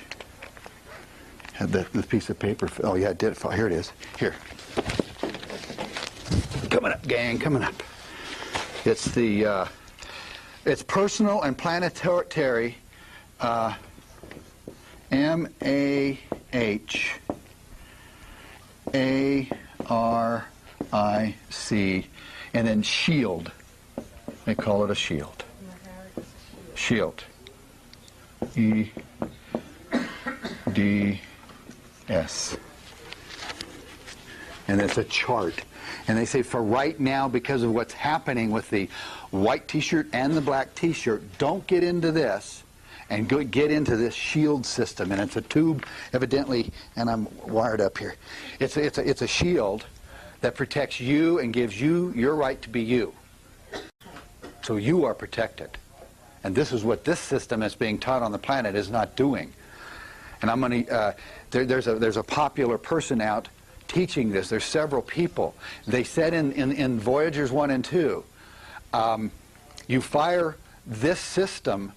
Had the piece of paper. Oh, yeah, it did. Here it is. Here. Coming up, gang, coming up. It's the, it's personal and planetary, M-A-H-A-R-I-C, and then shield. They call it a shield. Shield. E-D-S. And it's a chart. And they say for right now, because of what's happening with the white t-shirt and the black t-shirt, don't get into this and get into this shield system. And it's a tube, evidently, and I'm wired up here. It's a shield that protects you and gives you your right to be you. So you are protected. And this is what this system that's being taught on the planet is not doing. And I'm going to, there's a popular person out teaching this. There's several people. They said in Voyagers 1 and 2, you fire this system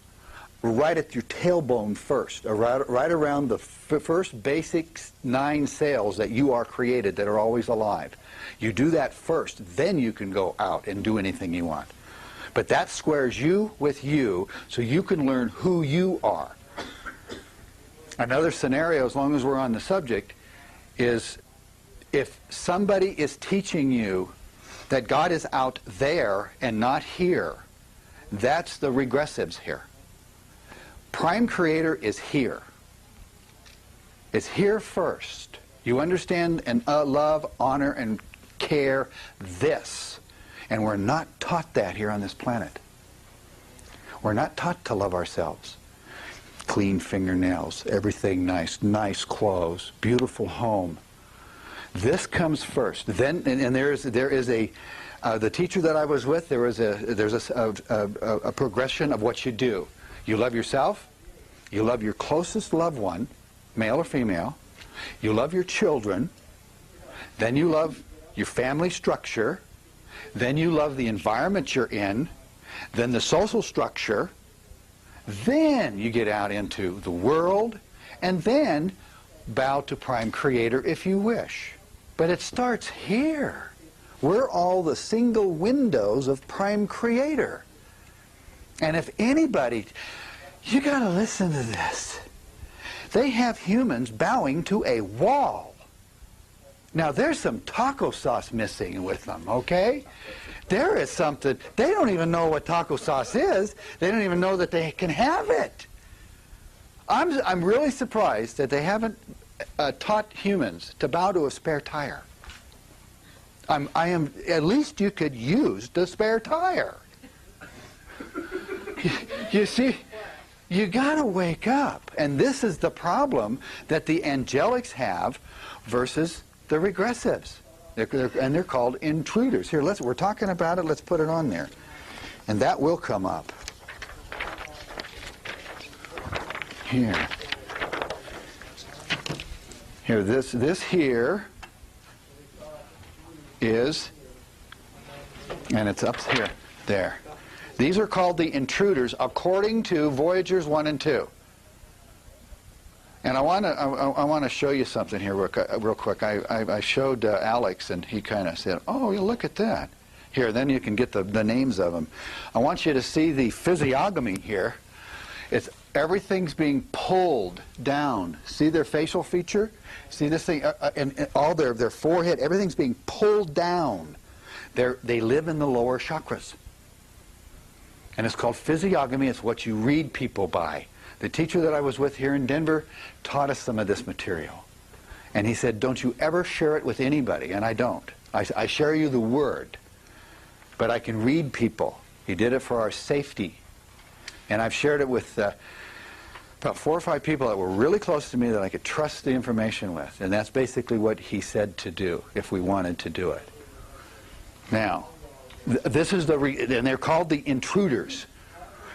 right at your tailbone first, or right around the first basic 9 cells that you are created, that are always alive. You do that first, then you can go out and do anything you want. But that squares you with you, so you can learn who you are. Another scenario, as long as we're on the subject, is if somebody is teaching you that God is out there and not here, that's the regressives here. Prime Creator is here. It's here first. You understand and love, honor, and care this. And we're not taught that here on this planet. We're not taught to love ourselves. Clean fingernails, everything nice, nice clothes, beautiful home. This comes first. Then, and there is a, the teacher that I was with, there's a progression of what you do. You love yourself, you love your closest loved one, male or female, you love your children, then you love your family structure, then you love the environment you're in, then the social structure, then you get out into the world, and then bow to Prime Creator if you wish. But it starts here. We're all the single windows of Prime Creator. And if anybody, you got to listen to this. They have humans bowing to a wall. Now, there's some taco sauce missing with them, okay? There is something. They don't even know what taco sauce is. They don't even know that they can have it. I'm really surprised that they haven't taught humans to bow to a spare tire. At least you could use the spare tire. You see, you got to wake up. And this is the problem that the angelics have versus the regressives. And they're called intruders. Here, we're talking about it. Let's put it on there. And that will come up. Here. Here, this here is, and it's up here, there. These are called the intruders according to Voyagers 1 and 2. And I want to show you something here real quick. I showed Alex, and he kind of said, "Oh, you look at that." Here, then you can get the names of them. I want you to see the physiognomy here. Everything's being pulled down. See their facial feature? See this thing? And all their forehead, everything's being pulled down. They live in the lower chakras. And it's called physiognomy. It's what you read people by. The teacher that I was with here in Denver taught us some of this material. And he said, don't you ever share it with anybody. And I don't. I share you the word. But I can read people. He did it for our safety. And I've shared it with about 4 or 5 people that were really close to me that I could trust the information with. And that's basically what he said to do if we wanted to do it. Now, this is and they're called the intruders.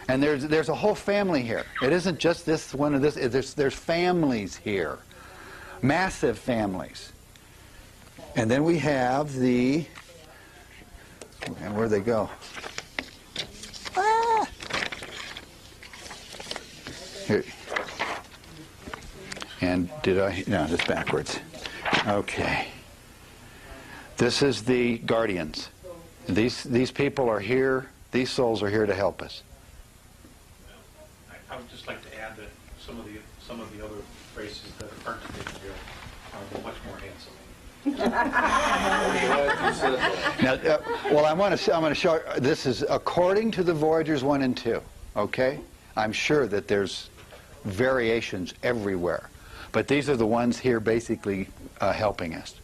And there's a whole family here. It isn't just this one of this. There's families here. Massive families. And then we have and where'd they go? Ah! Here. And no, it's backwards. Okay. This is the guardians. These people are here. These souls are here to help us. I would just like to add that some of the other races that aren't taken here are much more handsome. Now, well, I'm going to show. This is according to the Voyagers 1 and 2. Okay, I'm sure that there's variations everywhere, but these are the ones here basically helping us.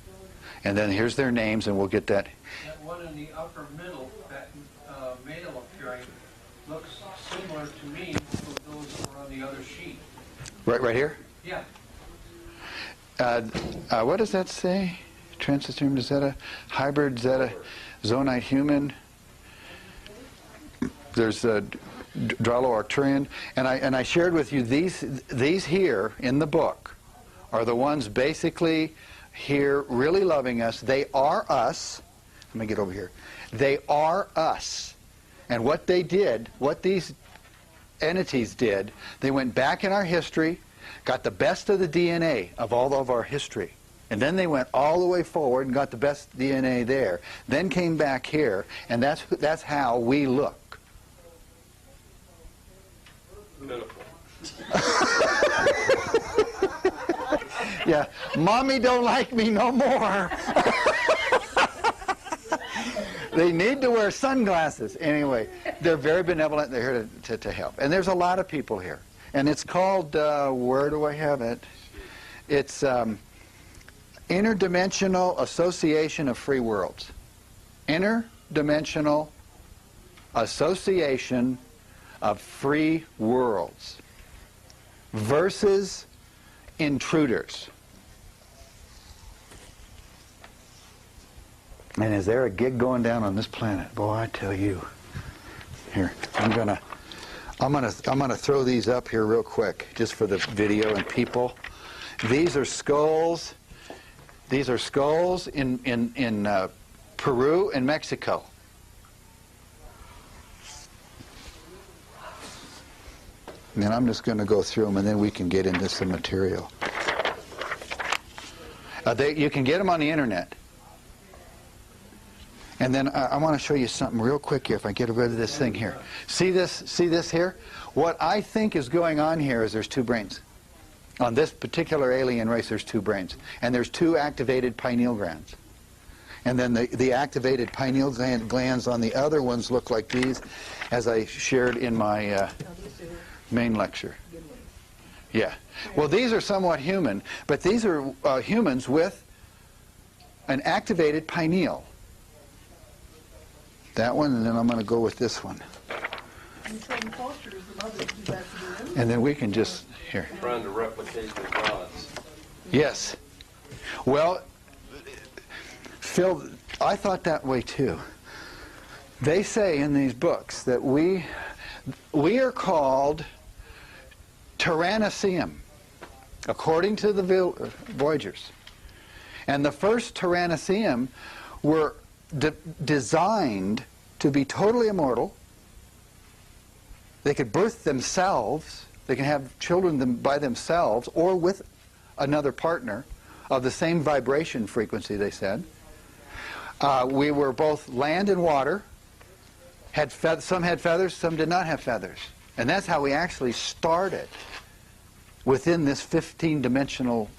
And then here's their names, and we'll get that. That one in the upper middle, that male appearing, looks similar to me to those that were on the other sheet. Right here? Yeah. What does that say? Transsystem, is that a hybrid? Is that a zonite human? There's Dralo-Arcturian, and I shared with you these here in the book are the ones basically here really loving us. They are us. Let me get over here. They are us. And what they did, what these entities did, they went back in our history, got the best of the DNA of all of our history. And then they went all the way forward and got the best DNA there. Then came back here, and that's how we look. Metaphor. Yeah, Mommy don't like me no more. They need to wear sunglasses. Anyway, they're very benevolent. They're here to help. And there's a lot of people here. And it's called, where do I have it? It's Interdimensional Association of Free Worlds. Interdimensional Association of Free Worlds versus intruders. And is there a gig going down on this planet? Boy, I tell you. Here, I'm gonna throw these up here real quick, just for the video and people. These are skulls. These are skulls in Peru and Mexico. And then I'm just going to go through them, and then we can get into some material. You can get them on the internet. And then I want to show you something real quick here, if I get rid of this thing here. See this here? What I think is going on here is there's two brains. On this particular alien race, there's two brains. And there's two activated pineal glands. And then the activated pineal glands on the other ones look like these, as I shared in my main lecture. Yeah. Well, these are somewhat human, but these are humans with an activated pineal. That one, and then I'm going to go with this one. And then we can just, here. Trying to replicate the gods. Yes. Well, Phil, I thought that way too. They say in these books that we are called Tyrannosaurus, according to the Voyagers. And the first Tyrannosaurus were designed to be totally immortal. They could birth themselves. They can have children by themselves or with another partner of the same vibration frequency, they said. We were both land and water. Some had feathers, some did not have feathers. And that's how we actually started within this 15-dimensional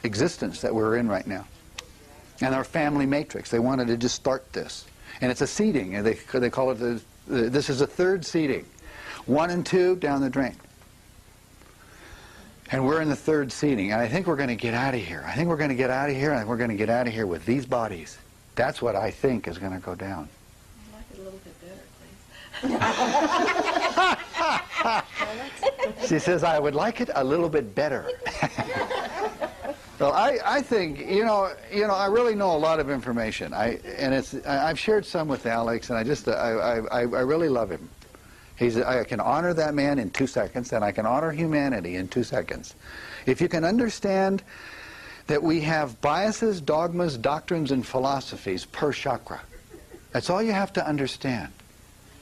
existence that we're in right now. And our family matrix. They wanted to just start this. And it's a seeding. And they call it, this is a third seeding. 1 and 2 down the drain. And we're in the third seeding. And I think we're going to get out of here. I think we're going to get out of here. And we're going to get out of here with these bodies. That's what I think is going to go down. I'd like it a little bit better, please. She says, I would like it a little bit better. Well, I think, I really know a lot of information. I've shared some with Alex, and I really love him. I can honor that man in 2 seconds, and I can honor humanity in 2 seconds. If you can understand that we have biases, dogmas, doctrines, and philosophies per chakra. That's all you have to understand.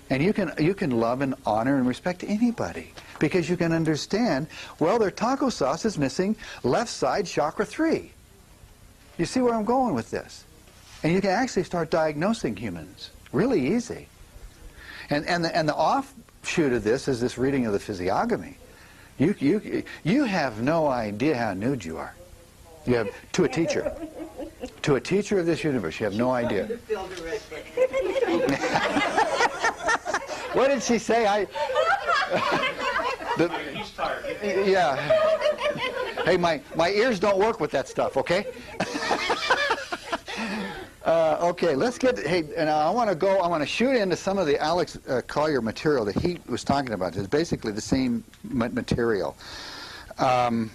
And you can love and honor and respect anybody because you can understand, well, their taco sauce is missing left side chakra 3. You see where I'm going with this? And you can actually start diagnosing humans really easy. And the offshoot of this is this reading of the physiognomy. You have no idea how nude you are. You have to a teacher. To a teacher of this universe, you have no idea. What did she say? He's tired. Yeah. Hey, my ears don't work with that stuff, okay? Okay, let's get, and I want to shoot into some of the Alex Coiller material that he was talking about. It's basically the same material. Oh,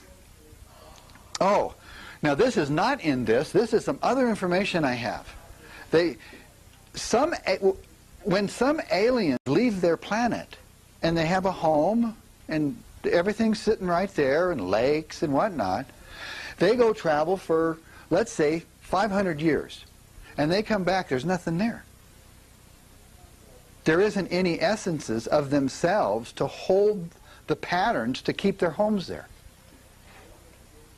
now this is not in this. This is some other information I have. when some aliens leave their planet and they have a home and everything's sitting right there and lakes and whatnot, they go travel for, let's say, 500 years. And they come back, there's nothing there. There isn't any essences of themselves to hold the patterns to keep their homes there.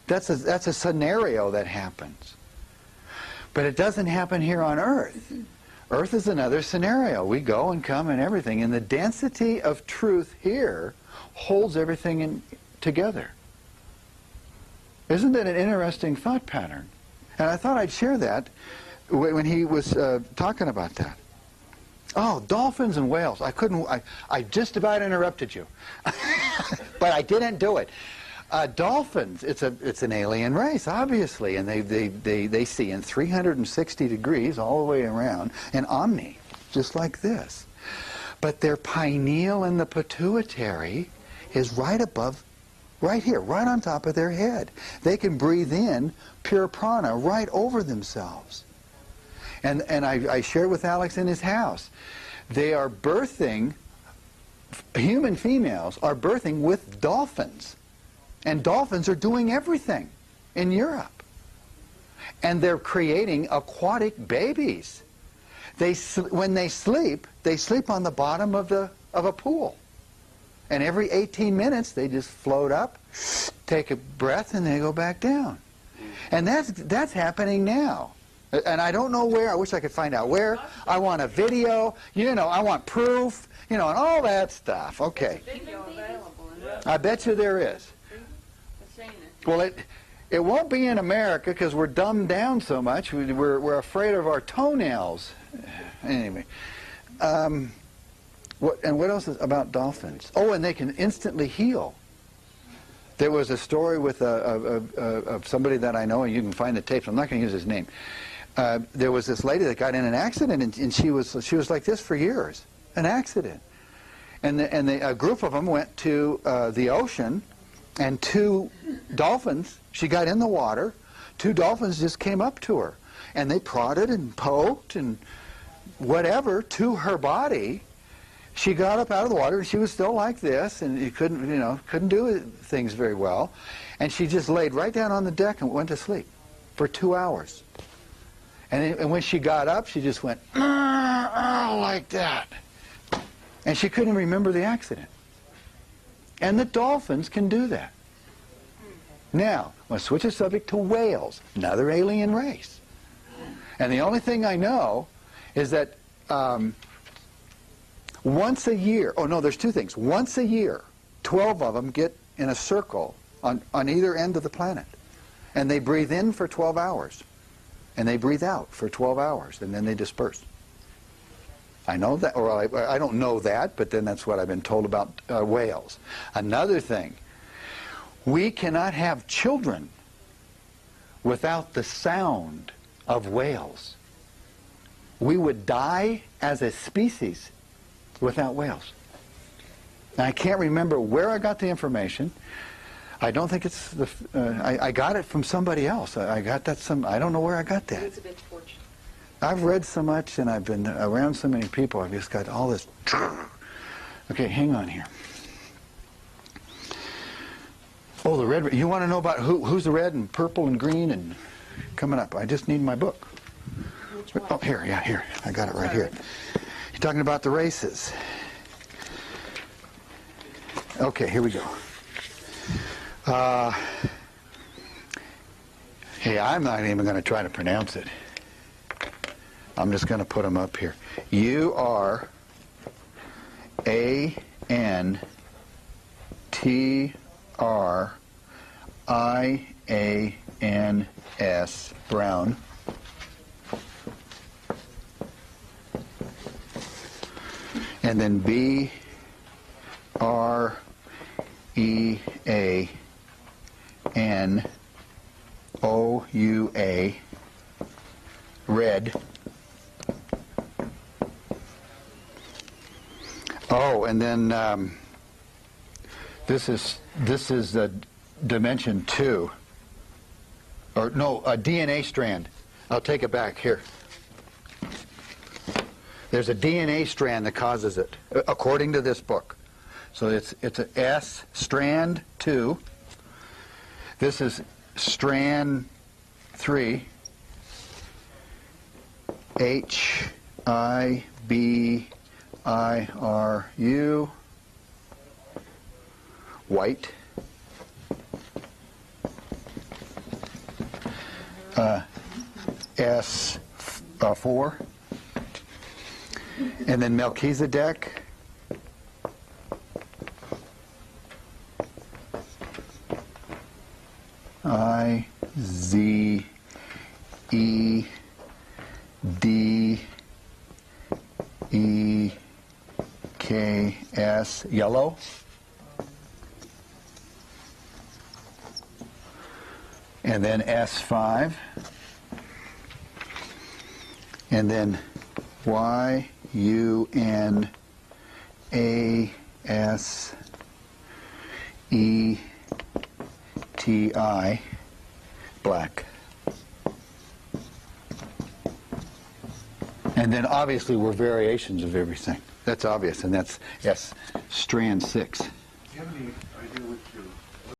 That's a scenario that happens. But it doesn't happen here on Earth. Earth is another scenario. We go and come and everything. And the density of truth here holds everything together. Isn't that an interesting thought pattern? And I thought I'd share that when he was talking about that. Oh, dolphins and whales. I just about interrupted you. But I didn't do it. Dolphins, it's an alien race, obviously, and they see in 360 degrees all the way around, and omni, just like this. But their pineal and the pituitary is right above, right here, right on top of their head. They can breathe in pure prana right over themselves. And I shared with Alex in his house. They are birthing, human females are birthing with dolphins. And dolphins are doing everything in Europe. And they're creating aquatic babies. When they sleep on the bottom of a pool. And every 18 minutes, they just float up, take a breath, and they go back down. And that's happening now. And I don't know where. I wish I could find out where. I want a video. You know, I want proof. You know, and all that stuff. Okay. Video available. I bet you there is. Well, it won't be in America because we're dumbed down so much. We're afraid of our toenails. Anyway. What else is about dolphins? Oh, and they can instantly heal. There was a story with of somebody that I know, and you can find the tapes. I'm not going to use his name. There was this lady that got in an accident, and she was like this for years. An accident. And a group of them went to the ocean, and two dolphins, she got in the water, two dolphins just came up to her. And they prodded and poked and whatever to her body. She got up out of the water, and she was still like this, and you couldn't do things very well. And she just laid right down on the deck and went to sleep for 2 hours. And when she got up, she just went, like that. And she couldn't remember the accident. And the dolphins can do that. Now, I'm going to switch the subject to whales, another alien race. And the only thing I know is that once a year, oh no, there's two things. Once a year, 12 of them get in a circle on either end of the planet. And they breathe in for 12 hours. And they breathe out for 12 hours, and then they disperse. I know that, or I don't know that, but then that's what I've been told about whales. Another thing, we cannot have children without the sound of whales. We would die as a species without whales. Now, I can't remember where I got the information. I don't think it's I got it from somebody else. I got that I don't know where I got that. Elizabeth Fortune. I've read so much and I've been around so many people. I've just got all this. Okay, hang on here. Oh, the red. You want to know about who's the red and purple and green and coming up? I just need my book. Which one? Oh, here, yeah, here. I got it right here. You're talking about the races. Okay, here we go. Hey, I'm not even going to try to pronounce it. I'm just going to put them up here. U-R-A-N-T-R-I-A-N-S, Brown. And then B-R-E-A-N-O-U-A, red. Oh, and then this is dimension 2, or no, a DNA strand. I'll take it back here. There's a DNA strand that causes it, according to this book. So it's an S, strand 2. This is strand 3. HIBIRU, white. S4. And then Melchizedek. IZEDEKS, yellow. And then S5. And then YUNASETI, black. And then obviously we're variations of everything. That's obvious, and that's, yes, strand 6. Do you have any